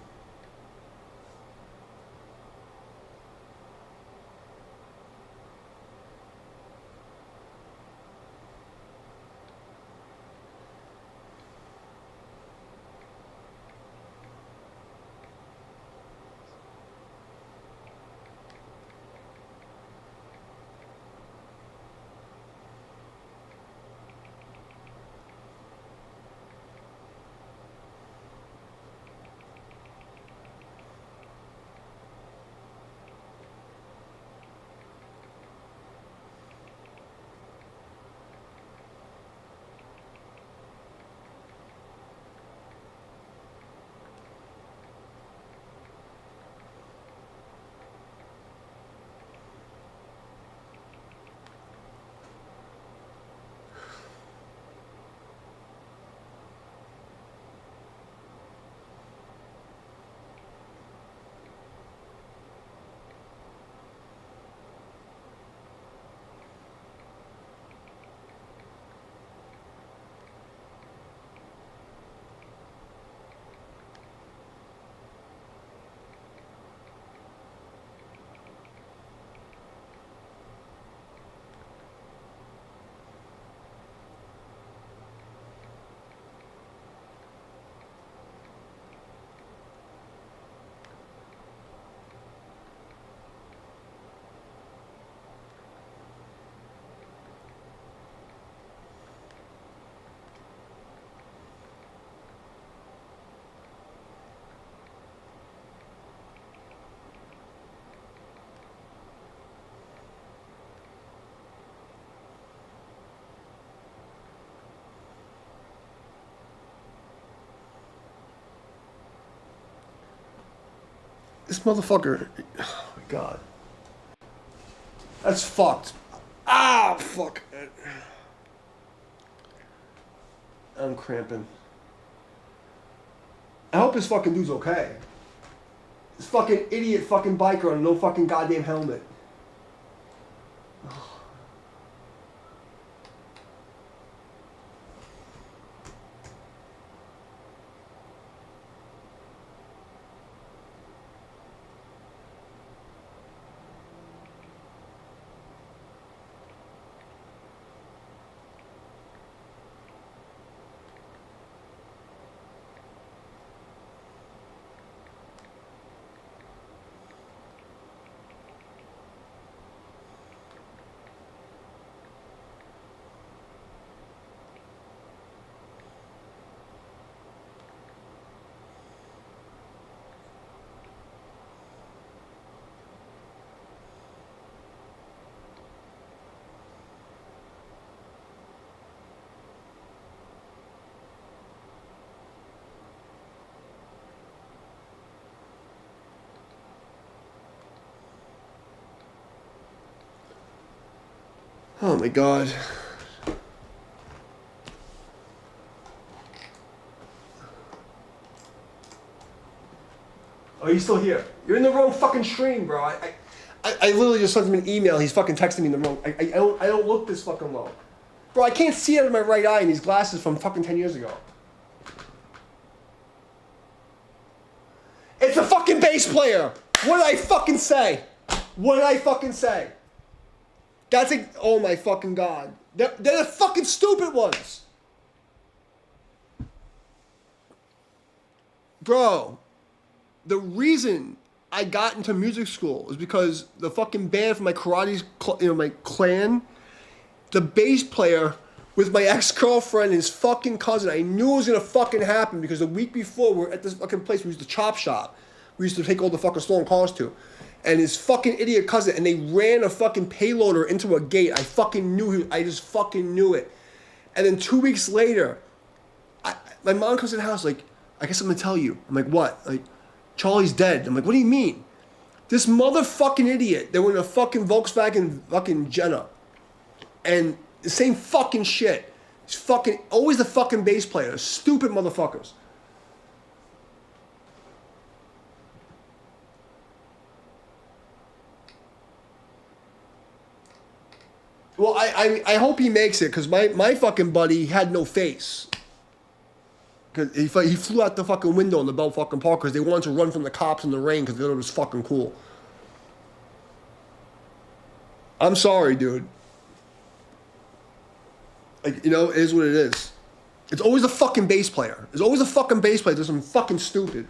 A: This motherfucker. Oh my god. That's fucked. Ah, fuck. I'm cramping. I hope this fucking dude's okay. This fucking idiot fucking biker on no fucking goddamn helmet. Oh my god. Oh, he's still here. You're in the wrong fucking stream, bro. I literally just sent him an email. He's fucking texting me in the wrong. I don't look this fucking low. Bro, I can't see out of my right eye in these glasses from fucking 10 years ago. It's a fucking bass player. What did I fucking say? What did I fucking say? That's a, oh my fucking god. They're the fucking stupid ones. Bro, the reason I got into music school is because the fucking band from my karate, my clan, the bass player with my ex-girlfriend and his fucking cousin, I knew it was gonna fucking happen because the week before we were at this fucking place we used to chop shop. We used to take all the fucking stolen cars to. And his fucking idiot cousin, and they ran a fucking payloader into a gate. I fucking knew I just fucking knew it. And then 2 weeks later, my mom comes to the house like, I guess I'm gonna tell you. I'm like, what? Like, Charlie's dead. I'm like, what do you mean? This motherfucking idiot. They were in a fucking Volkswagen fucking Jetta. And the same fucking shit. It's fucking always the fucking bass player. Stupid motherfuckers. Well, I hope he makes it, because my fucking buddy had no face. Because he flew out the fucking window in the Bell fucking Park because they wanted to run from the cops in the rain because they thought it was fucking cool. I'm sorry, dude. Like, you know, it is what it is. It's always a fucking bass player. There's always a fucking bass player. There's some fucking stupid.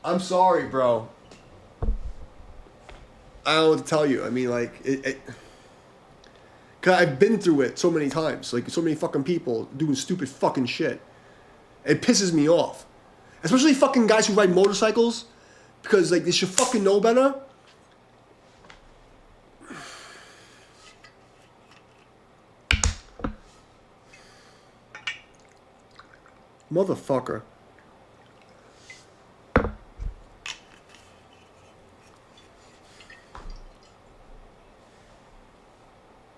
A: I'm sorry, bro. I don't know what to tell you. I mean, like, cause I've been through it so many times. Like, so many fucking people doing stupid fucking shit. It pisses me off. Especially fucking guys who ride motorcycles. Because, like, they should fucking know better. Motherfucker.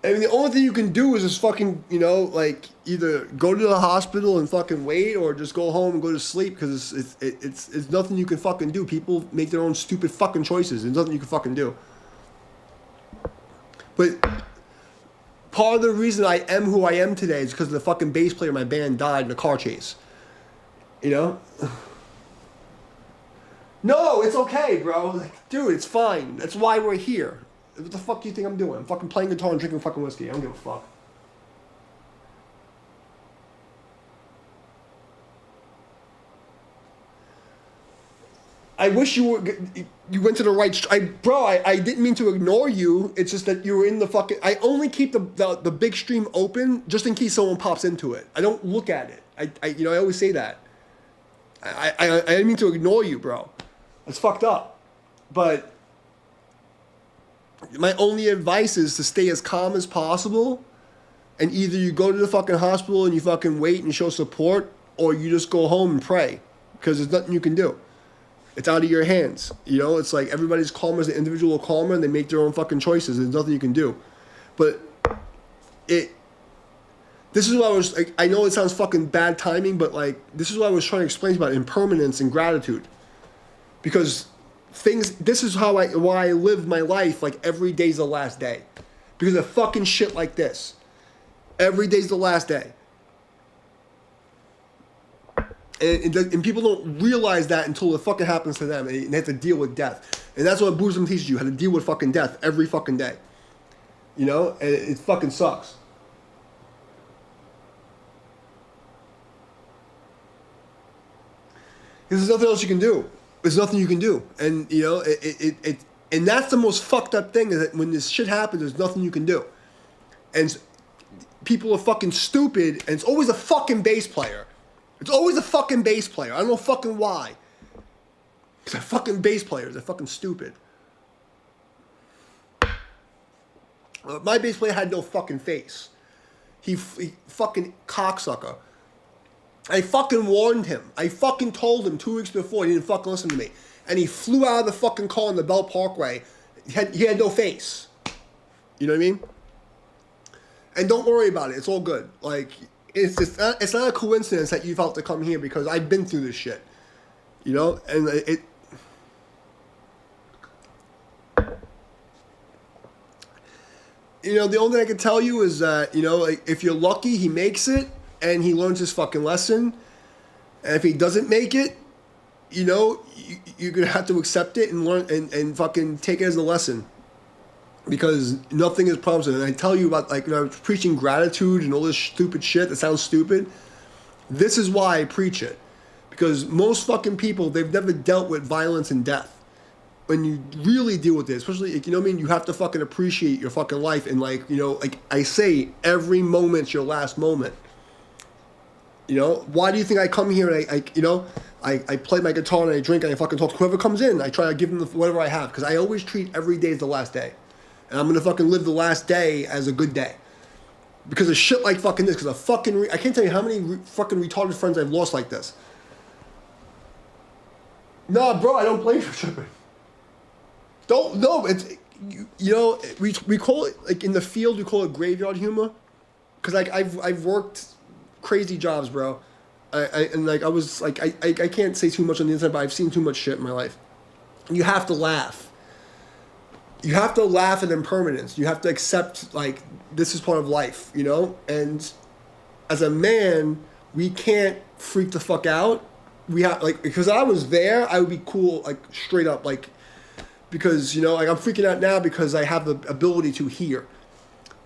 A: I mean, the only thing you can do is just fucking, you know, like, either go to the hospital and fucking wait, or just go home and go to sleep, because it's nothing you can fucking do. People make their own stupid fucking choices. There's nothing you can fucking do. But part of the reason I am who I am today is because the fucking bass player of my band died in a car chase. You know? No, it's okay, bro. Like, dude, it's fine. That's why we're here. What the fuck do you think I'm doing? I'm fucking playing guitar and drinking fucking whiskey. I don't give a fuck. I wish you went to the right. I didn't mean to ignore you. It's just that you were in the fucking. I only keep the big stream open just in case someone pops into it. I don't look at it. I always say that. I didn't mean to ignore you, bro. That's fucked up. But my only advice is to stay as calm as possible, and either you go to the fucking hospital and you fucking wait and show support, or you just go home and pray, because there's nothing you can do. It's out of your hands. You know, it's like everybody's karma is an individual karma, and they make their own fucking choices. There's nothing you can do. But this is what I was, like, I know it sounds fucking bad timing, but, like, this is what I was trying to explain about impermanence and gratitude. Because this is why I live my life like every day's the last day. Because of fucking shit like this. Every day's the last day. And people don't realize that until it fucking happens to them, and they have to deal with death. And that's what Buddhism teaches you, how to deal with fucking death every fucking day. You know? And it fucking sucks. Because there's nothing else you can do. There's nothing you can do. And, you know, and that's the most fucked up thing, is that when this shit happens, there's nothing you can do. And people are fucking stupid, and it's always a fucking bass player. It's always a fucking bass player. I don't know fucking why. Because they're fucking bass players. They're fucking stupid. My bass player had no fucking face. He fucking cocksucker. I fucking warned him. I fucking told him 2 weeks before. He didn't fucking listen to me. And he flew out of the fucking car on the Bell Parkway. He had no face. You know what I mean? And don't worry about it. It's all good. Like, it's not a coincidence that you felt to come here, because I've been through this shit. You know? And you know, the only thing I can tell you is that, you know, like, if you're lucky, he makes it. And he learns his fucking lesson. And if he doesn't make it, you know, you're going to have to accept it and learn and fucking take it as a lesson. because nothing is promised. And I tell you about, like, when I was preaching gratitude and all this stupid shit that sounds stupid, this is why I preach it. Because most fucking people, they've never dealt with violence and death. When you really deal with it, especially, like, you know what I mean? You have to fucking appreciate your fucking life. And, like, you know, like I say, every moment's your last moment. You know? Why do you think I come here and I play my guitar and I drink and I fucking talk to whoever comes in? I try to give them whatever I have. Because I always treat every day as the last day. And I'm going to fucking live the last day as a good day. Because of shit like fucking this. Because of fucking... I can't tell you how many fucking retarded friends I've lost like this. Nah, bro, I don't blame you for tripping. Don't, no, it's... You know, we call it... Like, in the field, we call it graveyard humor. Because, like, I've worked crazy jobs, bro. I can't say too much on the inside, but I've seen too much shit in my life. You have to laugh. You have to laugh at impermanence. You have to accept, like, this is part of life, you know? And as a man, we can't freak the fuck out. We have, like, because I was there, I would be cool, like, straight up, like, because, you know, like, I'm freaking out now because I have the ability to hear.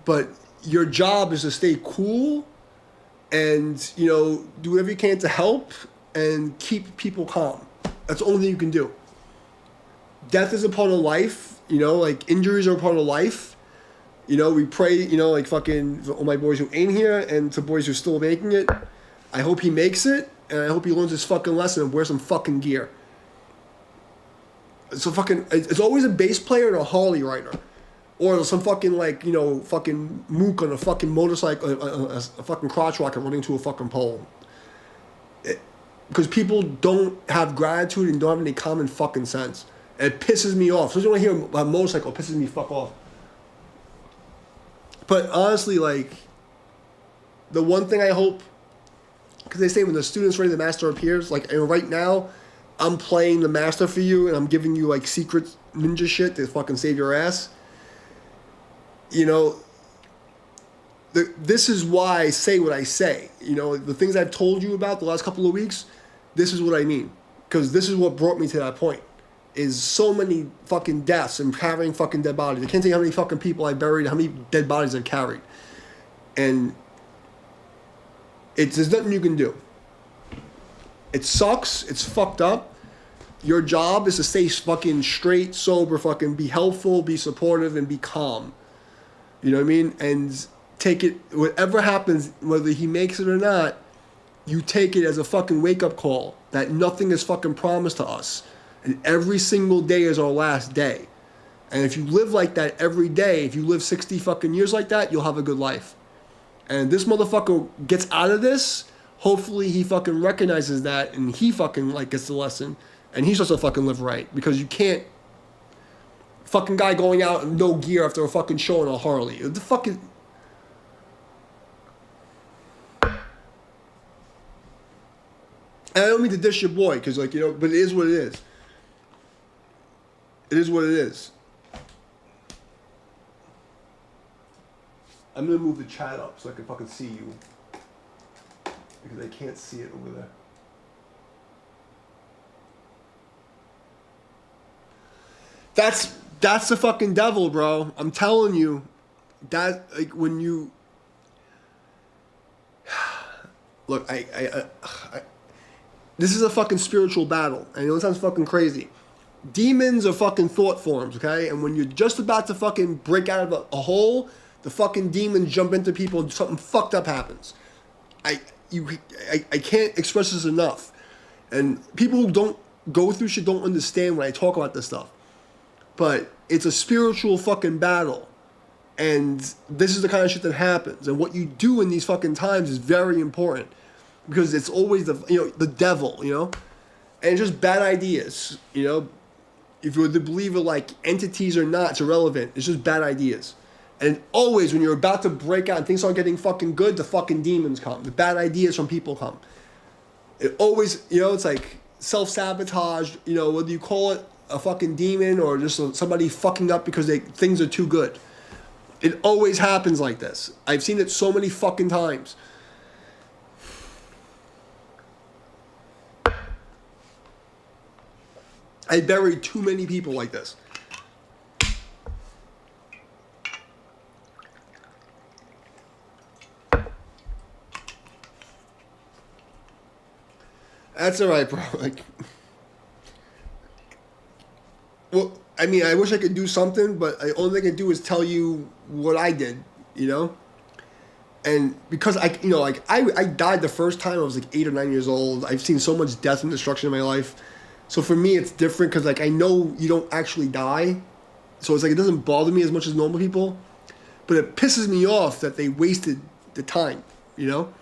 A: But your job is to stay cool and, you know, do whatever you can to help and keep people calm. That's the only thing you can do. Death is a part of life. You know, like, injuries are a part of life. You know, we pray, you know, like, fucking, for all my boys who ain't here and to boys who are still making it. I hope he makes it, and I hope he learns his fucking lesson and wears some fucking gear. So fucking, it's always a bass player and a Harley rider. Or some fucking, like, you know, fucking mook on a fucking motorcycle, a fucking crotch rocket running to a fucking pole. Because people don't have gratitude and don't have any common fucking sense. It pisses me off. So when I hear a motorcycle, it pisses me fuck off. But honestly, like, the one thing I hope, because they say when the student's ready, the master appears. Like, and right now, I'm playing the master for you, and I'm giving you, like, secret ninja shit to fucking save your ass. You know, this is why I say what I say. You know, the things I've told you about the last couple of weeks, this is what I mean. Because this is what brought me to that point. Is so many fucking deaths and carrying fucking dead bodies. I can't tell you how many fucking people I buried, how many dead bodies I've carried. And there's nothing you can do. It sucks. It's fucked up. Your job is to stay fucking straight, sober, fucking be helpful, be supportive, and be calm. You know what I mean? And take it, whatever happens, whether he makes it or not, you take it as a fucking wake-up call that nothing is fucking promised to us. And every single day is our last day. And if you live like that every day, if you live 60 fucking years like that, you'll have a good life. And this motherfucker gets out of this, hopefully he fucking recognizes that and he fucking, like, gets the lesson. And he's supposed to fucking live right. Because you can't fucking guy going out in no gear after a fucking show on a Harley. The fucking... And I don't mean to dish your boy, because, like, you know, but it is what it is. It is what it is. I'm going to move the chat up so I can fucking see you. Because I can't see it over there. That's the fucking devil, bro. I'm telling you. That, like, when you... Look, this is a fucking spiritual battle. I know it sounds fucking crazy. Demons are fucking thought forms, okay? And when you're just about to fucking break out of a hole, the fucking demons jump into people and something fucked up happens. I can't express this enough. And people who don't go through shit don't understand when I talk about this stuff. But it's a spiritual fucking battle. And this is the kind of shit that happens. And what you do in these fucking times is very important. Because it's always the devil, you know? And it's just bad ideas, you know? If you're the believer, like, entities or not, it's irrelevant. It's just bad ideas. And always, when you're about to break out and things aren't getting fucking good, the fucking demons come. The bad ideas from people come. It always, you know, it's like self-sabotage, you know, whether you call it a fucking demon or just somebody fucking up because things are too good. It always happens like this. I've seen it so many fucking times. I buried too many people like this. That's all right, bro. Like, well, I mean, I wish I could do something, but the only thing I can do is tell you what I did, you know? And because I died the first time I was like 8 or 9 years old. I've seen so much death and destruction in my life. So for me, it's different because like I know you don't actually die. So it's like it doesn't bother me as much as normal people. But it pisses me off that they wasted the time, you know?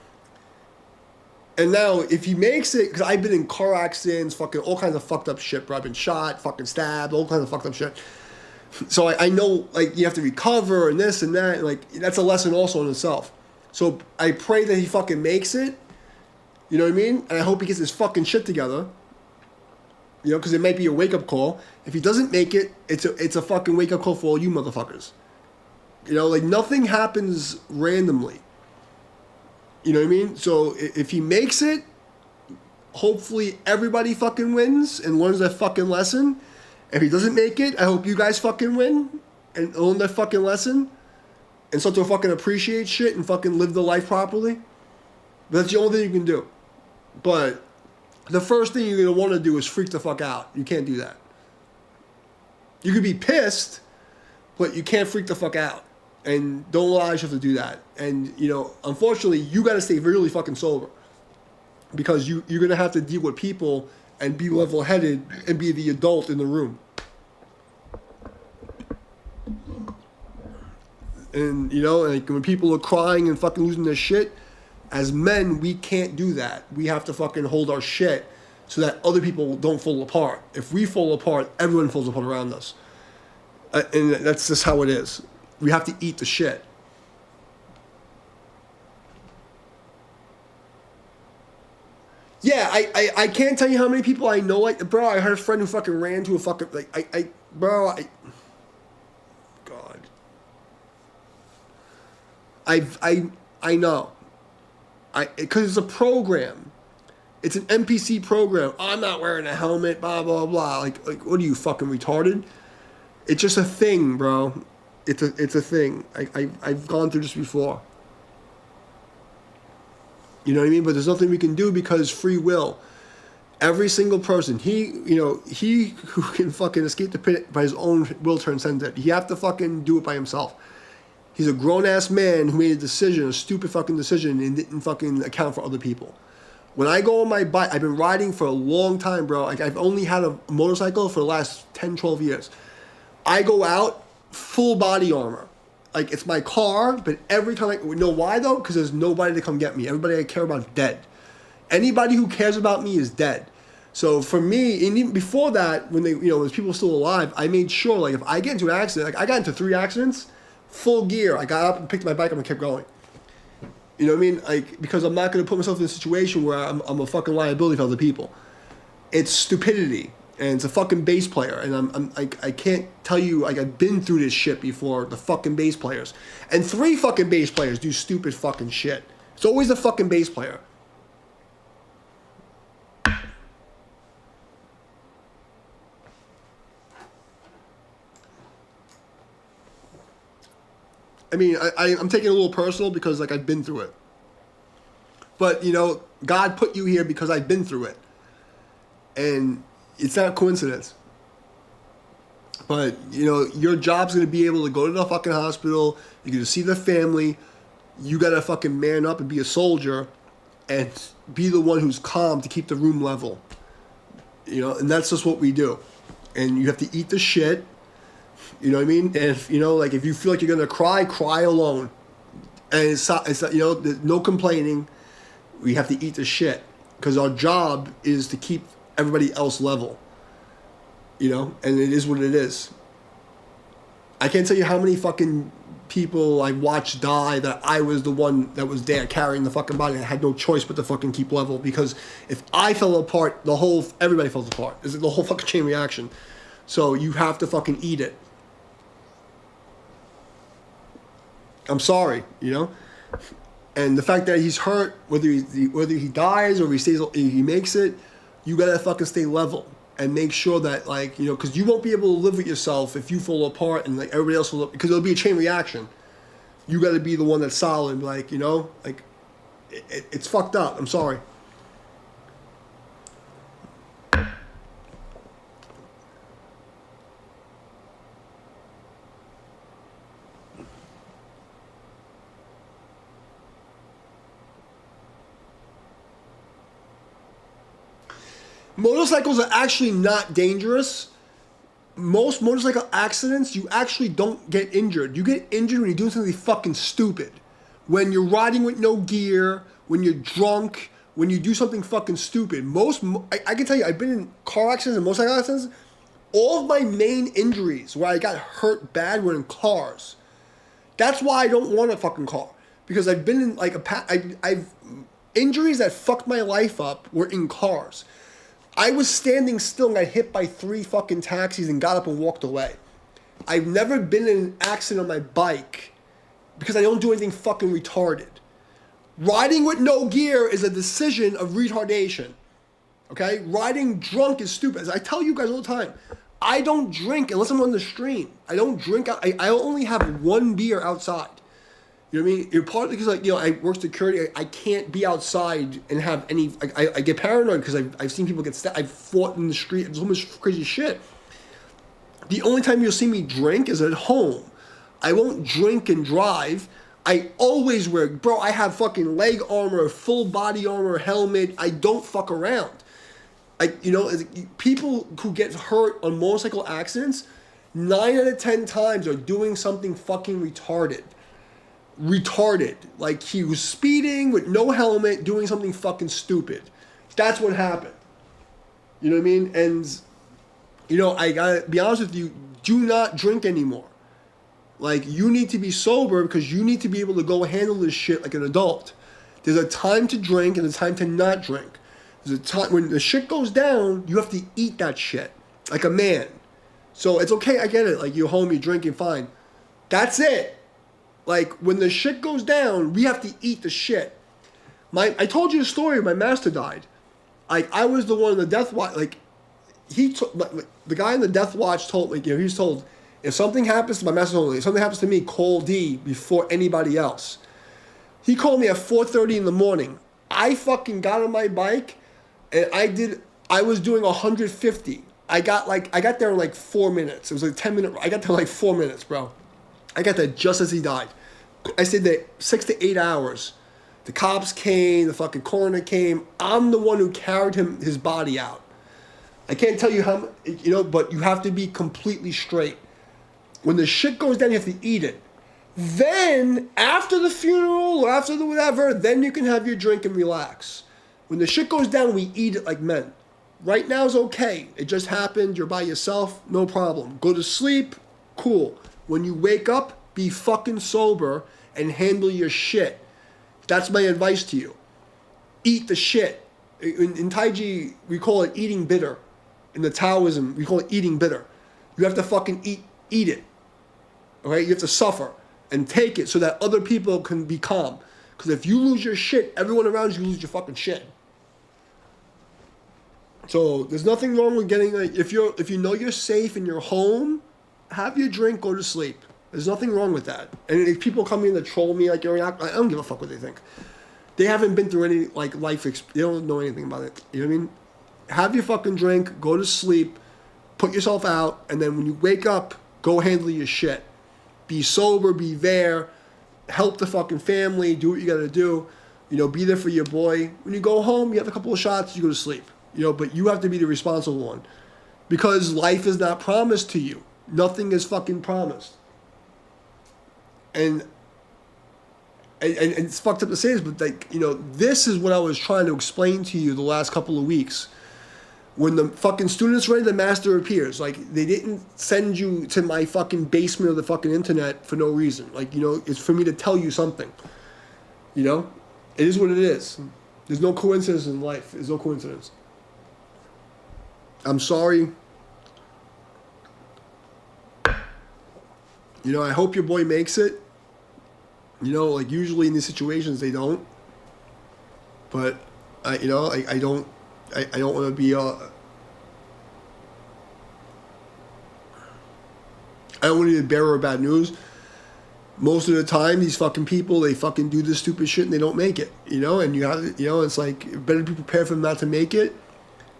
A: And now, if he makes it, because I've been in car accidents, fucking all kinds of fucked up shit, bro. I've been shot, fucking stabbed, all kinds of fucked up shit. So I know, like, you have to recover and this and that. And, like, that's a lesson also in itself. So I pray that he fucking makes it. You know what I mean? And I hope he gets his fucking shit together. You know, because it might be a wake-up call. If he doesn't make it, it's a fucking wake-up call for all you motherfuckers. You know, like, nothing happens randomly. You know what I mean? So if he makes it, hopefully everybody fucking wins and learns that fucking lesson. If he doesn't make it, I hope you guys fucking win and learn that fucking lesson and start to fucking appreciate shit and fucking live the life properly. But that's the only thing you can do. But the first thing you're going to want to do is freak the fuck out. You can't do that. You could be pissed, but you can't freak the fuck out. And don't allow yourself to do that. And, you know, unfortunately, you got to stay really fucking sober. Because you're going to have to deal with people and be level-headed and be the adult in the room. And, you know, like when people are crying and fucking losing their shit, as men, we can't do that. We have to fucking hold our shit so that other people don't fall apart. If we fall apart, everyone falls apart around us. And that's just how it is. We have to eat the shit. Yeah, I can't tell you how many people I know. Like, bro, I had a friend who fucking ran to a fucking God. I know. Because it's a program. It's an NPC program. I'm not wearing a helmet. Blah blah blah. Like what are you fucking retarded? It's just a thing, bro. It's a thing. I've gone through this before. You know what I mean? But there's nothing we can do because free will. Every single person, he who can fucking escape the pit by his own will transcends it. He have to fucking do it by himself. He's a grown-ass man who made a stupid fucking decision, and didn't fucking account for other people. When I go on my bike, I've been riding for a long time, bro. Like, I've only had a motorcycle for the last 10, 12 years. I go out, full body armor. Like, it's my car, but every time you know why, though? Because there's nobody to come get me. Everybody I care about is dead. Anybody who cares about me is dead. So for me, and even before that, when when people were still alive, I made sure, like, if I get into an accident, like, I got into 3 accidents, full gear. I got up and picked my bike up and kept going. You know what I mean? Like, because I'm not going to put myself in a situation where I'm a fucking liability for other people. It's stupidity. And it's a fucking bass player, and I can't tell you, like, I've been through this shit before, the fucking bass players. And 3 fucking bass players do stupid fucking shit. It's always the fucking bass player. I mean, I'm taking it a little personal because, like, I've been through it. But, God put you here because I've been through it. And it's not a coincidence. But, your job's going to be able to go to the fucking hospital. You're going to see the family. You got to fucking man up and be a soldier and be the one who's calm to keep the room level. And that's just what we do. And you have to eat the shit. You know what I mean? And if, if you feel like you're going to cry alone. And it's there's no complaining. We have to eat the shit. Because our job is to keep everybody else level. And it is what it is. I can't tell you how many fucking people I watched die that I was the one that was there carrying the fucking body. I had no choice but to fucking keep level, because if I fell apart, everybody falls apart. It's the whole fucking chain reaction. So you have to fucking eat it. I'm sorry, And the fact that he's hurt, whether he dies or he makes it, you gotta fucking stay level and make sure that, like, because you won't be able to live with yourself if you fall apart and, like, everybody else will, because it'll be a chain reaction. You gotta be the one that's solid, like, it's fucked up. I'm sorry. Motorcycles are actually not dangerous. Most motorcycle accidents, you actually don't get injured. You get injured when you're doing something fucking stupid. When you're riding with no gear, when you're drunk, when you do something fucking stupid. I can tell you, I've been in car accidents and motorcycle accidents. All of my main injuries where I got hurt bad were in cars. That's why I don't want a fucking car. Because I've been in like I've injuries that fucked my life up were in cars. I was standing still and got hit by 3 fucking taxis and got up and walked away. I've never been in an accident on my bike because I don't do anything fucking retarded. Riding with no gear is a decision of retardation. Okay? Riding drunk is stupid. As I tell you guys all the time, I don't drink unless I'm on the stream. I don't drink. I only have 1 beer outside. You know what I mean? You're partly because, like, you know, I work security. I can't be outside and have any. I get paranoid because I've seen people get stabbed. I've fought in the street. There's so much crazy shit. The only time you'll see me drink is at home. I won't drink and drive. I always wear, bro. I have fucking leg armor, full body armor, helmet. I don't fuck around. People who get hurt on motorcycle accidents, 9 out of 10 times are doing something fucking retarded. Like he was speeding with no helmet, doing something fucking stupid. That's what happened. You know what I mean? And, you know, I gotta be honest with you, do not drink anymore. Like, you need to be sober because you need to be able to go handle this shit like an adult. There's a time to drink and a time to not drink. There's a time when the shit goes down, you have to eat that shit like a man. So it's okay, I get it. Like, you're home, you're drinking, fine. That's it. Like, when the shit goes down, we have to eat the shit. I told you the story. My master died. Like, I was the one in the death watch. Like, the guy in the death watch told me, he was told, if something happens to my master, told me, if something happens to me, call D before anybody else. He called me at 4:30 in the morning. I fucking got on my bike, and I was doing 150. I got there in like 4 minutes. It was like 10-minute. I got there in like 4 minutes, bro. I got there just as he died. I stayed there 6 to 8 hours. The cops came, the fucking coroner came. I'm the one who carried his body out. I can't tell you how, but you have to be completely straight. When the shit goes down, you have to eat it. Then, after the funeral or after the whatever, then you can have your drink and relax. When the shit goes down, we eat it like men. Right now is okay. It just happened. You're by yourself. No problem. Go to sleep. Cool. When you wake up, be fucking sober and handle your shit. That's my advice to you. Eat the shit. In Taiji, we call it eating bitter. In the Taoism, we call it eating bitter. You have to fucking eat it. Okay? You have to suffer and take it so that other people can be calm. Because if you lose your shit, everyone around you lose your fucking shit. So there's nothing wrong with getting, like, if you know you're safe in your home, have your drink, go to sleep. There's nothing wrong with that. And if people come in to troll me like you're not, I don't give a fuck what they think. They haven't been through any like they don't know anything about it. You know what I mean? Have your fucking drink, go to sleep, put yourself out, and then when you wake up, go handle your shit. Be sober, be there, help the fucking family, do what you gotta do. Be there for your boy. When you go home, you have a couple of shots, you go to sleep. But you have to be the responsible one. Because life is not promised to you. Nothing is fucking promised. And it's fucked up to say this, but this is what I was trying to explain to you the last couple of weeks. When the fucking student's ready, the master appears. Like, they didn't send you to my fucking basement of the fucking internet for no reason. Like, it's for me to tell you something. It is what it is. There's no coincidence in life. There's no coincidence. I'm sorry. I hope your boy makes it. Like, usually in these situations they don't. But I don't want to be I don't want to be the bearer of bad news. Most of the time, these fucking people, they fucking do this stupid shit and they don't make it. And you have, it's like, better be prepared for him not to make it,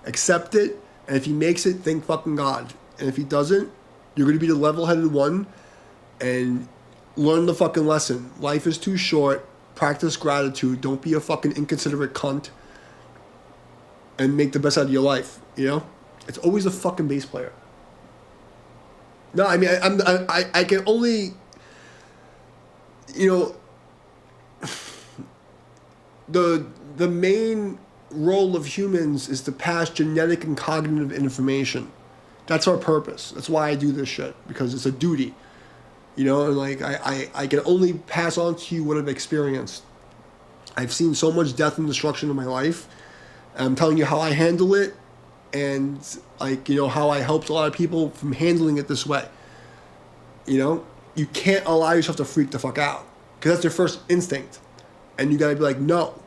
A: accept it, and if he makes it, thank fucking God. And if he doesn't, you're going to be the level-headed one and learn the fucking lesson. Life is too short. Practice gratitude. Don't be a fucking inconsiderate cunt. and make the best out of your life. You know, it's always a fucking bass player. No, I mean I can only, you know, the main role of humans is to pass genetic and cognitive information. That's our purpose. That's why I do this shit, because it's a duty. You know, and like I can only pass on to you what I've experienced. I've seen so much death and destruction in my life. I'm telling you how I handle it, and like, you know, how I helped a lot of people from handling it this way. You know, you can't allow yourself to freak the fuck out, because that's your first instinct, and you gotta be like, no.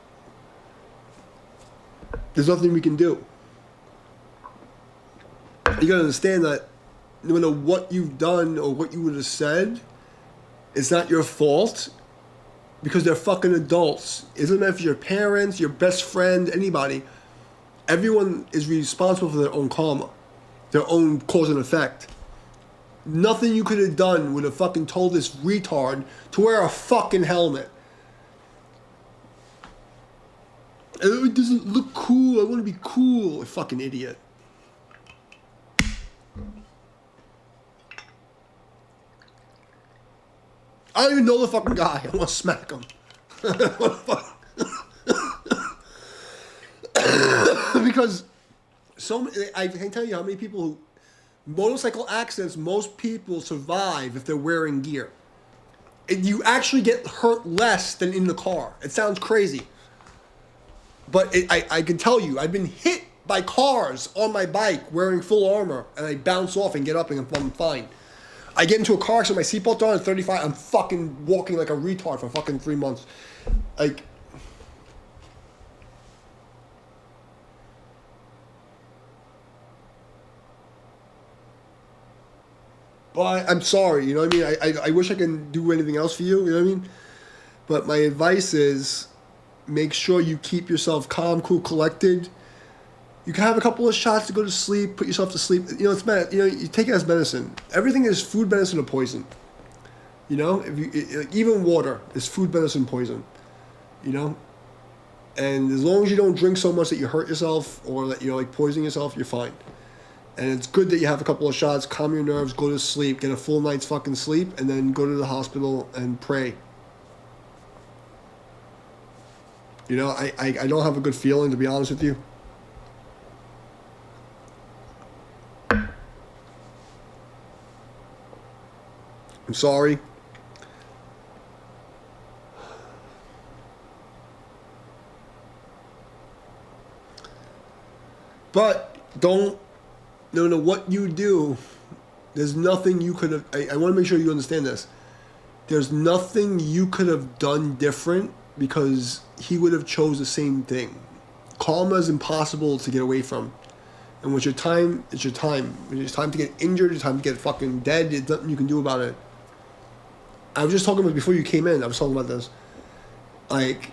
A: There's nothing we can do. You gotta understand that no matter what you've done or what you would have said, it's not your fault, because they're fucking adults. It doesn't matter if your parents, your best friend, anybody. Everyone is responsible for their own karma, their own cause and effect. Nothing you could have done would have fucking told this retard to wear a fucking helmet. It doesn't look cool. I want to be cool. Fucking idiot. I don't even know the fucking guy. I want to smack him. Because I can tell you how many people who, motorcycle accidents, most people survive if they're wearing gear. And you actually get hurt less than in the car. It sounds crazy. But I can tell you, I've been hit by cars on my bike wearing full armor, and I bounce off and get up and I'm fine. I get into a car accident, my seatbelt on at 35, I'm fucking walking like a retard for fucking 3 months. Like, but I'm sorry, you know what I mean? I wish I can do anything else for you, you know what I mean? But my advice is, make sure you keep yourself calm, cool, collected. You can have a couple of shots to go to sleep, put yourself to sleep. You know, you take it as medicine. Everything is food, medicine, or poison. You know, even water is food, medicine, poison. You know, and as long as you don't drink so much that you hurt yourself or that you're like poisoning yourself, you're fine. And it's good that you have a couple of shots, calm your nerves, go to sleep, get a full night's fucking sleep, and then go to the hospital and pray. You know, I don't have a good feeling, to be honest with you. I'm sorry. But no matter what you do, there's nothing you could have. I want to make sure you understand this. There's nothing you could have done different, because he would have chose the same thing. Karma is impossible to get away from. And with your time, it's your time. When it's time to get injured, it's time to get fucking dead, there's nothing you can do about it. I was just talking about, before you came in, I was talking about this. Like,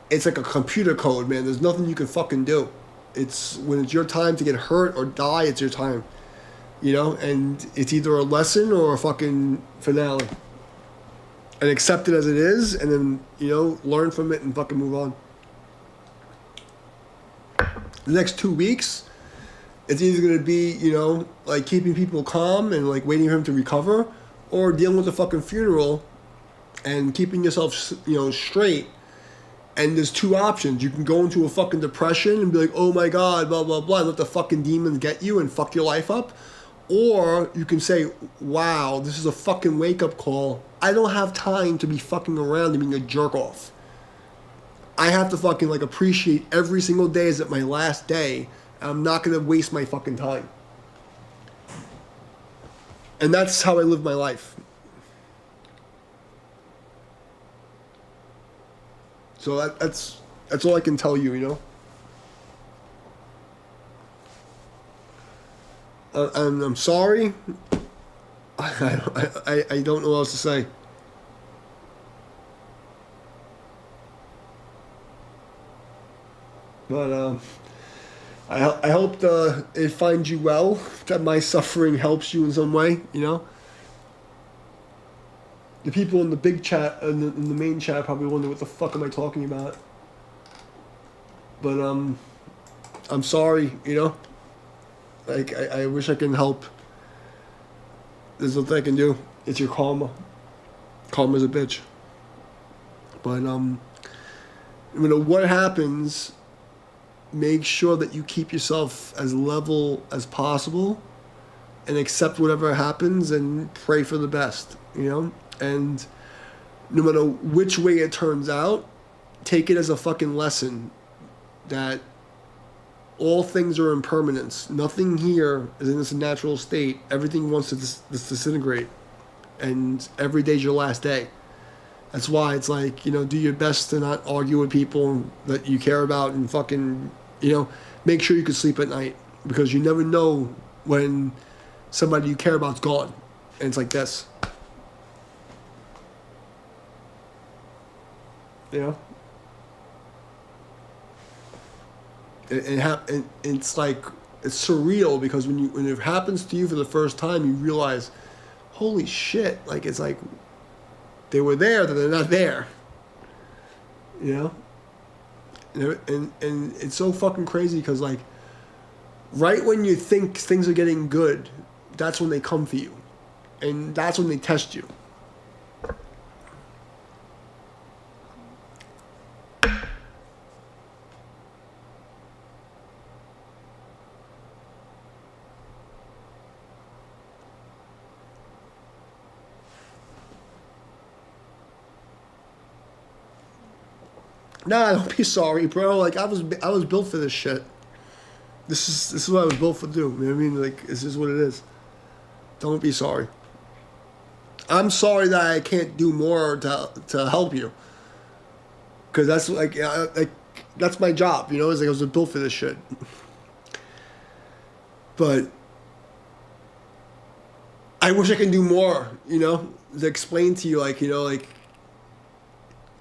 A: it's like a computer code, man. There's nothing you can fucking do. It's when it's your time to get hurt or die, it's your time. You know? And it's either a lesson or a fucking finale. And accept it as it is, and then, you know, learn from it and fucking move on. The next 2 weeks, it's either going to be, you know, like keeping people calm and like waiting for him to recover, or dealing with the fucking funeral and keeping yourself, you know, straight. And there's two options. You can go into a fucking depression and be like, oh my God, blah, blah, blah, and let the fucking demons get you and fuck your life up. Or you can say, wow, this is a fucking wake-up call. I don't have time to be fucking around and being a jerk off. I have to fucking like appreciate every single day as at my last day. And I'm not going to waste my fucking time. And that's how I live my life. So that's all I can tell you, you know. And I'm sorry. I don't know what else to say. But I hope it finds you well, that my suffering helps you in some way, you know. The people in the big chat, in the main chat, probably wonder what the fuck am I talking about. But I'm sorry, you know? Like, I wish I can help. There's nothing I can do. It's your karma. Karma's a bitch. But, what happens, make sure that you keep yourself as level as possible and accept whatever happens and pray for the best, you know? And no matter which way it turns out, take it as a fucking lesson that all things are impermanence. Nothing here is in its natural state. Everything wants to disintegrate. And every day's your last day. That's why it's like, do your best to not argue with people that you care about and fucking, make sure you can sleep at night. Because you never know when somebody you care about's gone. And it's like this. It's like, it's surreal because when it happens to you for the first time, you realize, holy shit, like, it's like, they were there, but they're not there. And it's so fucking crazy because, like, right when you think things are getting good, that's when they come for you. And that's when they test you. Nah, don't be sorry, bro. Like, I was built for this shit. This is what I was built for do. You know what I mean? Like, this is what it is. Don't be sorry. I'm sorry that I can't do more to help you. Cause that's like that's my job. It's like I was built for this shit. But I wish I could do more. To explain to you, like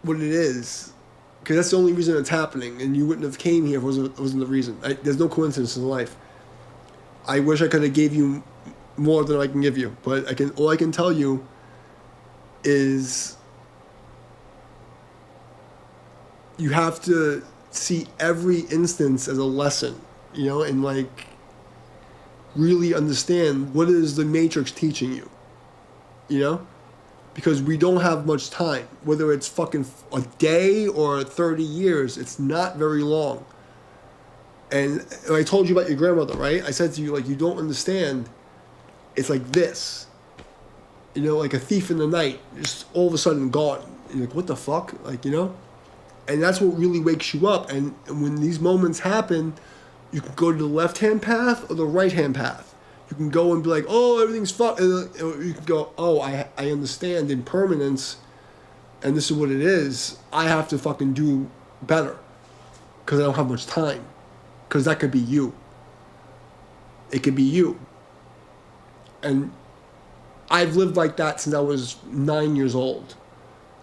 A: what it is. Because that's the only reason it's happening, and you wouldn't have came here if it wasn't the reason. There's no coincidence in life. I wish I could have gave you more than I can give you, but all I can tell you is you have to see every instance as a lesson, and like really understand what is the Matrix teaching you, Because we don't have much time. Whether it's fucking a day or 30 years, it's not very long. And I told you about your grandmother, right? I said to you, like, you don't understand. It's like this. Like a thief in the night, just all of a sudden gone. You're like, what the fuck? Like, And that's what really wakes you up. And when these moments happen, you can go to the left-hand path or the right-hand path. You can go and be like, oh, everything's fucked. You can go, oh, I understand impermanence, and this is what it is. I have to fucking do better because I don't have much time. Because that could be you. It could be you. And I've lived like that since I was 9 years old.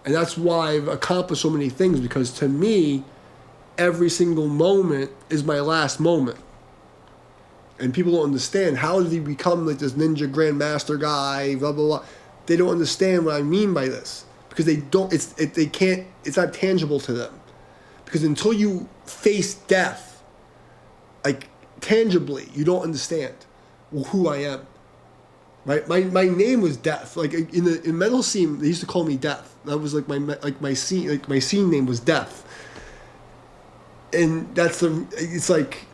A: And that's why I've accomplished so many things, because to me, every single moment is my last moment. And people don't understand, how did he become like this ninja grandmaster guy, blah, blah, blah. They don't understand what I mean by this. Because it's not tangible to them. Because until you face death, like tangibly, you don't understand who I am. Right? My name was Death. Like in metal scene, they used to call me Death. That was like my scene name was Death. And it's like,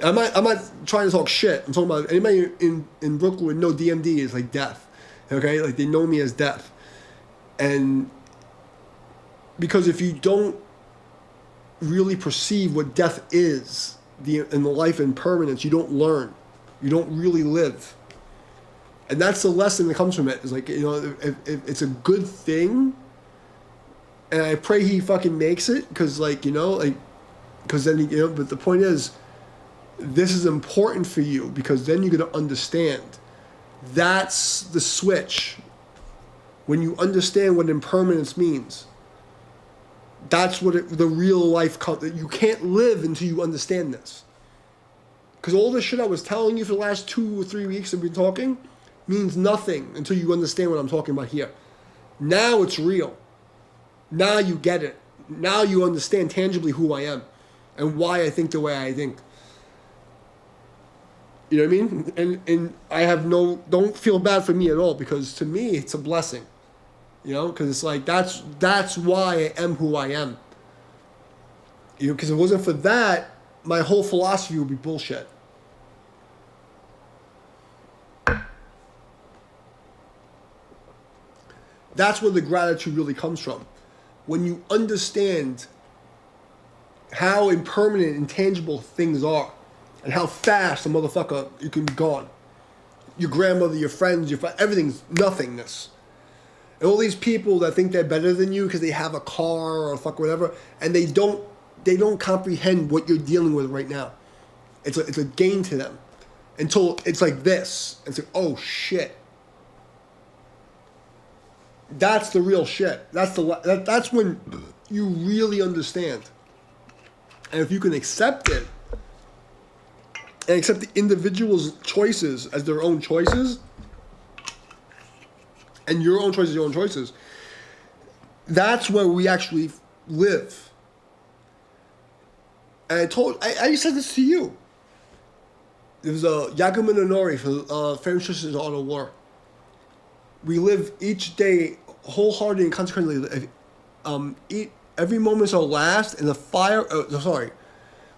A: I'm not trying to talk shit. I'm talking about anybody in Brooklyn would know DMD is like Death. Okay? Like, they know me as Death. And because if you don't really perceive what death is, in the life impermanence, you don't learn. You don't really live. And that's the lesson that comes from it. It's like, if it's a good thing, and I pray he fucking makes it, because because then, but the point is, this is important for you, because then you're going to understand. That's the switch. When you understand what impermanence means, that's what the real life comes. You can't live until you understand this. Because all the shit I was telling you for the last 2 or 3 weeks that we've been talking means nothing until you understand what I'm talking about here. Now it's real. Now you get it. Now you understand tangibly who I am. and why I think the way I think. You know what I mean? And I have don't feel bad for me at all, because to me it's a blessing. You know, because it's like that's why I am who I am. You know, because if it wasn't for that, my whole philosophy would be bullshit. That's where the gratitude really comes from. When you understand how impermanent, intangible things are, and how fast a motherfucker you can be gone. Your grandmother, your friends, everything's nothingness. And all these people that think they're better than you because they have a car or fuck whatever, and they don't comprehend what you're dealing with right now. It's a gain to them, until it's like this. It's like, oh shit. That's the real shit. That's when you really understand. And if you can accept it, and accept the individual's choices as their own choices, and your own choices, your own choices, that's where we actually live. And I said this to you. There was a Yakumo Nonori for Famous Sisters Art of War. We live each day wholeheartedly and consequently. Every moment is our last, and the fire.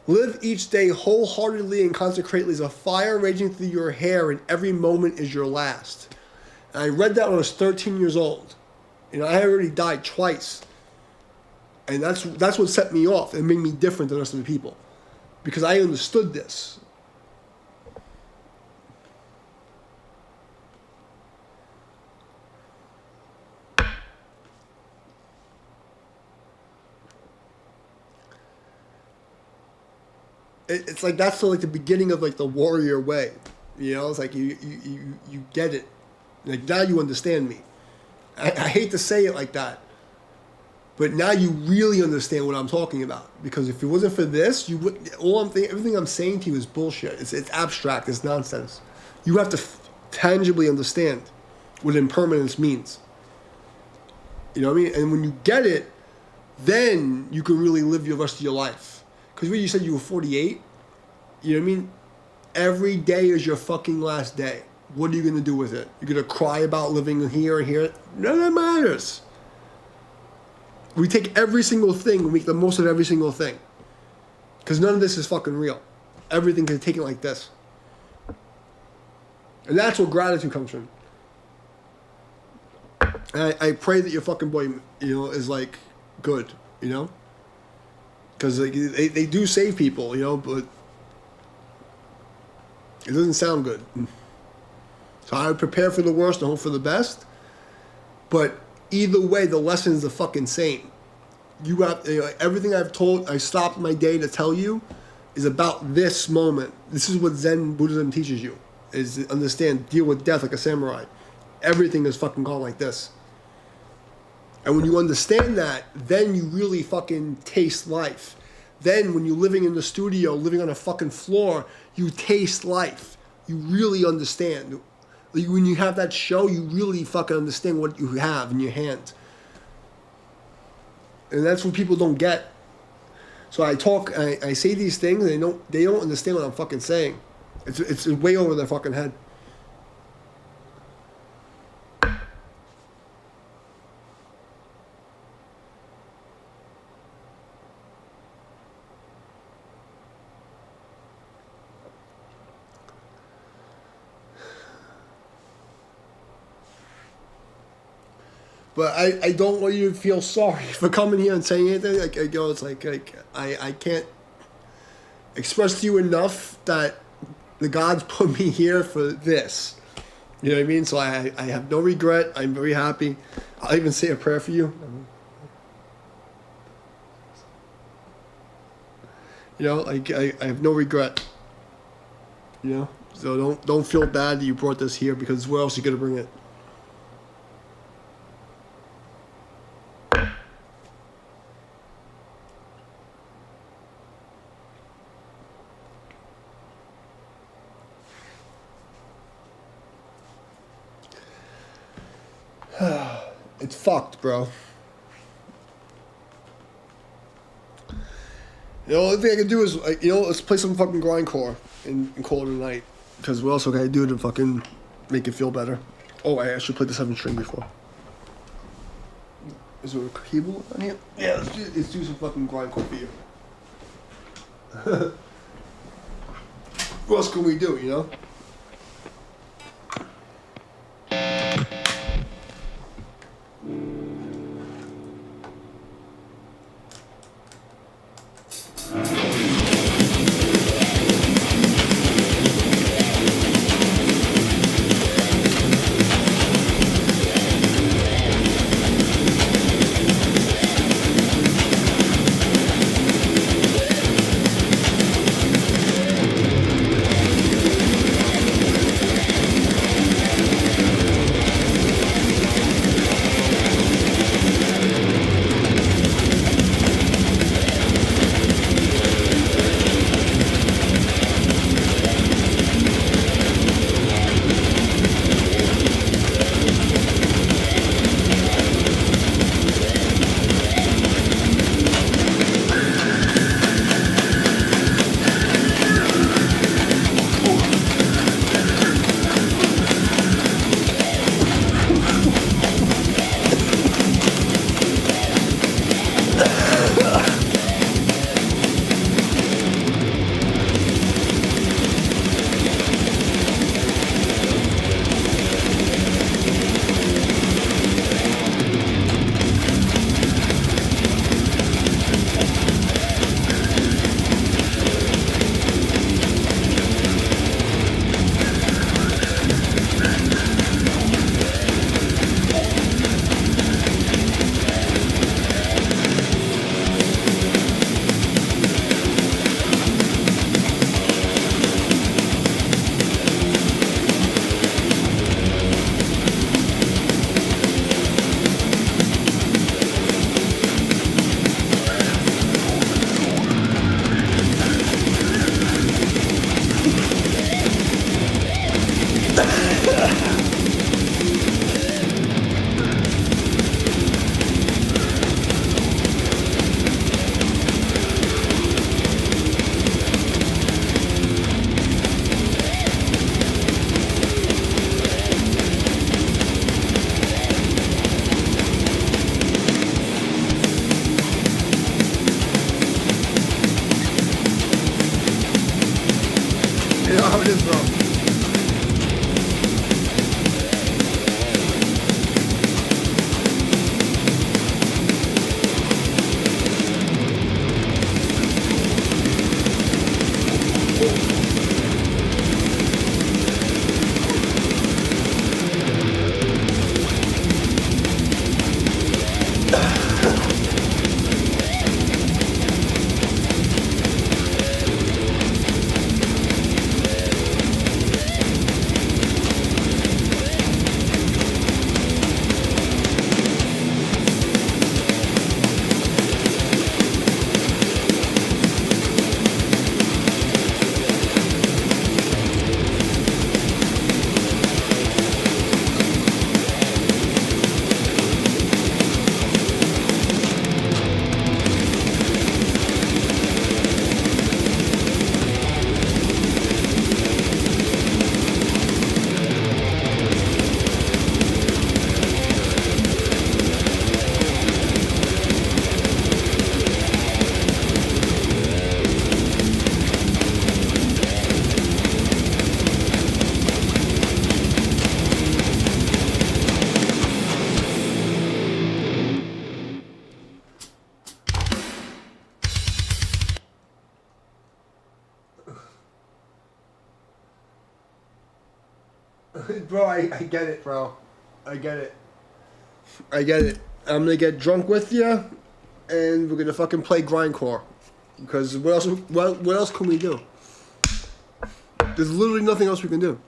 A: Live each day wholeheartedly and consecrately as a fire raging through your hair, and every moment is your last. And I read that when I was 13 years old. You know, I had already died twice. And that's what set me off. It made me different than the rest of the people. Because I understood this. It's like that's like the beginning of like the warrior way. You know, it's like you get it. Like now you understand me. I hate to say it like that. But now you really understand what I'm talking about. Because if it wasn't for this, you would. Everything I'm saying to you is bullshit. It's abstract. It's nonsense. You have to tangibly understand what impermanence means. You know what I mean? And when you get it, then you can really live the rest of your life. Because when you said you were 48, you know what I mean? Every day is your fucking last day. What are you going to do with it? You're going to cry about living here and here? None of that matters. We take every single thing and make the most of every single thing. Because none of this is fucking real. Everything can take it like this. And that's where gratitude comes from. And I pray that your fucking boy, you know, is like good, you know? Because like, they do save people, you know, but it doesn't sound good. So I would prepare for the worst and hope for the best. But either way, the lesson is the fucking same. You have everything I stopped my day to tell you is about this moment. This is what Zen Buddhism teaches you, is understand, deal with death like a samurai. Everything is fucking gone like this. And when you understand that, then you really fucking taste life. Then when you're living in the studio, living on a fucking floor, you taste life. You really understand. When you have that show, you really fucking understand what you have in your hand. And that's what people don't get. So I say these things, and they don't understand what I'm fucking saying. It's way over their fucking head. But I don't want you to feel sorry for coming here and saying anything. Like, you know, it's like I can't express to you enough that the gods put me here for this. You know what I mean? So I have no regret. I'm very happy. I'll even say a prayer for you. You know, like I have no regret. You know? So don't feel bad that you brought this here, because where else are you gonna bring it? It's fucked, bro. The only thing I can do is, like, let's play some fucking grindcore and call it a night. Because what else can I do to fucking make it feel better? Oh, I actually played the 7-string before. Is there a keyboard on here? Yeah, let's do some fucking grindcore for you. What else can we do, you know? You know how it is, bro. Bro, I get it, bro. I get it. I get it. I'm gonna get drunk with you, and we're gonna fucking play grindcore. Because what else can we do? There's literally nothing else we can do.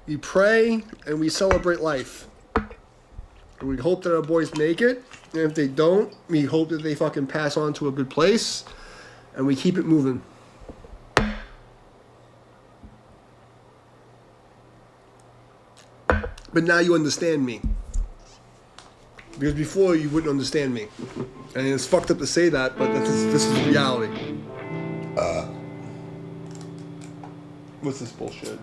A: We pray and we celebrate life. And we hope that our boys make it. And if they don't, we hope that they fucking pass on to a good place. And we keep it moving. But now you understand me. Because before you wouldn't understand me. And it's fucked up to say that, but this is reality. What's this bullshit?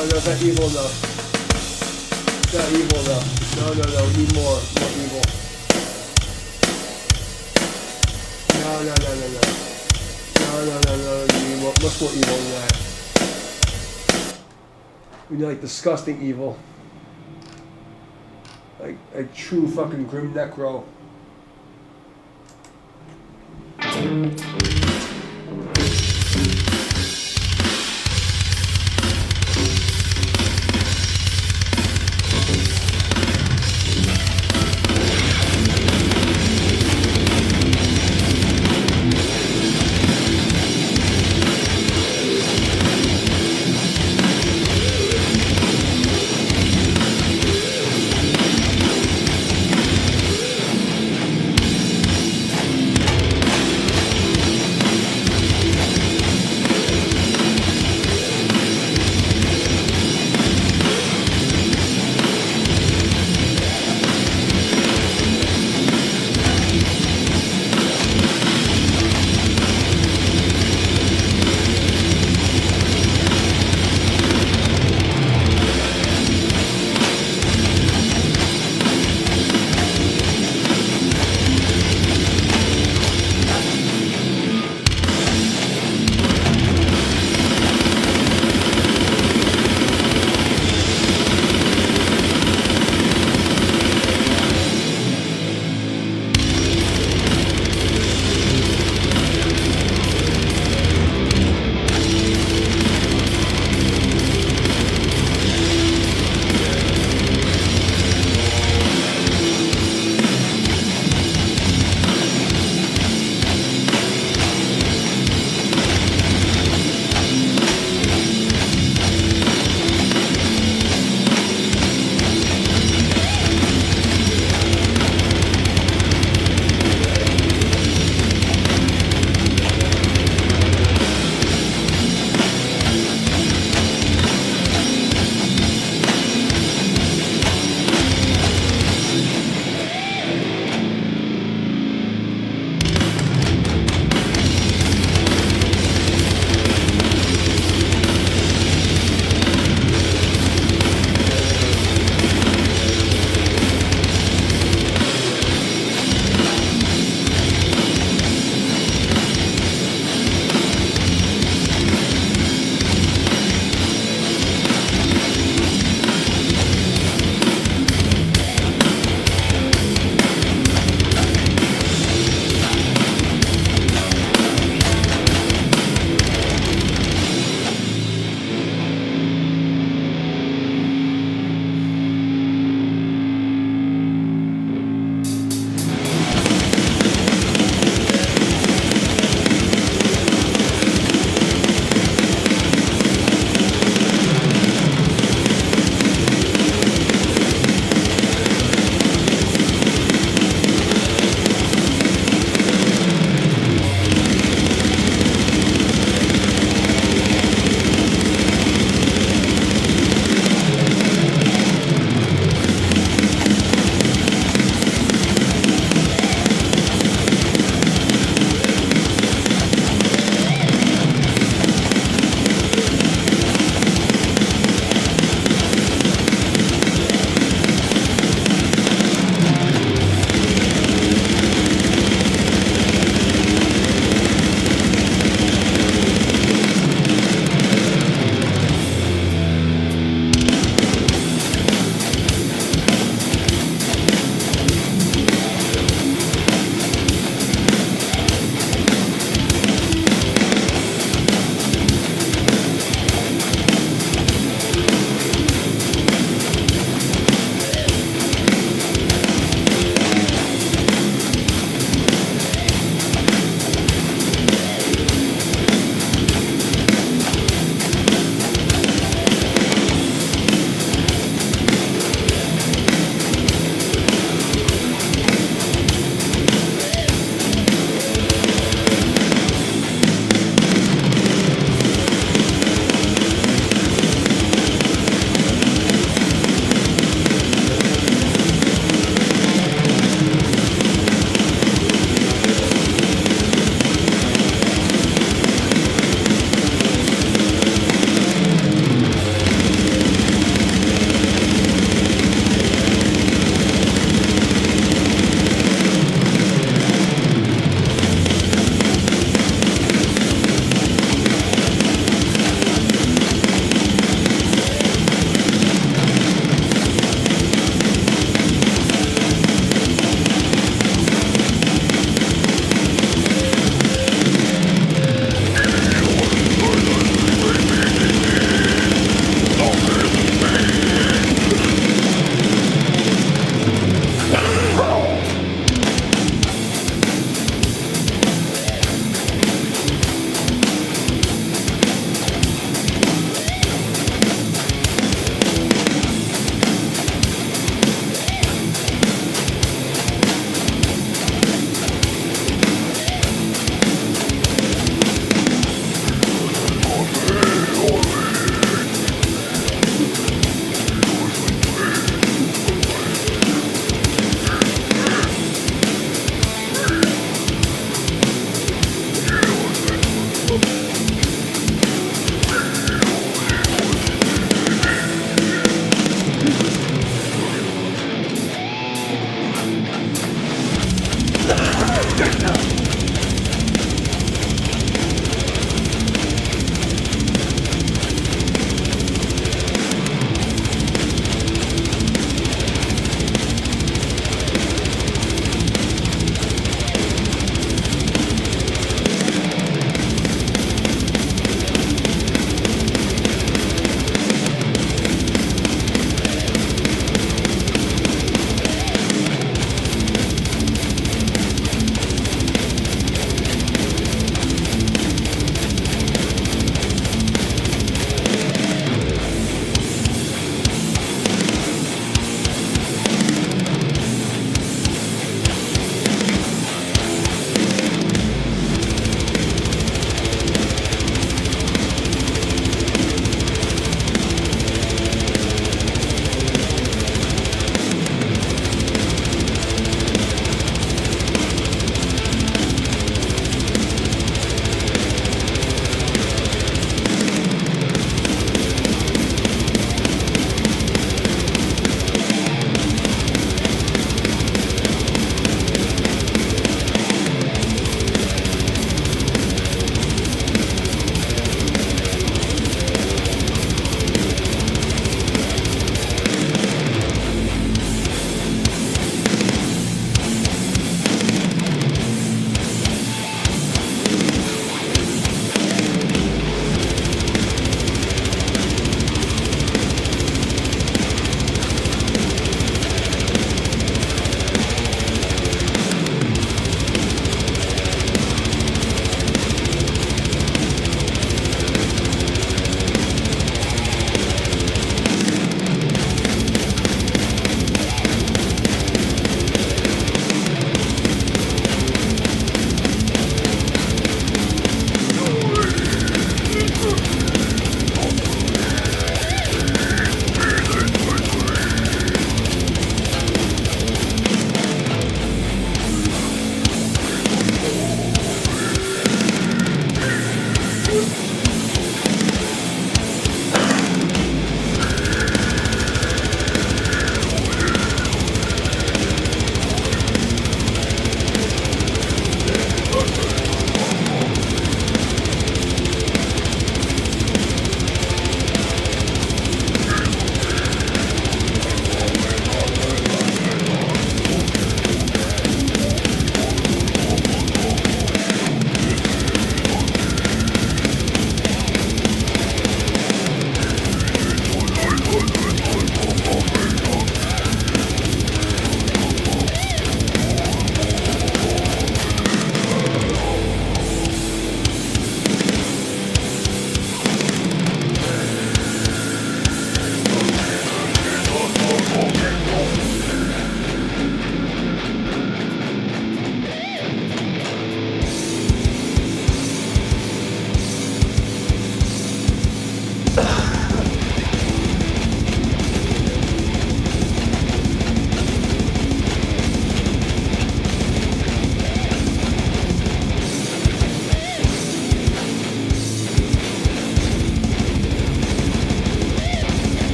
A: No, no, not evil enough. Not evil enough. No, no, no, we need more. More evil. No, no, no, no, no. No, no, no, no, we need more, much more evil than that. We need like disgusting evil. Like true fucking grim necro.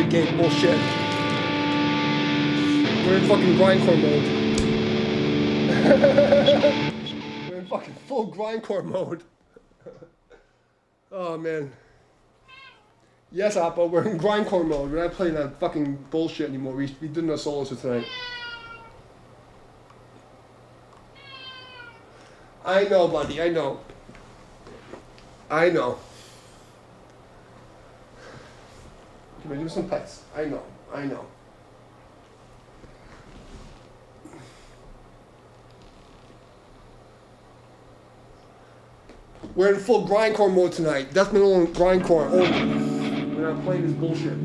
A: arcade game. Bullshit. We're in fucking grindcore mode. We're in fucking full grindcore mode. Oh man. Yes, Appa, we're in grindcore mode. We're not playing that fucking bullshit anymore. We did no solos for tonight. I know, buddy. I know. I know. Can I do some pets? I know. I know. We're in full grindcore mode tonight. Death metal and grindcore only. We're not playing this bullshit.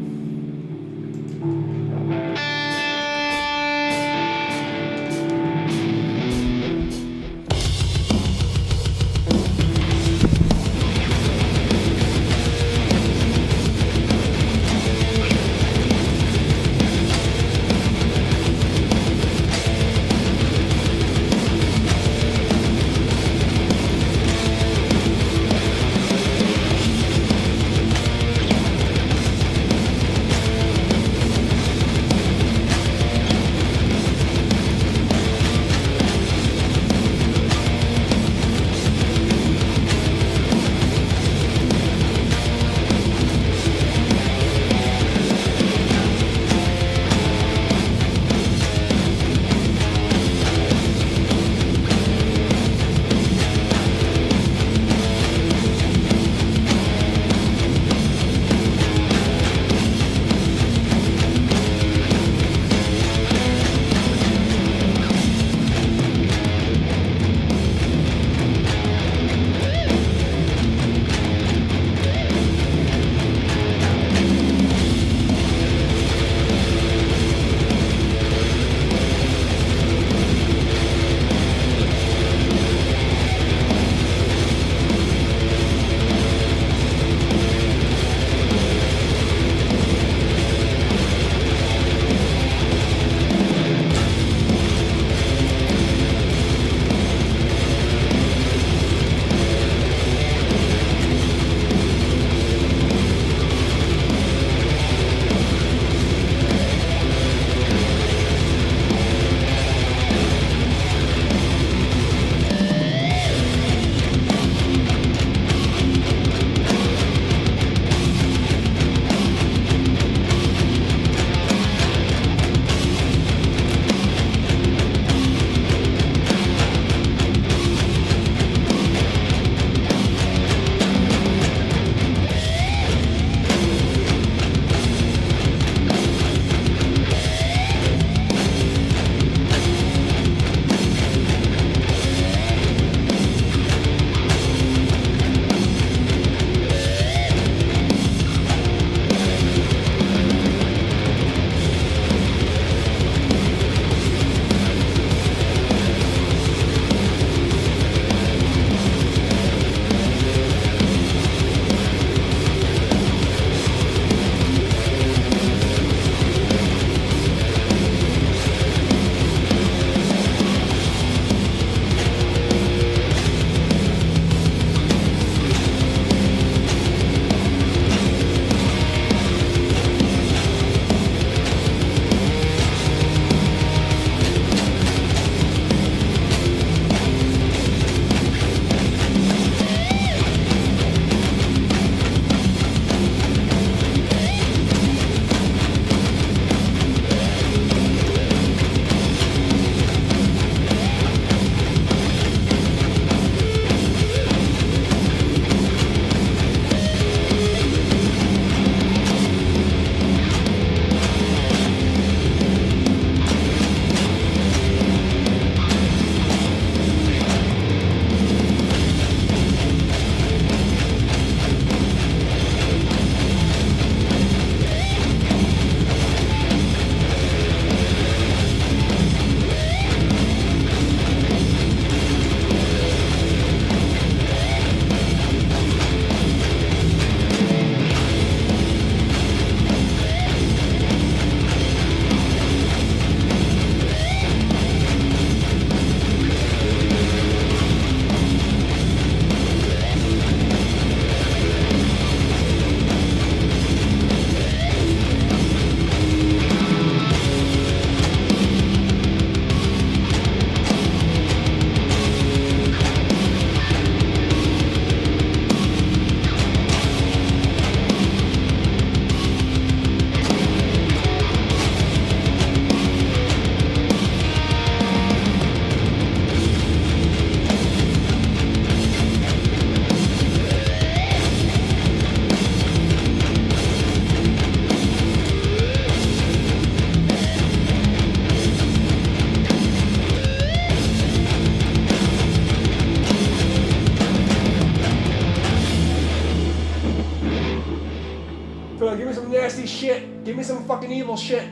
A: shit. Give me some fucking evil shit.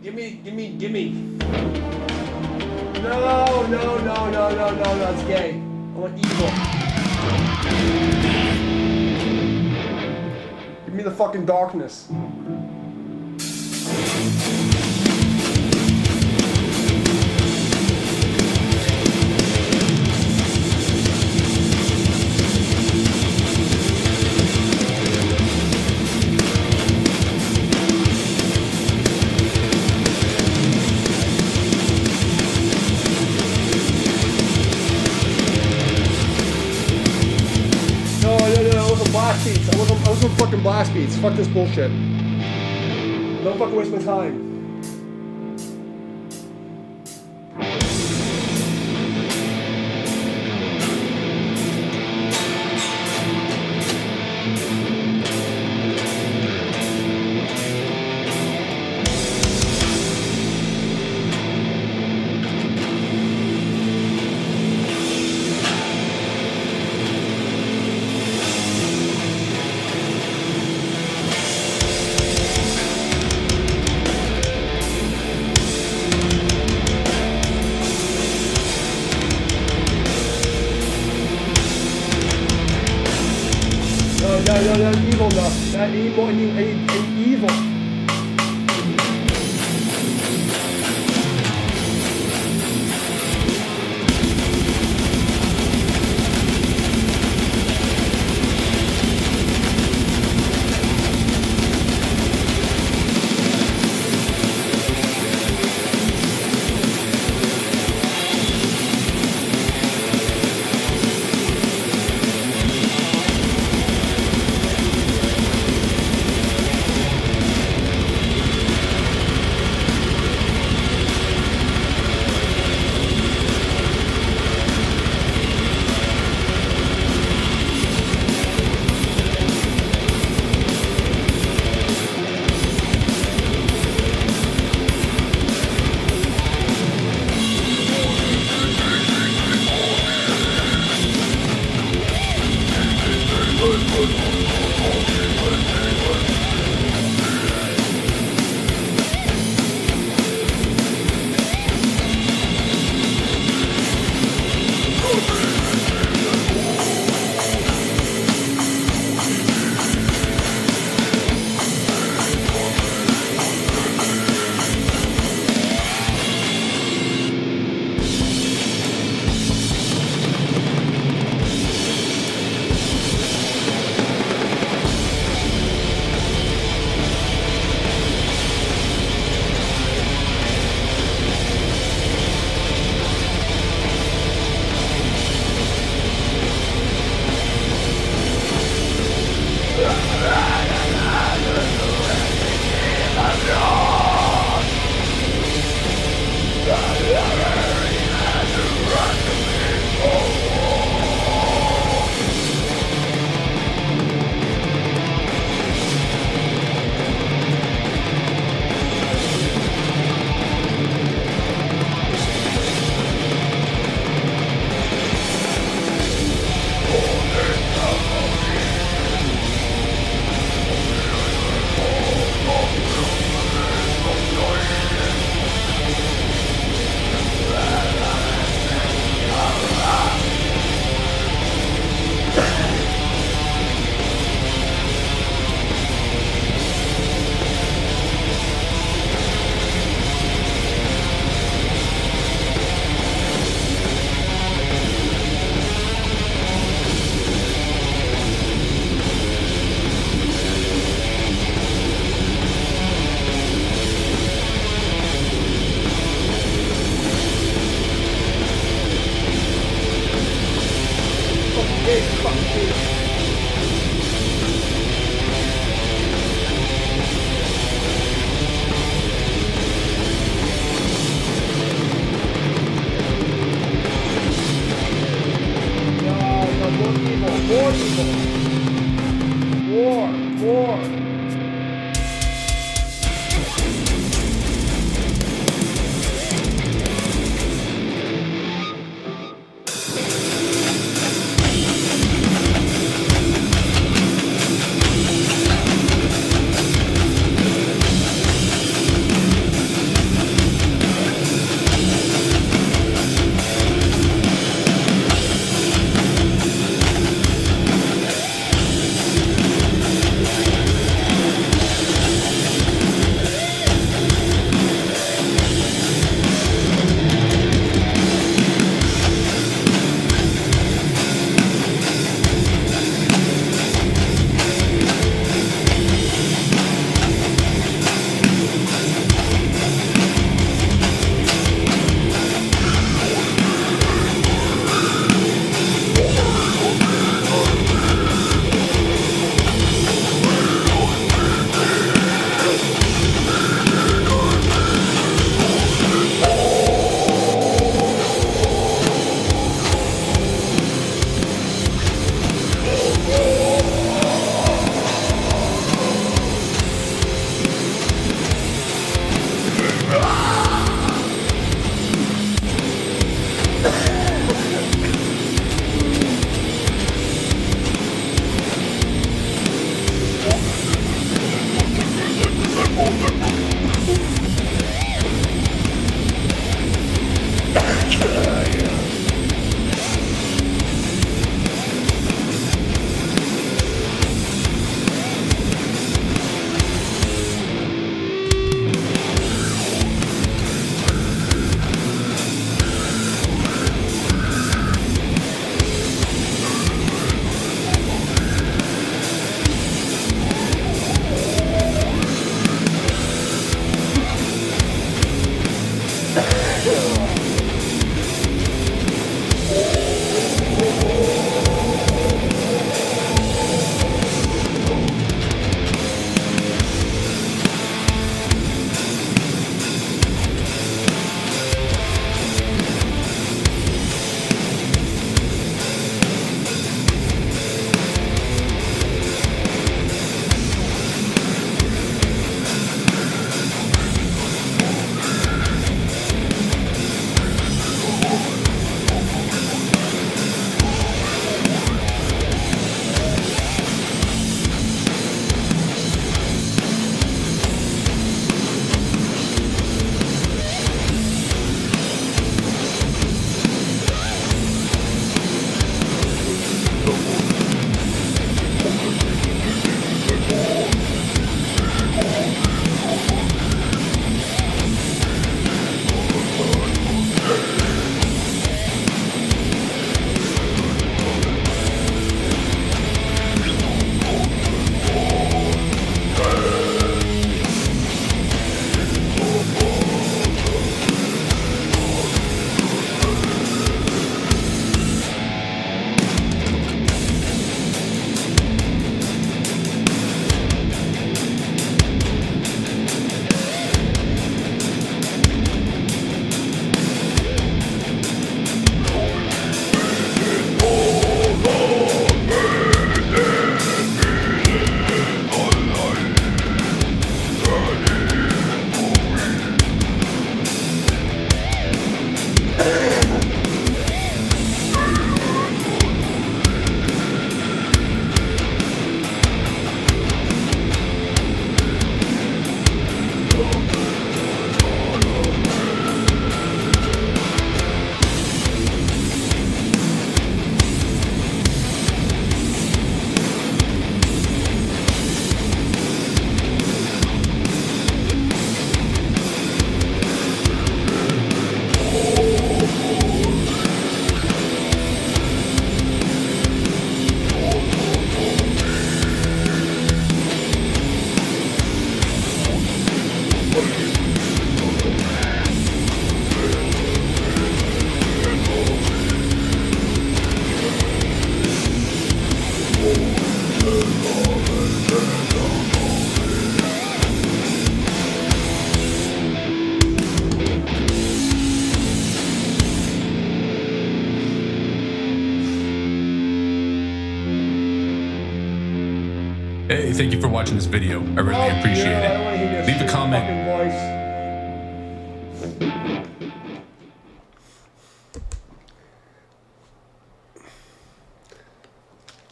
A: Give me. No, that's gay. I want evil. Give me the fucking darkness. Blast beats. I was on fucking blast beats. Fuck this bullshit. Don't fucking waste my time. No, evil enough. Not evil, any evil.
B: Hey, thank you for watching this video. I really appreciate it. Leave a comment.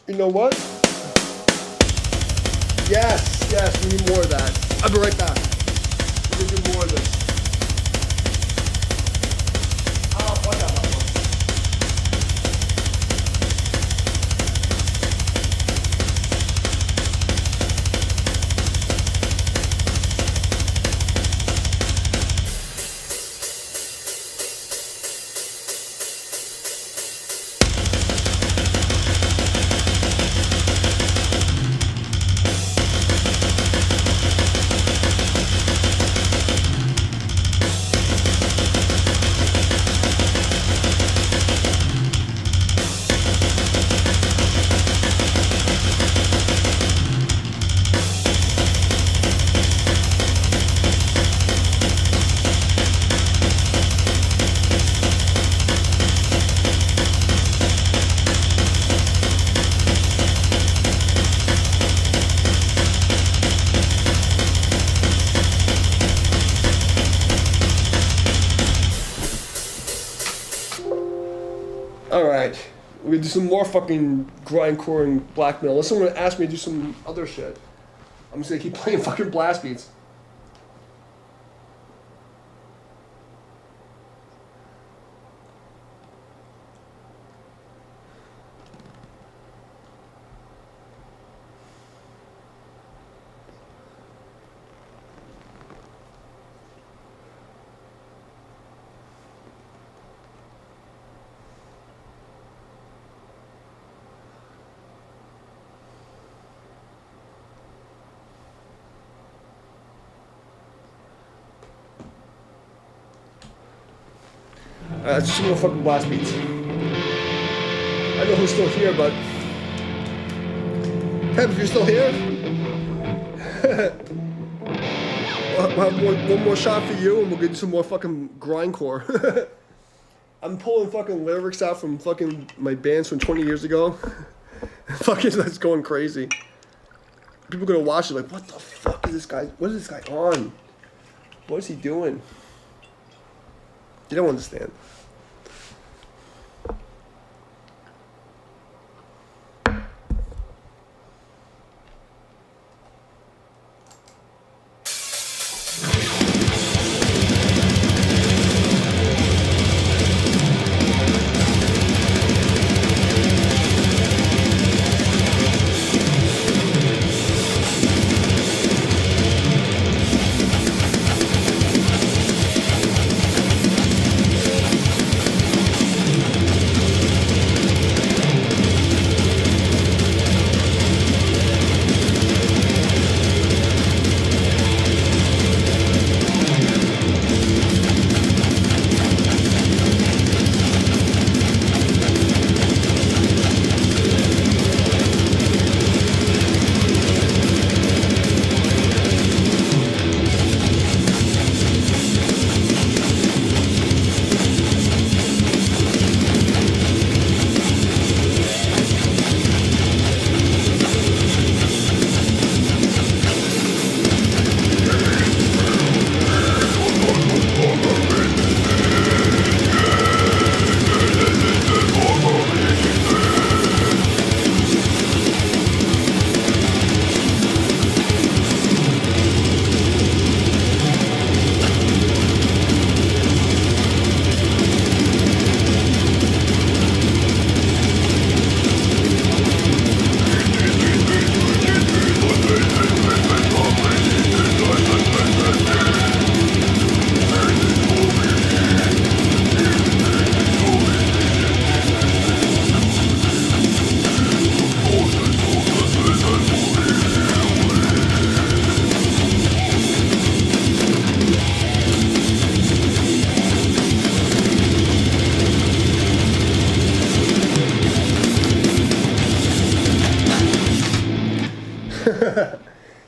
A: You know what? Yes, we need more of that. I'll be right back. We're gonna do more of this. Oh, fuck that one. Alright, we're gonna do some more fucking grindcore and blackmail. Unless someone asks me to do some other shit. I'm just gonna keep playing fucking blast beats. It's just some more fucking blast beats. I know who's still here, but... Kev, if you're still here... we'll have one more shot for you, and we'll get some more fucking grindcore. I'm pulling fucking lyrics out from fucking my bands from 20 years ago. Fucking that's going crazy. People are gonna watch it like, what the fuck is this guy? What is this guy on? What is he doing? You don't understand.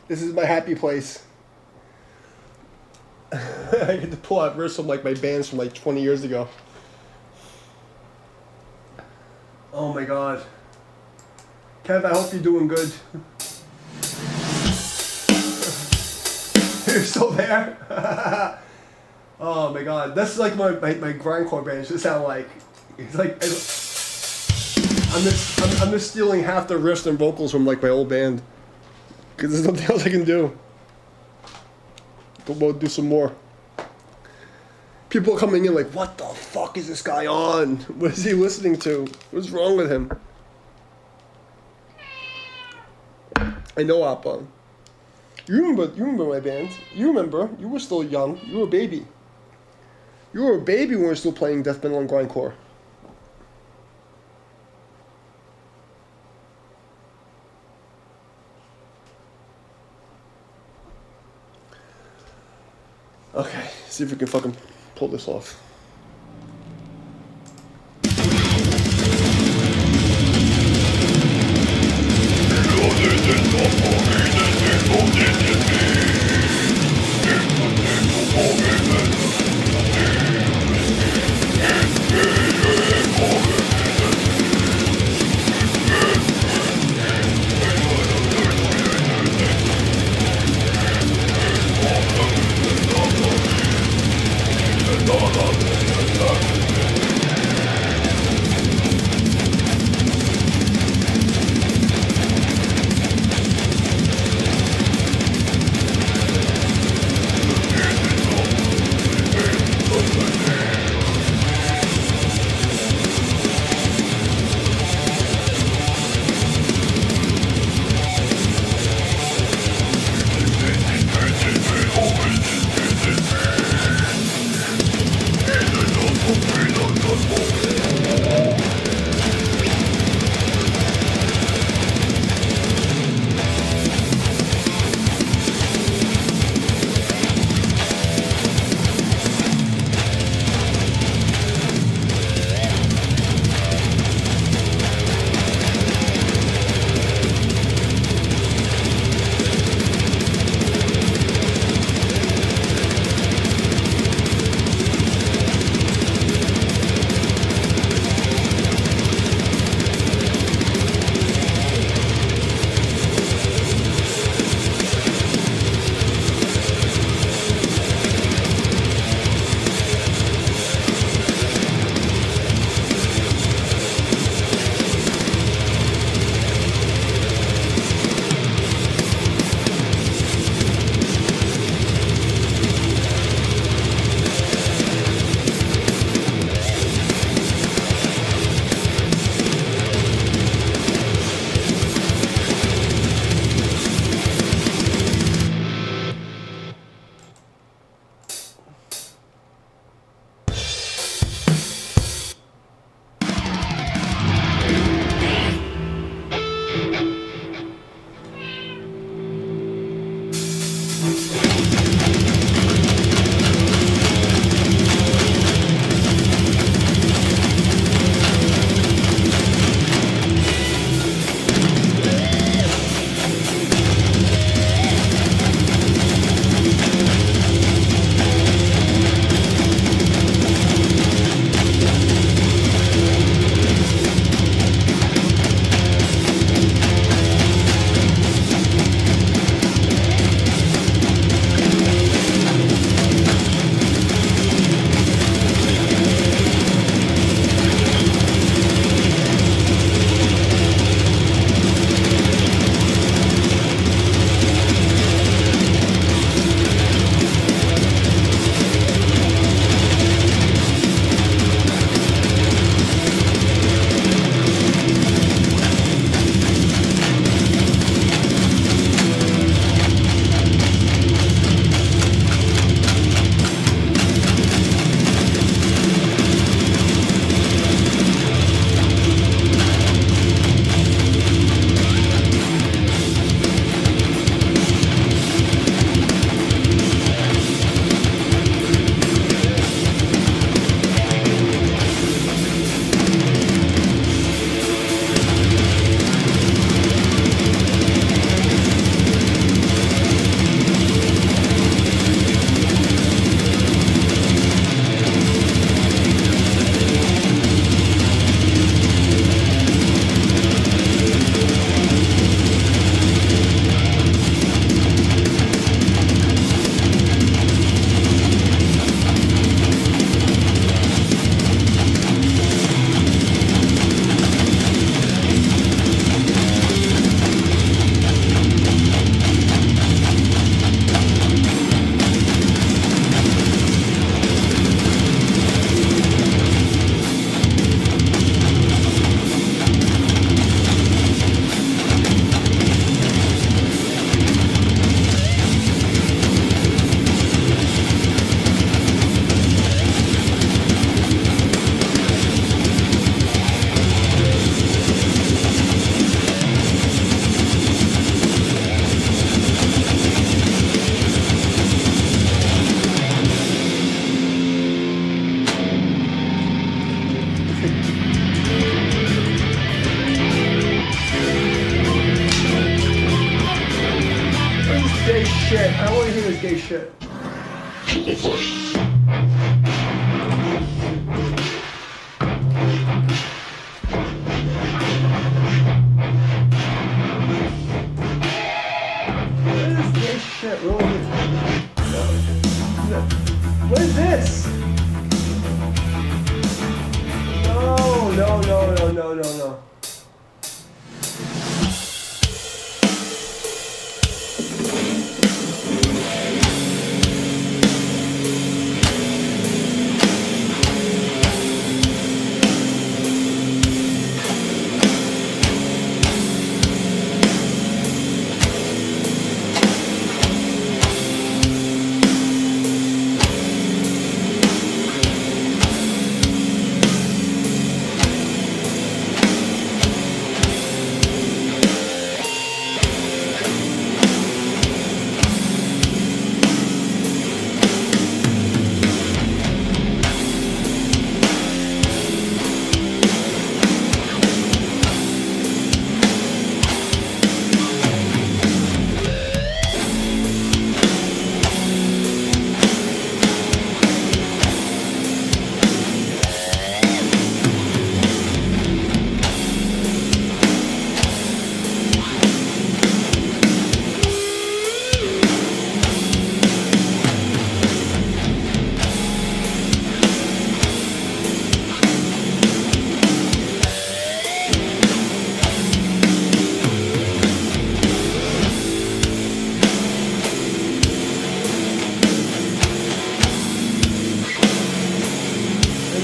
A: This is my happy place. I get to pull out verse from like my bands from like 20 years ago. Oh my god. Kev, I hope you're doing good. You're still there? Oh my god. That's like my grindcore band should sound like. It's like I'm just stealing half the riffs and vocals from like my old band. Cause there's nothing else I can do. But we'll do some more. People are coming in like, what the fuck is this guy on? What is he listening to? What's wrong with him? I know, Appa. You remember my band. You remember. You were still young. You were a baby. You were a baby when we were still playing death metal and grindcore. Okay, see if we can fucking pull this off.
B: All of
A: shit. I don't want to hear this gay shit. What is this shit? Really? No. What is this? No.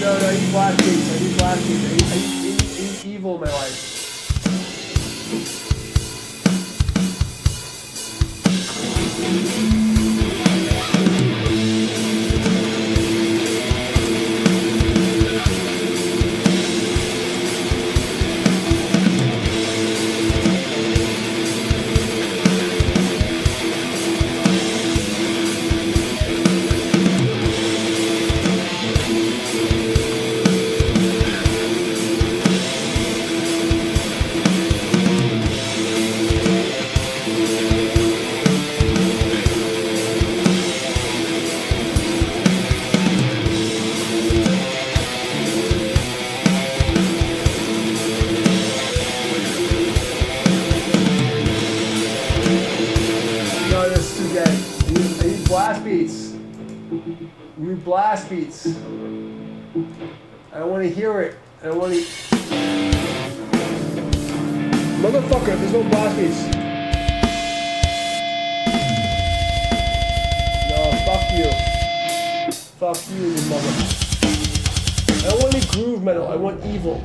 A: No, I need black beats. I need black beats. I need evil in my life. Blast beats. We need blast beats. I don't want to hear it. I don't want to. Motherfucker, there's no blast beats. No, fuck you. Fuck you, you mother. I don't want any groove metal. I want evil.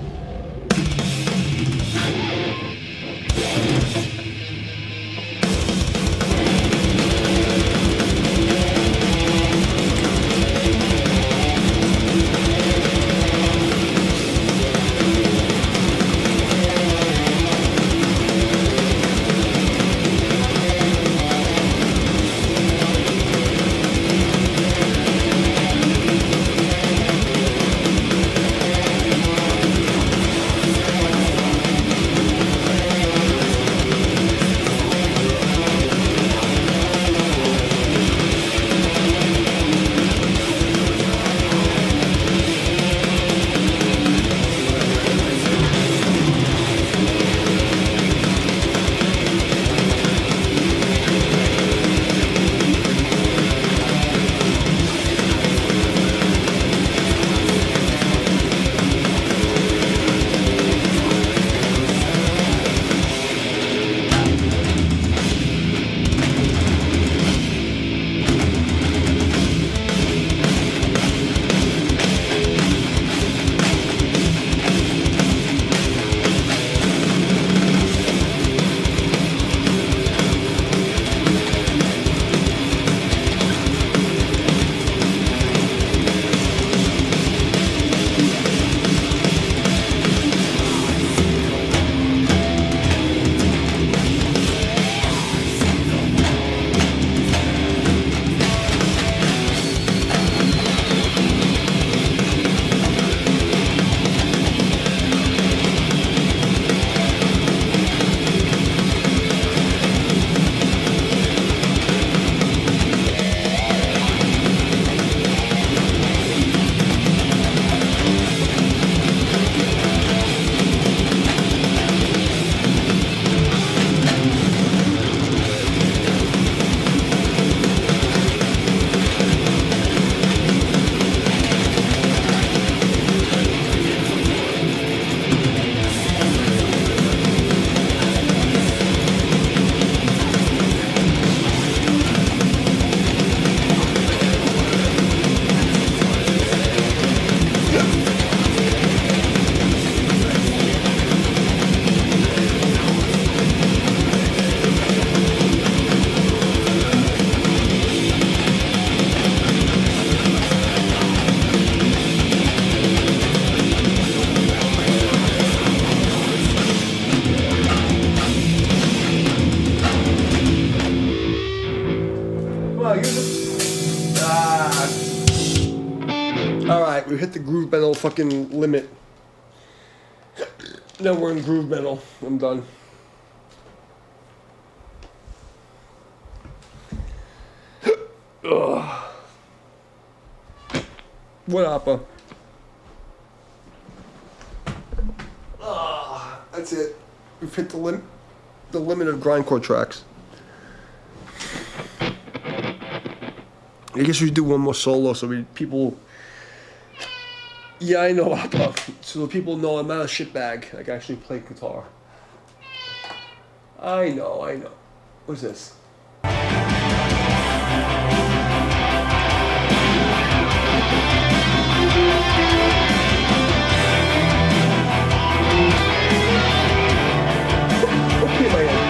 A: Alright, we hit the groove metal fucking limit. Now we're in groove metal. I'm done. Ugh. What opera? That's it. We've hit the limit of grindcore tracks. I guess we should do one more solo so people. Yeah, I know opera. So people know I'm not a shitbag. I can actually play guitar. I know. What's this? Okay, my end.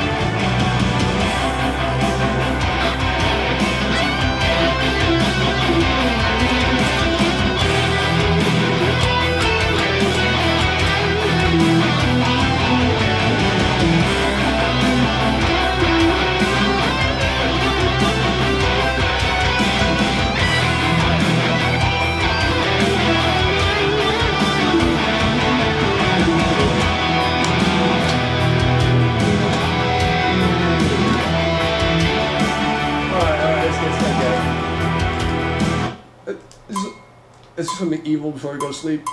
A: It's just something evil before I go to sleep.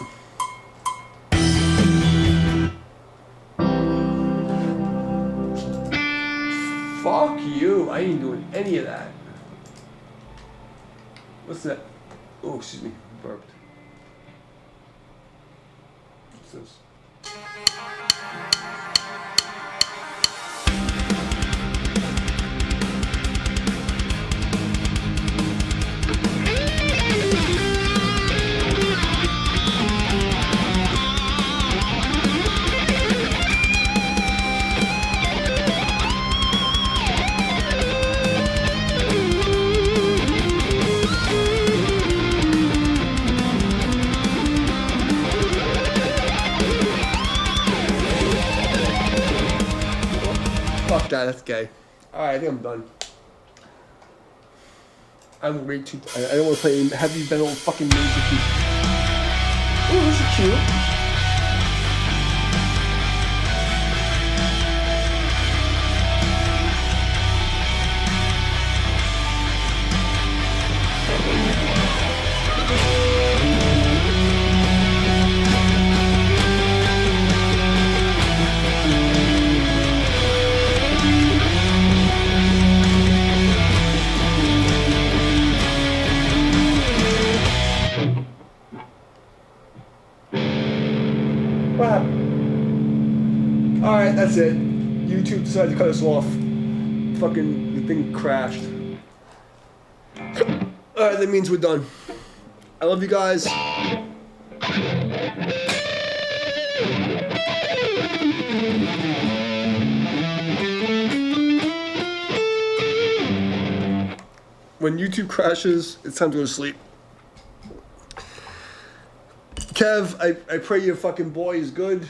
A: Fuck you. I ain't doing any of that. What's that? Oh, excuse me. Burped. What's this? Fuck that, that's gay. Alright, I think I'm done. I'm way too. I don't want to play heavy metal fucking music. Oh, this is cute. What happened? Alright, that's it. YouTube decided to cut us off. Fucking, the thing crashed. Alright, that means we're done. I love you guys. When YouTube crashes, it's time to go to sleep. Kev, I pray your fucking boy is good.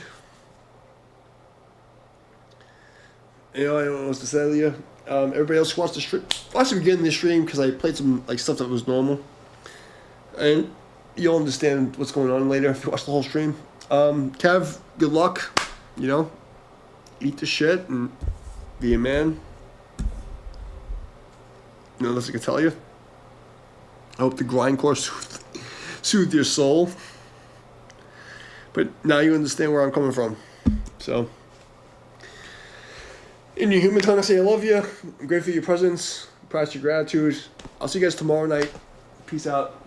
A: You know, I don't know what to say to you. Everybody else who wants to stream, watch the beginning of the stream because I played some like stuff that was normal, and you'll understand what's going on later if you watch the whole stream. Kev, good luck. You know, eat the shit and be a man. You know, unless I can tell you. I hope the grindcore soothed your soul. But now you understand where I'm coming from. So, in your human tongue, I say I love you. I'm grateful for your presence. Practice your gratitude. I'll see you guys tomorrow night. Peace out.